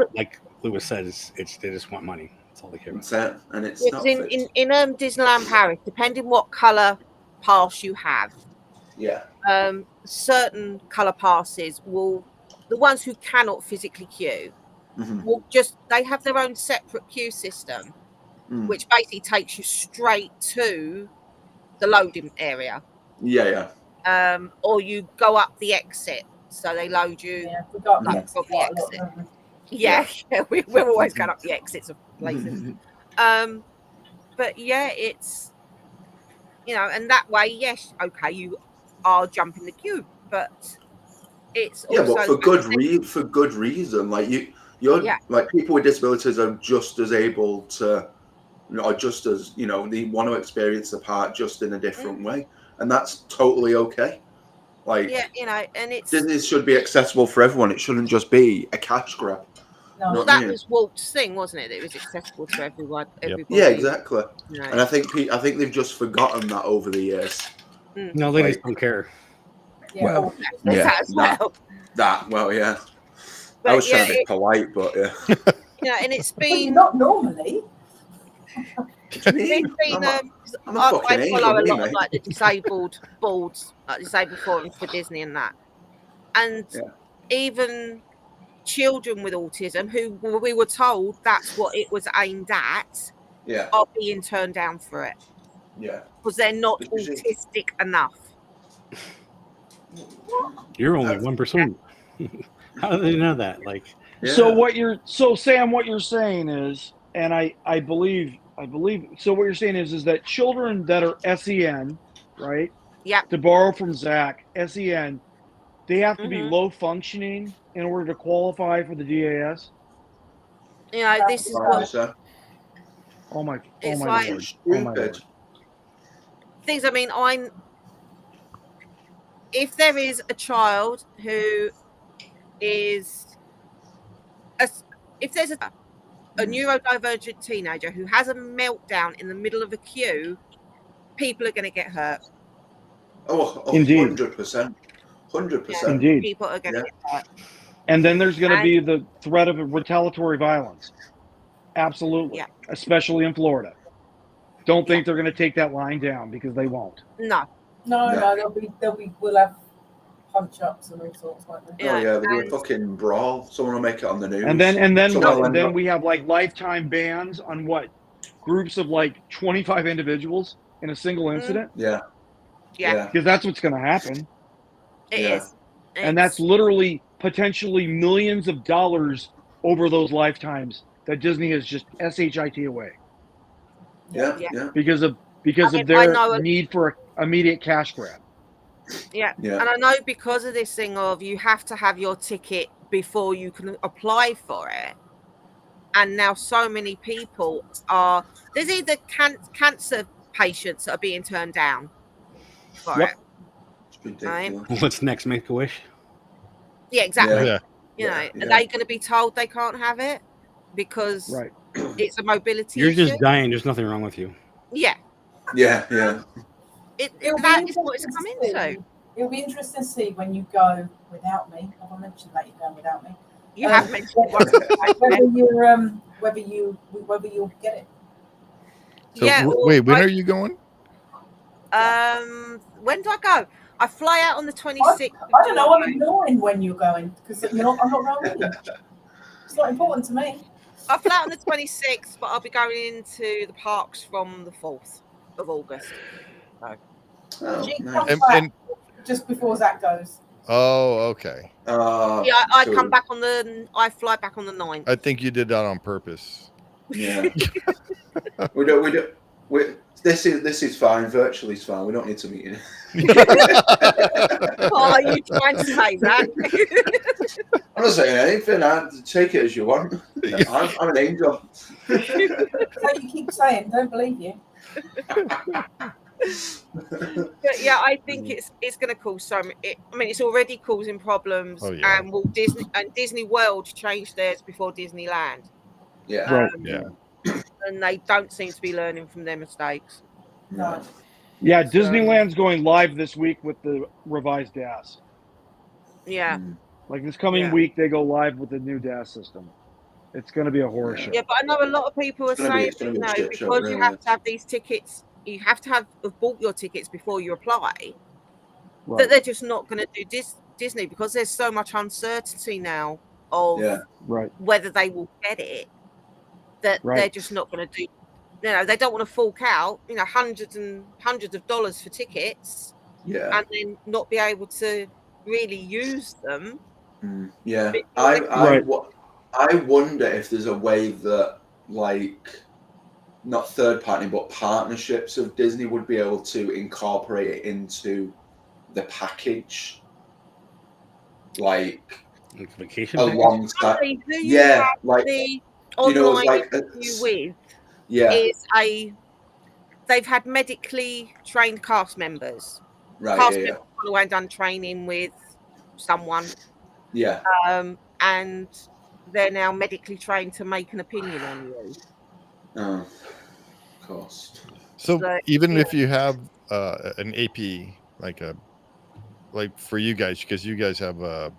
Lewis said, it's they just want money. That's all they care about. That's it. And it's Because not fixed. in Disneyland Paris, depending what colour pass you have, Yeah. certain colour passes will, the ones who cannot physically queue, Mhm. will they have their own separate queue system, Mm. which basically takes you straight to the loading area. Yeah, yeah. Or you go up the exit, so they load you. Yeah, we got Like, next from the quite a lot, exit. don't we? Yeah, we're always going up the exits of places. But yeah, it's, you know, and that way, yes, okay, you are jumping the queue, but it's Yeah, also but for good reason. Like you're Yeah. like, people with disabilities are just as able to, you know, or just as, you know, they want to experience the park just in a different way, and that's totally okay. Like, yeah, you know, and it's Disney should be accessible for everyone. It shouldn't just be a cash grab. No. You know well, what I that mean? was Walt's thing, wasn't it? It was accessible to everyone. Yep. Everybody. Yeah, exactly. You know. And I think they've just forgotten that over the years. No, they just don't care. Yeah, Well, There's yeah, that as well. Yeah. But I was yeah, trying to be polite, but yeah. you know, and it's well, you're been not normally. it's been I'm a I fucking angel, follow a me, lot of mate. like the disabled boards, like disabled forums for Disney and that, and Yeah. even children with autism who we were told that's what it was aimed at Yeah, are being turned down for it yeah. because they're not Because you- autistic enough. You're only 1%. How do they know that? Like, So Sam, what you're saying is, and I believe so what you're saying is that children that are SEN, right? Yeah. To borrow from Zach, SEN, they have to be Mhm. low functioning in order to qualify for the DAS. You know, this is what Oh my it's my like. lord. Oh my lord. Things. I mean, if there is a child who is if there's a neurodivergent teenager who has a meltdown in the middle of a queue, people are going to get hurt. Oh, Indeed. 100%. 100%. Indeed. People are going to get hurt. And then there's going to be the threat of retaliatory violence. Absolutely. Yeah. Especially in Florida. Don't think they're going to take that line down, because they won't. No. We'll have punch ups and all sorts, won't they? Oh yeah, there'll be a fucking brawl. Someone will make it on the news. And then Someone will end up- we have like lifetime bans on what? Groups of like 25 individuals in a single incident? Yeah. Yeah. Because that's what's going to happen. It Yeah. is. And that's literally potentially millions of dollars over those lifetimes that Disney has just SHIT away Yeah. Yeah. Yeah. because of I their know need for immediate cash grab. Yeah. Yeah. And I know because of this thing of you have to have your ticket before you can apply for it. And now so many people there's either cancer patients that are being turned down for Yep. it. It's ridiculous. what's next? Make a wish. Yeah, exactly. Yeah. You know, Yeah, are they going to be told they can't have it because Right. it's a mobility You're issue? just dying. There's nothing wrong with you. Yeah. Yeah. Yeah. That is what it's come into. It'll be interesting to see when you go without me. Have I mentioned that you're going without me? You have mentioned it once or twice. whether you'll get it. So Yeah. wait, when are you going? When do I go? I fly out on the 26th. I don't know. I'm ignoring when you're going because I'm not going with you. It's not important to me. I fly out on the 26th, but I'll be going into the parks from the 4th of August. Oh, She nice. comes back just before Zach goes. Oh, okay. Yeah, I come back I fly back on the 9th. I think you did that on purpose. Yeah. This is fine. Virtually is fine. We don't need to meet you. Oh, are you trying to say that? I'm not saying anything. Take it as you want. I'm an angel. So you keep saying, don't believe you. But yeah, I think it's going to cause it's already causing problems. Oh, yeah. And Disney World changed theirs before Disneyland. Yeah. Right. Yeah. And they don't seem to be learning from their mistakes. No. Yeah, So- Disneyland's going live this week with the revised DAS. Yeah. Like this coming Yeah. week, they go live with the new DAS system. It's going to be a horror show. Yeah, but I know a lot of people are It's gonna be- saying, it's gonna be you a know, shit show, because really. you have to have these tickets, you have to have bought your tickets before you apply, Right. that they're just not going to do Disney because there's so much uncertainty now of Right. whether they will get it, that Right. they're just not going to do. You know, they don't want to fork out, you know, hundreds and hundreds of dollars for tickets Yeah. and then not be able to really use them. Yeah. Right. I wonder if there's a way that, like, not third party, but partnerships of Disney would be able to incorporate it into the package. Like, Vacation package? alongside. Who you Yeah. have Like, the you know, online like, interview with yeah. is they've had medically trained cast members. Right. Cast Yeah. members gone away and done training with someone, Yeah. and they're now medically trained to make an opinion on you. Oh, of course. So But, even yeah. if you have an AP, like for you guys, because you guys have a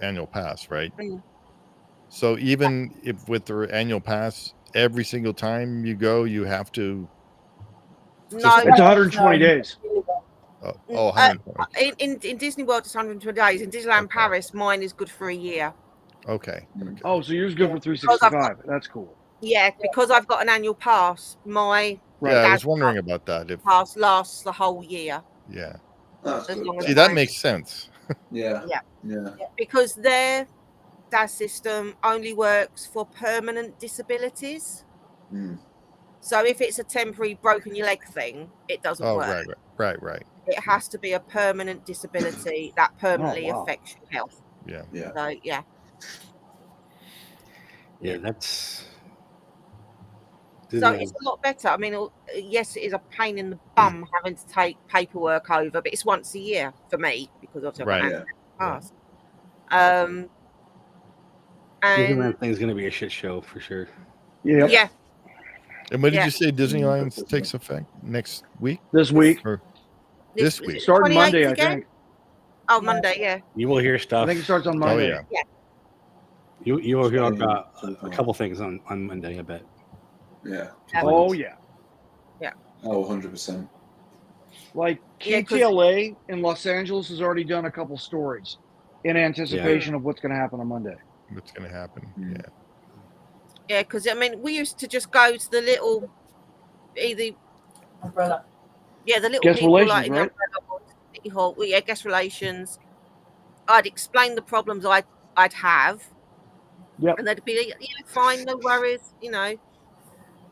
annual pass, right? Mm. So even if with the annual pass, every single time you go, you have to. No, It's 120 days. 120. in Disney World it's 120 days. In Disneyland Okay. Paris, mine is good for a year. Okay. Oh, so yours good for 365. That's cool. Yeah, because I've got an annual pass. My Right. Yeah, I dad's was wondering about that. If pass lasts the whole year. yeah, That's As good. long as see, that mine- makes sense. Yeah. Yeah. Yeah. because their DAS system only works for permanent disabilities. Mm. So if it's a temporary broken your leg thing, it doesn't Oh, work. right. It has to be a permanent disability that permanently wow. affects your health. Yeah. Yeah. So yeah. Yeah, that's. So it's a lot better. I mean, yes, it is a pain in the bum having to take paperwork over, but it's once a year for me because I've got Right. an Yeah. pass. And Disneyland thing's gonna be a shit show for sure. Yeah. yeah, And when did Yeah. you say Disneyland takes effect next week? This week. Or this week? Starting 28th Monday, I again? think. Oh, Monday, yeah. You will hear I stuff. think it starts on Oh Monday. yeah. You will hear about a couple things on Monday, I bet. Yeah. Oh, yeah. Oh, 100%. Like Yeah, 'cause- KTLA in Los Angeles has already done a couple stories in anticipation of what's going to happen on Monday. What's gonna happen? Mm. Yeah. Yeah, because I mean, we used to just go to the little, either Umbrella. the little Guest people relations, like in the right? Umbrella or City Hall. Well, yeah, guest relations. I'd explain the problems I'd have, Yep. and they'd be like, yeah, fine, no worries, you know.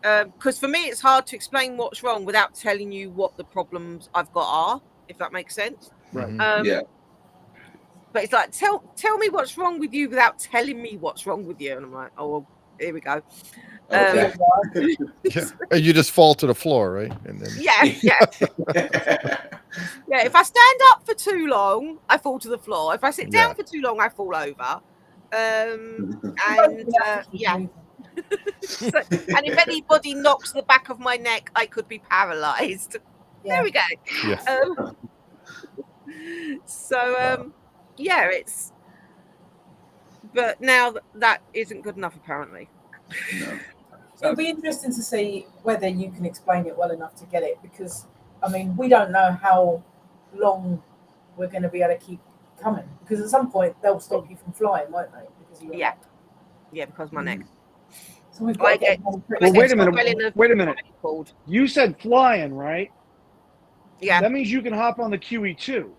Because for me, it's hard to explain what's wrong without telling you what the problems I've got are, if that makes sense. Right. Mhm. Yeah. But it's like, tell me what's wrong with you without telling me what's wrong with you, and I'm like, oh, well, here we go. Okay. Yeah. And you just fall to the floor, right? And then Yeah. Yeah, if I stand up for too long, I fall to the floor. If I sit down Yeah. for too long, I fall over. And yeah. So, and if anybody knocks the back of my neck, I could be paralyzed. There we go. Yeah. Yeah, it's. But now that isn't good enough, apparently. No. So it'll be interesting to see whether you can explain it well enough to get it, because I mean we don't know how long we're going to be able to keep coming, because at some point they'll stop you from flying, won't they? Because you Yeah. Yeah, because of my neck. So we've got to I get get- one pretty Well, wait a It's minute. well in the- Wait a minute. Called. You said flying, right? Yeah. That means you can hop on the QE2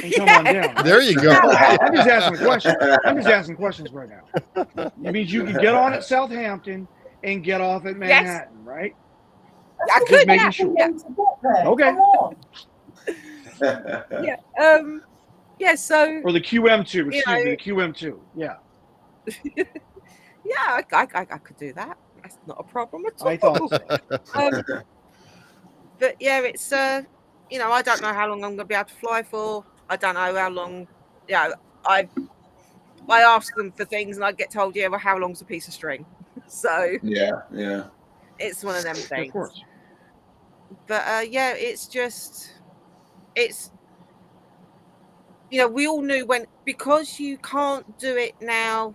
and come on down. There you go. I'm just asking a question. I'm just asking questions right now. It means you can get on at Southampton and get off at Manhattan, right? I Just could, making yeah. sure. to get there. Okay. Come on. Yeah. Yeah. So Or the QM2. You Excuse know- me, the QM2. Yeah. yeah, I could do that. That's not a problem at all. I thought so. But yeah, it's you know, I don't know how long I'm going to be able to fly for. I don't know how long. You know, I ask them for things and I get told, yeah, well, how long's a piece of string? So Yeah. it's one of them Of things. course. But yeah, it's we all knew because you can't do it now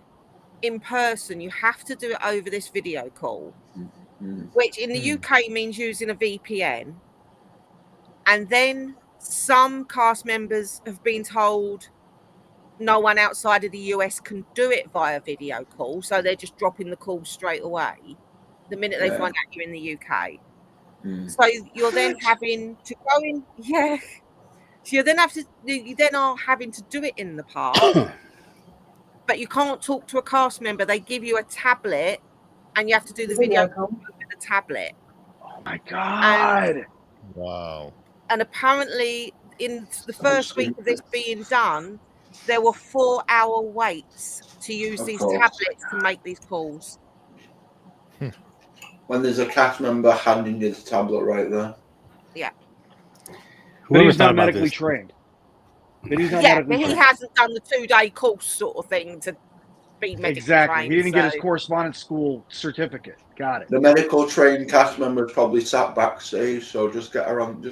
in person, you have to do it over this video call, which in the UK means using a VPN. And then some cast members have been told no one outside of the US can do it via video call, so they're just dropping the call straight away the minute they find out you're in the UK. So you're then having to go in, so you then are having to do it in the park, but you can't talk to a cast member. They give you a tablet, and you have to do the video call with the tablet. Oh my God! Wow. And apparently, in the first week of this being done, there were 4-hour waits to use these tablets to make these calls. When there's a cast member handing you the tablet right there. Yeah. But he's not medically trained. But he's not medically he trained. hasn't done the 2-day course sort of thing to be medically trained. He didn't get his correspondence school certificate. Got it. The medical trained cast member probably sat backstage, so just get around.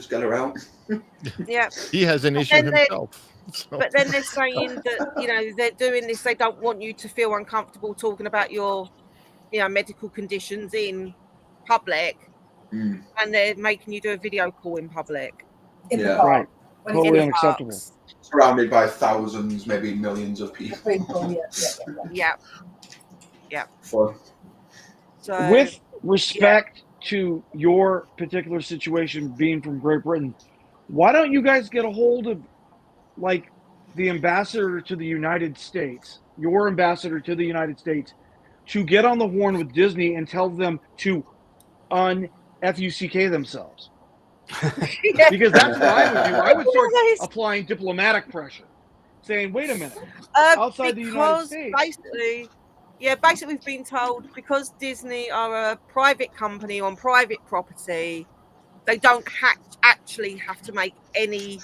Yeah. He has an issue himself. So. But then they're saying that they're doing this. They don't want you to feel uncomfortable talking about your medical conditions in public, and they're making you do a video call in public. Right. Totally unacceptable. Surrounded by thousands, maybe millions of people. Yeah. Fun. So, with respect to your particular situation being from Great Britain, why don't you guys get a hold of like the ambassador to the United States, your ambassador to the United States, to get on the horn with Disney and tell them to un-FUCK themselves? Because that's what I would do. I would start applying diplomatic pressure, saying, wait a minute, outside the United States. Basically we've been told because Disney are a private company on private property, they don't actually have to make any,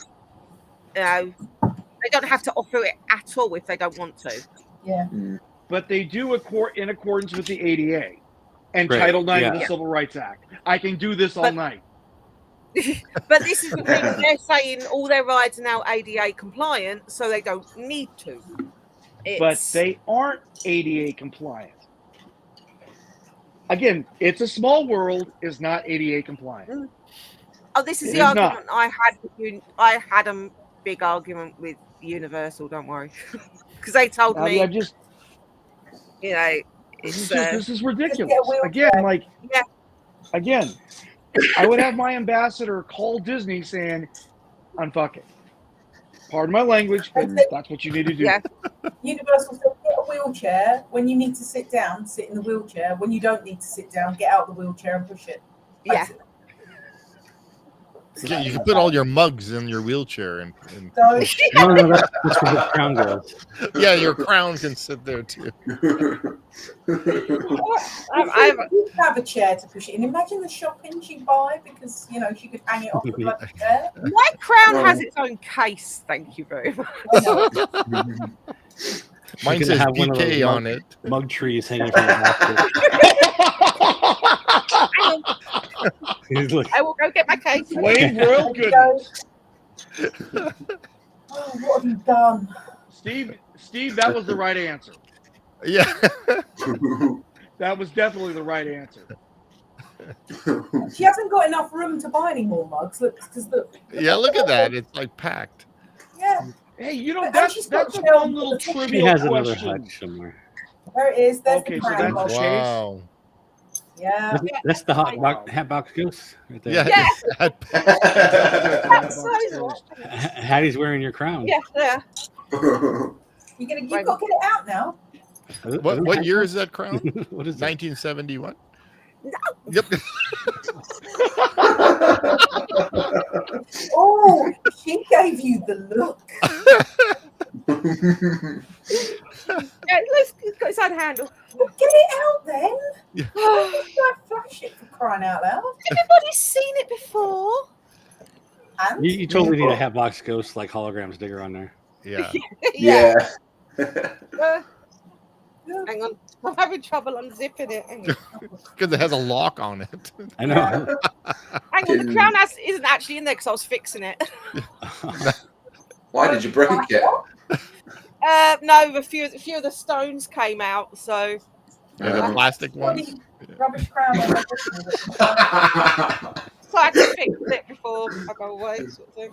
they don't have to offer it at all if they don't want to. Yeah. But they do in accordance with the ADA and Title IX of the Civil Rights Act. I can do this all night. But this is the thing, they're saying all their rides are now ADA compliant, so they don't need to. But they aren't ADA compliant. Again, It's a Small World is not ADA compliant. Oh, this is the argument I had with you. I had a big argument with Universal, don't worry. Because they told me, this is ridiculous. Again, I would have my ambassador call Disney saying, unfuck it. Pardon my language, but that's what you need to do. Yeah. Universal said, get a wheelchair. When you need to sit down, sit in the wheelchair. When you don't need to sit down, get out the wheelchair and push it. Basically. Yeah, you can put all your mugs in your wheelchair and no, that's for the crown girls. Yeah, your crown can sit there too. I have a chair to push it in. Imagine the shopping she buy because she could hang it off the bloody chair. My crown has its own case. Thank you very much. Mine says BK on it. Mug trees hanging from the basket. I will go get my case. Wayne, real goodness. Oh, what have you done? Steve, that was the right answer. Yeah. That was definitely the right answer. She hasn't got enough room to buy any more mugs. Look at that. It's like packed. Yeah. Hey, that's a fun little trivial He has question. another hut somewhere. There it is. There's Okay, the so that's crown. Wow. Yeah. That's the Hatbox Goose right there. Yeah. Hattie's wearing your crown. Yeah. You've got to get it out now. What year is that crown? What is 1971? No. Yep. Oh, she gave you the look. It's got its own handle. Well, get it out then. Don't flash it for crying out loud. Everybody's seen it before. And You totally need a Hatbox Ghost like hologram sticker on there. Yeah. Yeah. Hang on, I'm having trouble unzipping it. Because it has a lock on it. I know. Hang well, the crown isn't actually in there because I was fixing it. Why did you break it? No, a few of the stones came out, so The plastic ones. Rubbish crown. I had to fix it before I go away, sort of thing.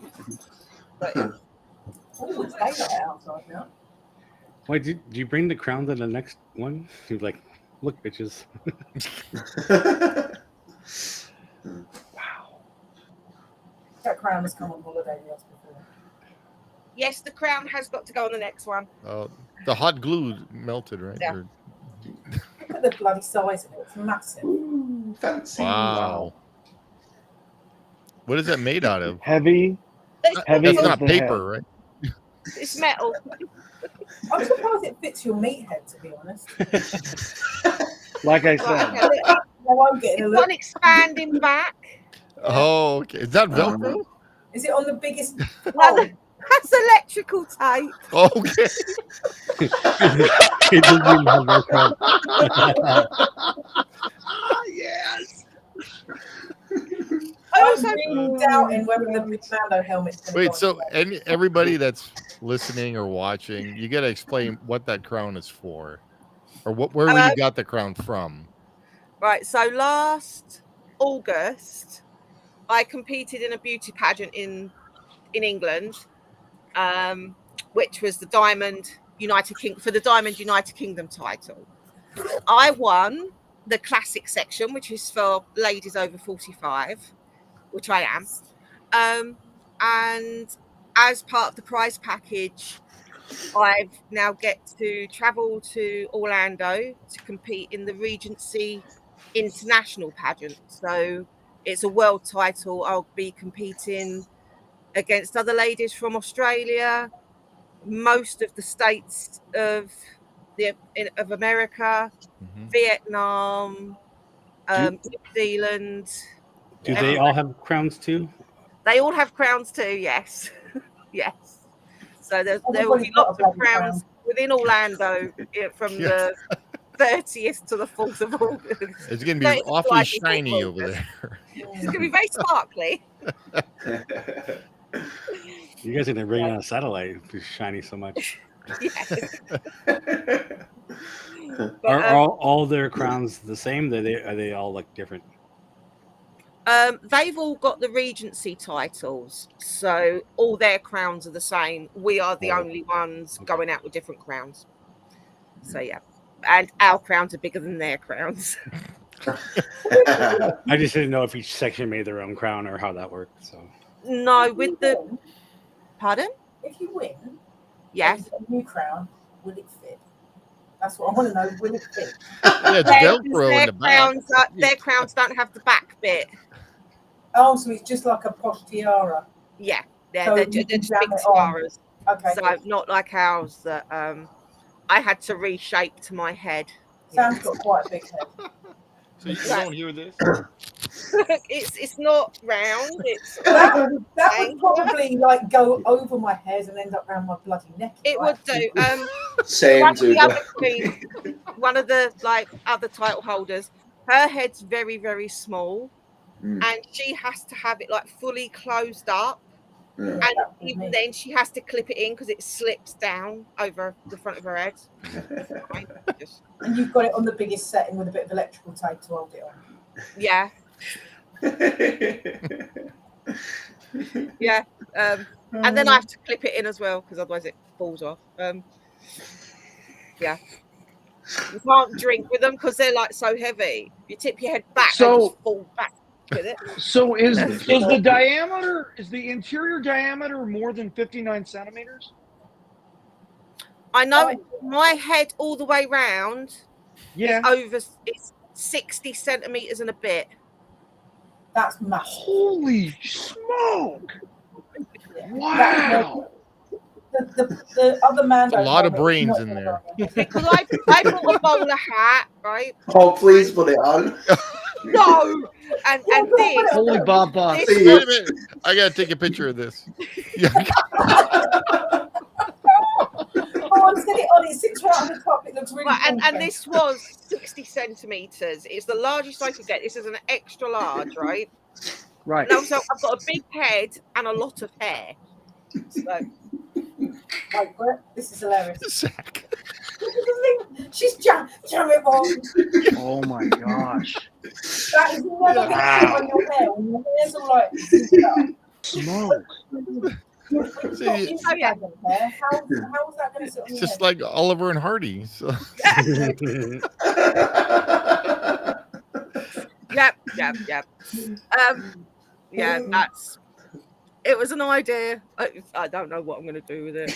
But, yeah. Oh, it's daylight outside now. Why did you bring the crown to the next one? He was like, look, bitches. Wow. That crown has come on holiday with us before. Yes, the crown has got to go on the next one. The hot glue melted, right? Yeah. Look at the bloody size of it. It's massive. Ooh, fancy. Wow. What is that made out of? Heavy. Heavy That's as not the paper, right? It's metal. I'm surprised it fits your meathead, to be honest. Like I Right, said. okay, look. No, I'm getting a It's look. got an expanding back. Oh, okay. Is that Velcro? Is it on the biggest? No, Oh, that's electrical tape. Okay. It doesn't even have Velcro. Yes. I I'm also really doubting whether the Big Mando helmet's going to Wait, so everybody that's listening or watching, you got to explain what that crown is for, or where you got the crown from. right. So last August, I competed in a beauty pageant in England, which was the Diamond United Kingdom title. I won the classic section, which is for ladies over 45, which I am. And as part of the prize package, I've now get to travel to Orlando to compete in the Regency International pageant. So it's a world title. I'll be competing against other ladies from Australia, most of the states of America, Vietnam, New Zealand. Do they all have crowns too? They all have crowns too, yes. Yes. So there will be lots of crowns within Orlando from the 30th to the 4th of August. It's going to be awfully shiny over there. It's going to be very sparkly. You guys are gonna bring on a satellite. It's shiny so much. Yes. Are all their crowns the same? Are they all like different? They've all got the Regency titles, so all their crowns are the same. We are the only ones going out with different crowns. So yeah, and our crowns are bigger than their crowns. I just didn't know if each section made their own crown or how that worked. So No, with the pardon? if you win, Yes. a new crown, will it fit? That's what I want to know. Will it fit? Yeah, it's Velcro in the back. Their crowns don't have the back bit. Oh, so it's just like a posh tiara. Yeah, So they're you can just jam big it on. tiaras. Okay. So not like ours that I had to reshape to my head. Sam's got quite a big head. So you don't hear this? It's not round. It's That would probably like go over my head and end up around my bloody neck. it would do. Same One of to the other queens, one of the other title holders, her head's very, very small, and she has to have it like fully closed up. Yeah. And even then, she has to clip it in because it slips down over the front of her head. And you've got it on the biggest setting with a bit of electrical tape to hold it on. Yeah, yeah. And then I have to clip it in as well because otherwise it falls off. Yeah. You can't drink with them because they're like so heavy. You tip your head back, they just fall back with it. So is the diameter, is the interior diameter more than 59 centimeters? I know my head all the way round. Yeah. It's 60 centimeters and a bit. That's massive. Holy smoke! Yeah. Wow. The other man. A lot of brains in there. Because I bought a bowler hat, right? Oh, please put it on. No, and this. Holy Bob Boss. This Wait a minute. I got to take a picture of this. Yeah. Oh, I'm setting it on. It sits right on the top. It looks really Right, cool. and this was 60 centimeters. It's the largest I could get. This is an extra large, right? Right. And also, I've got a big head and a lot of hair. So, Like, this is hilarious. Zach. She's jamming on. Oh my gosh. That is never going to sit on your hair when your hair's all like zipped up. Smoke. You've got Instagram hair. How is that going to sit on It's your just head? like Oliver and Hardy. So. yep. Yeah, it was an idea. I don't know what I'm going to do with it.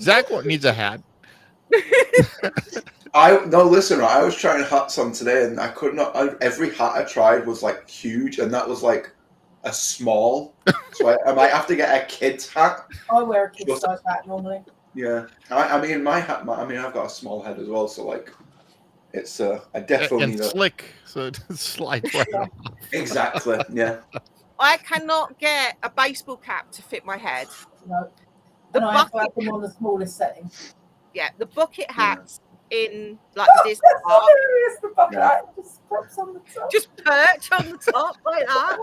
Zach needs a hat. Listen, I was trying hats on today and I could not. Every hat I tried was like huge, and that was like a small. So I might have to get a kid's hat. I wear a kid's size hat normally. Yeah, I mean my hat. I've got a small head as well, so like, it's I definitely need slick, so it slides right off. Exactly. Yeah. I cannot get a baseball cap to fit my head. No. The And I have to bucket, have them on the smallest setting. yeah, the bucket hats in like the Disney park, The bucket hat just pops on the top. just perch on the top like that.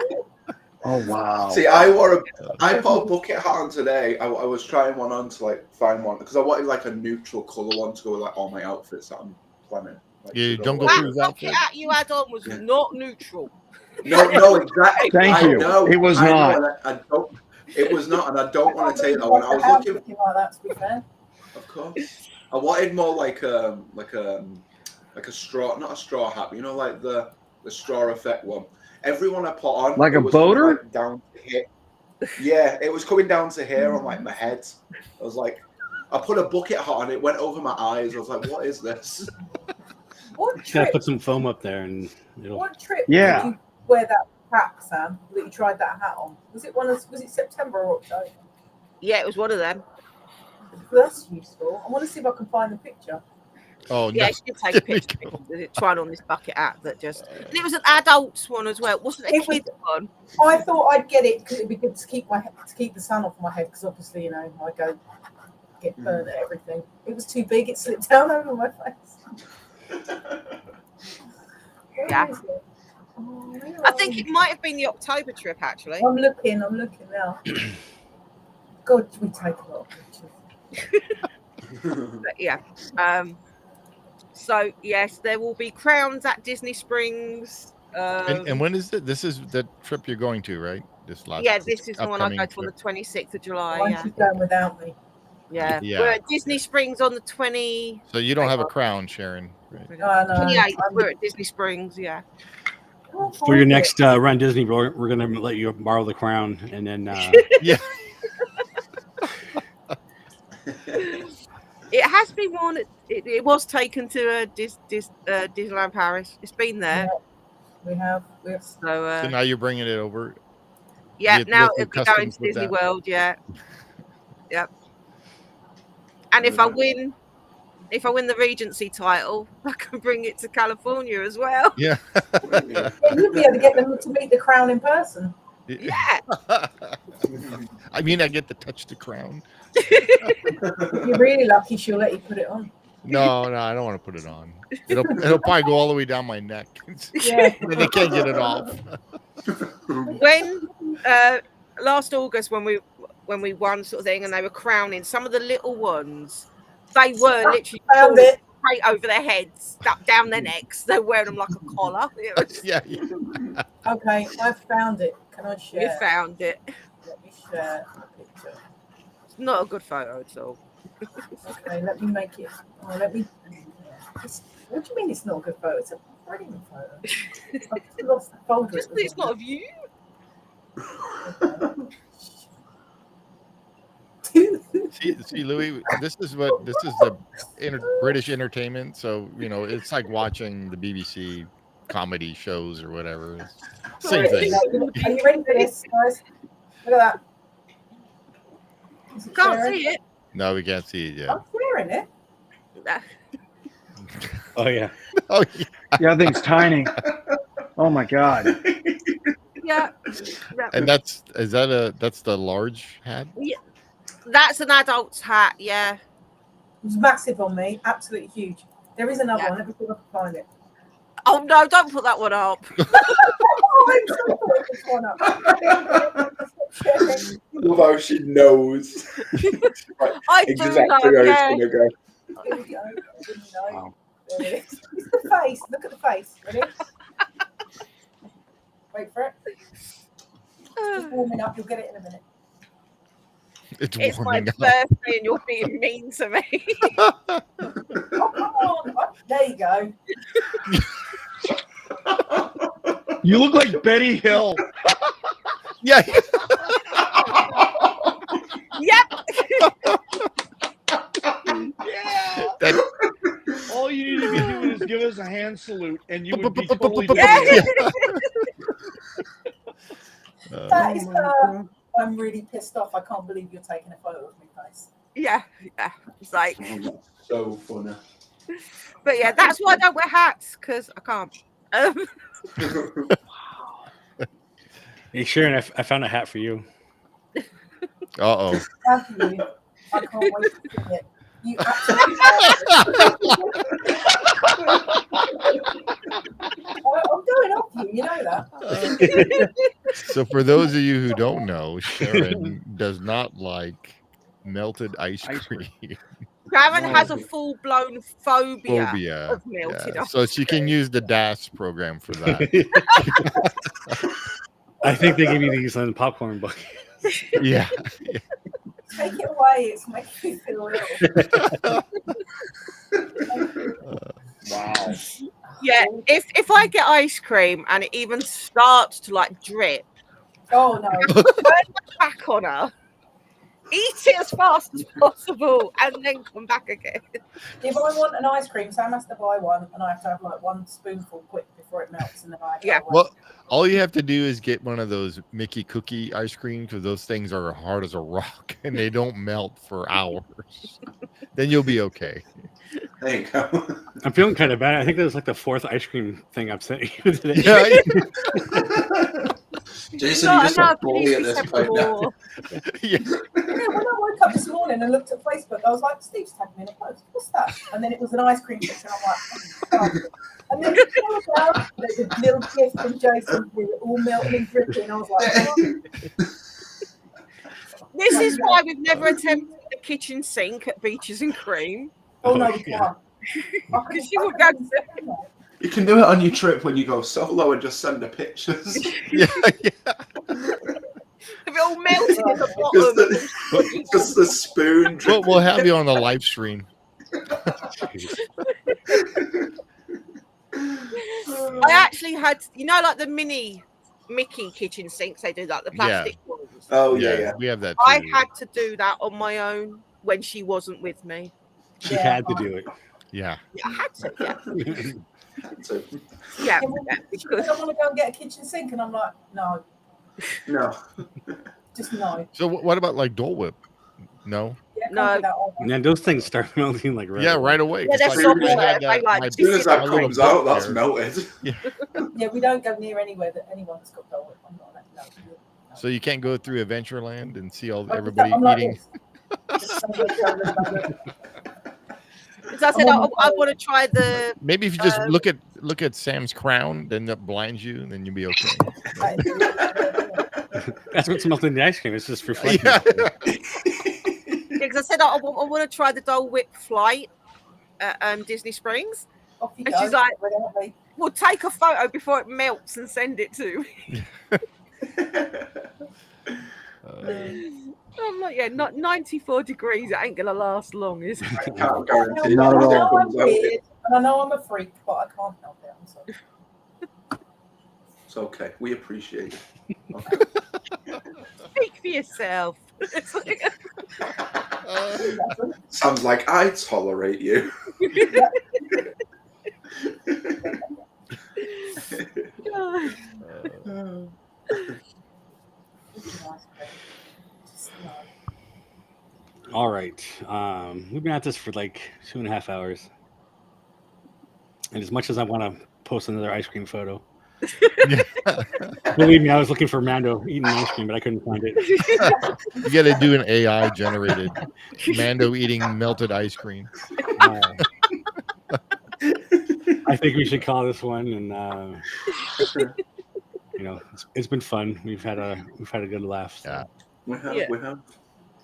Oh wow. See, I put a bucket hat on today. I was trying one on to like find one because I wanted like a neutral color one to go with like all my outfits that I'm planning. Like, You don't go That through his bucket outfit. hat you had on was not neutral. No, exactly. Thank you. It was not. I don't. It was not, and I don't want to take that one. I was looking. Like that, to be fair. Of course, I wanted more like a straw, not a straw hat, but you know, like the straw effect one. Everyone I put on, Like a was boater? coming, like, down to here. Yeah, it was coming down to here on like my head. I was like, I put a bucket hat on, it went over my eyes. I was like, what is this? What Gotta trip? put some foam up there, and it'll. What trip Yeah. did you wear that hat, Sam? That you tried that hat on? Was it September or October? Yeah, it was one of them. That's useful. I want to see if I can find the picture. Oh, Yeah, no. she did take a picture of it, trying on this bucket hat that just. And it was an adult's one as well. It wasn't a kid's one. I thought I'd get it because it'd be good to keep the sun off my head because obviously, you know, I get burned at everything. It was too big. It slipped down over my face. Yeah. Where is it? Oh, I think it might have been the October trip, actually. I'm looking now. God, we take a lot of pictures. But yeah. So yes, there will be crowns at Disney Springs. And when is it? This is the trip you're going to, right? This this is the one I go to on the 26th of July. Why Yeah. don't you go without me? Yeah. Yeah. We're at Disney Springs on the 20. So you don't have a crown, Sharon. Right? No, I know. 28th. We're at Disney Springs. Yeah. For your next run Disney, we're gonna let you borrow the crown, and then Yeah. It has been worn. It was taken to Disneyland Paris. It's been there. We have. So now you're bringing it over. Yeah. You Now local it'll be going customs to with Disney that. World. Yeah. Yep. And if I win the Regency title, I can bring it to California as well. Yeah. You'll be able to get them to meet the crown in person. Yeah. I mean, I get to touch the crown. If you're really lucky, she'll let you put it on. No, I don't want to put it on. It'll probably go all the way down my neck. Yeah. And they can't get it off. When last August when we won sort of thing, and they were crowning some of the little ones, they were literally Found it. straight over their heads, stuck down their necks. They're wearing them like a collar. It was, Yeah. Okay, I found it. Can I share? you found it. Let me share the picture. It's not a good photo at all. Okay, let me make it. Oh, let me. What do you mean it's not a good photo? It's a brilliant photo. I've just lost the folder. Just, it's not of you. See, Louis, this is the British entertainment. So it's like watching the BBC comedy shows or whatever. Same thing. Are you ready for this, guys? Look at that. Is it Can't sharing? see it. No, we can't see it yet. I'm sharing it. oh yeah, Oh, yeah. Yeah, I think it's tiny. Oh my god. Yeah. And that's the large hat. That's an adult's hat. Yeah. It was massive on me. Absolutely huge. There is another Yeah. one. Let me see if I can find it. Oh no! Don't put that one up. Oh, I'm so put this one up. Love how she knows right, I do exactly know. where Yeah. it's gonna go. Here we go. No. Wow. There it is. It's the face. Look at the face. Ready? Wait for it. It's warming up. You'll get it in a minute. It's It's my warming up. birthday, and you're being mean to me. Oh, come on. Oh, there you go. You look like Betty Hill. Yeah. Yep. Yeah. That- All you need to be doing is give us a hand salute, and you would be Yeah. totally Betty Hill. That is I'm really pissed off. I can't believe you're taking a photo of me face. Yeah. It's like, So funny. but yeah, that's why I don't wear hats because I can't. Hey, Sharon, I found a hat for you. Uh-oh. Thank you. I can't wait to see it. You absolutely I'm going off you, you know that. So for those of you who don't know, Sharon does not like melted ice cream. Sharon has a full-blown phobia of Yeah. melted ice. So she can use the DAS program for that. I think they give you these on popcorn bucket. Yeah. Take it away, it's making me feel ill. Wow. Yeah, if I get ice cream and it even starts to like drip, Oh no. turn my back on her, eat it as fast as possible, and then come back again. If I want an ice cream, Sam has to buy one and I have to have like one spoonful quick before it melts and then I Yeah. Well, all you have to do is get one of those Mickey cookie ice cream because those things are hard as a rock and they don't melt for hours. Then you'll be okay. There you go. I'm feeling kind of bad. I think that was like the fourth ice cream thing I've sent you today. Yeah. Jason, Not you just enough, have bully please at this accept point now. more. Yeah. Yeah, when I woke up this morning and looked at Facebook, I was like, Steve's tagged me in a post. What's that? And then it was an ice cream picture. And I'm like, oh. And then it came out, there's a little gift from Jason with it all melting and dripping. I was like, oh. This is why we've never attempted the kitchen sink at Beaches and Cream. Oh no, we yeah. can't. Because you would go to You can do it on your trip when you go solo and just send the pictures. Yeah. It all melted in the bottom. Just the spoon. We'll have you on the live stream. I actually had, like the mini Mickey kitchen sinks they do, like the plastic ones. Oh yeah. We have that I too. had to do that on my own when she wasn't with me. She had to do it. Yeah. Yeah, I had to, yeah. So, Yeah, I want to go and get a kitchen sink, and I'm like, no, no. just no. So what about like Dole Whip? No. Yeah, can't No. do that all. And then those things start melting like right Yeah, away. right away. Yeah, they're Just so I had bad, that- they like my- As soon as that my little comes out, book that's there. melted. Yeah, we don't go near anywhere that anyone that's got Dole Whip. I'm not like, no. So you can't go through Adventureland and see all I'm everybody like eating. this. Just somebody telling me about it. As I said, I want to try the. Maybe if you just look at Sam's crown, then that blinds you, and then you'll be okay. That is really good. That's what's melting in the ice cream. It's just reflecting. Yeah. Because I said I want to try the Dole Whip flight at Disney Springs. Off you And go. she's like- Without me. We'll take a photo before it melts and send it to me. I'm like, yeah, not 94 degrees. It ain't gonna last long, is it? I can't guarantee Not I at all. know I'm comes out. weird, and I know I'm a freak, but I can't help it. I'm sorry. It's okay. We appreciate it. Okay. Speak for yourself. It's like, Sounds like I tolerate you. All right. We've been at this for like 2.5 hours. And as much as I want to post another ice cream photo, believe me, I was looking for Mando eating ice cream, but I couldn't find it. You got to do an AI generated Mando eating melted ice cream. I I think we should call this one, and it's been fun. We've had a good laugh. So. Yeah. We have. Yeah. We have.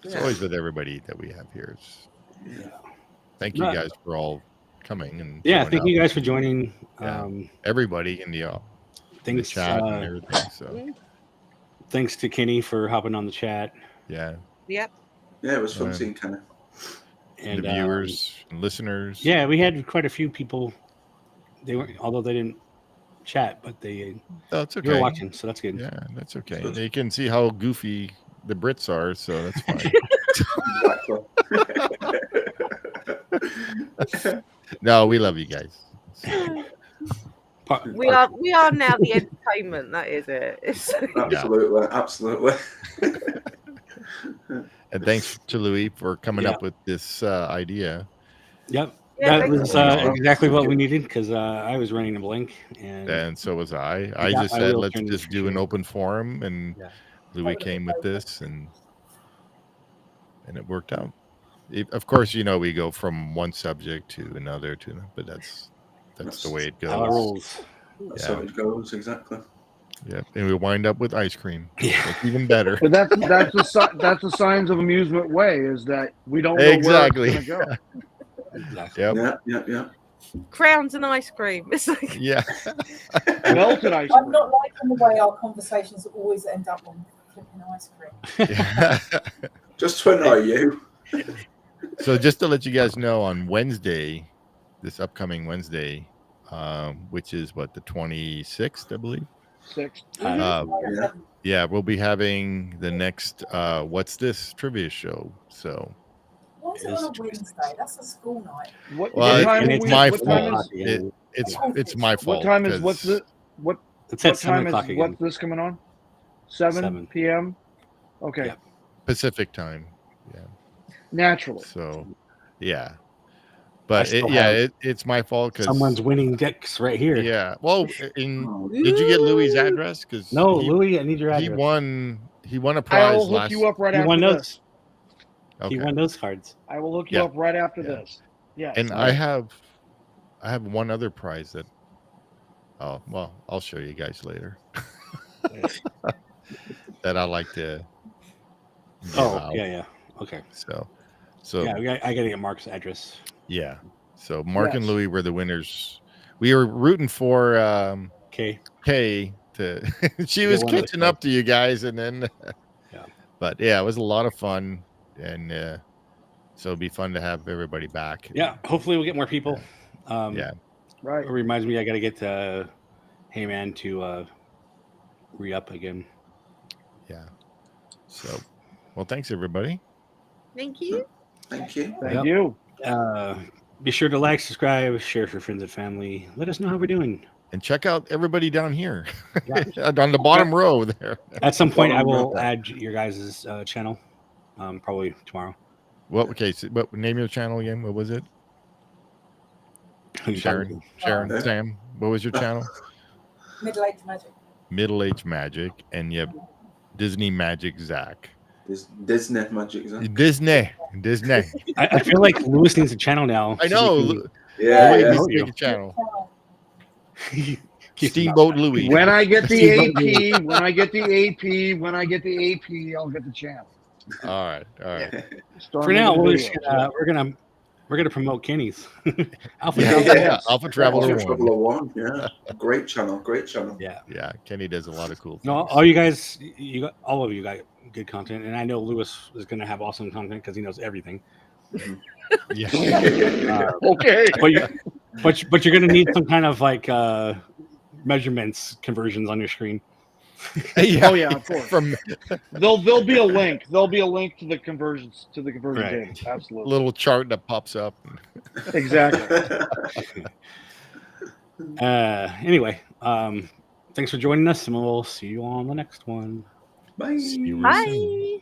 It's always with everybody that we have here. Thank you Right. guys for all coming and Thank showing you up. guys for joining. Yeah. Everybody in the Thanks, chat and everything. So thanks to Kenny for hopping on the chat. yeah, Yep. Yeah, it was fun seeing Kenny. And the viewers and listeners. Yeah, we had quite a few people. They weren't, although they didn't chat, but they That's okay. were watching, so that's good. Yeah, that's okay. They can see how goofy the Brits are, so that's fine. No, we love you guys. We are now the entertainment. That is it. Absolutely. And thanks to Louis for coming up with this idea. Yep. Yeah, that was exactly what we needed because I was running a blink, and so was I. I just said let's just do an open forum, and Louis came with this, and it worked out. Of course, we go from one subject to another, but that's the way it goes. How it rolls. That's how it goes, exactly. Yeah, and we wind up with ice cream. Yeah, that's even better. But that's the signs of amusement way is that we don't know exactly. where it's going to go. Exactly. Yep. Yeah. Crowns and ice cream. It's like Melted ice cream. I'm not liking the way our conversations always end up on flipping ice cream. Yeah. Just to annoy you. So just to let you guys know, on Wednesday, this upcoming Wednesday, which is the 26th, I believe. 6. Yeah, we'll be having the next What's This trivia show. So why is it on a Wednesday? That's a school night. It's my fault. It's my fault. What time is what's this coming on? 7 p.m. Okay. Yep. Pacific time. Yeah. Naturally. So, yeah. But it's my fault because someone's winning dicks right here. Yeah. Well, did you get Louis' address? Because Louis, I need your address. He won a prize. I will hook you up right after this. Okay. He won those cards. I will hook you up right after this. Yeah. And I have one other prize that. Oh well, I'll show you guys later. That I like to. Yeah. Okay. So yeah, I gotta get Mark's address. Yeah. So Mark and Louis were the winners. We were rooting for Kay to. She was catching up to you guys, and then. But yeah, it was a lot of fun, and so it'd be fun to have everybody back. Yeah. Hopefully, we'll get more people. Right. It reminds me, I gotta get Heyman to re-up again. Yeah. So, well, thanks everybody. Thank you. Thank you. Be sure to like, subscribe, share for friends and family. Let us know how we're doing. And check out everybody down here on the bottom row there. At some point, I will add your guys' channel, probably tomorrow. Well, okay. So, what name your channel again? What was it? Sharon, Sam. What was your channel? Middle-aged Magic. Middle-aged Magic, and you have Disney Magic Zach. Disney Magic Zach. Disney. I feel like Louis needs a channel now. I know. Louis a channel. Steamboat Louis. When I get the AP, I'll get the channel. All right. For now, we're gonna promote Kenny's Alpha Traveler 1. Yeah, great channel. Yeah. Kenny does a lot of cool things. No, all you guys, all of you got good content, and I know Louis is gonna have awesome content because he knows everything. Yeah. Okay. But you're gonna need some kind of measurements conversions on your screen. Oh yeah, of course. There'll be a link. There'll be a link to the conversions table. Absolutely. Little chart that pops up. Exactly. Anyway, thanks for joining us, and we'll see you on the next one. Bye. See you Bye.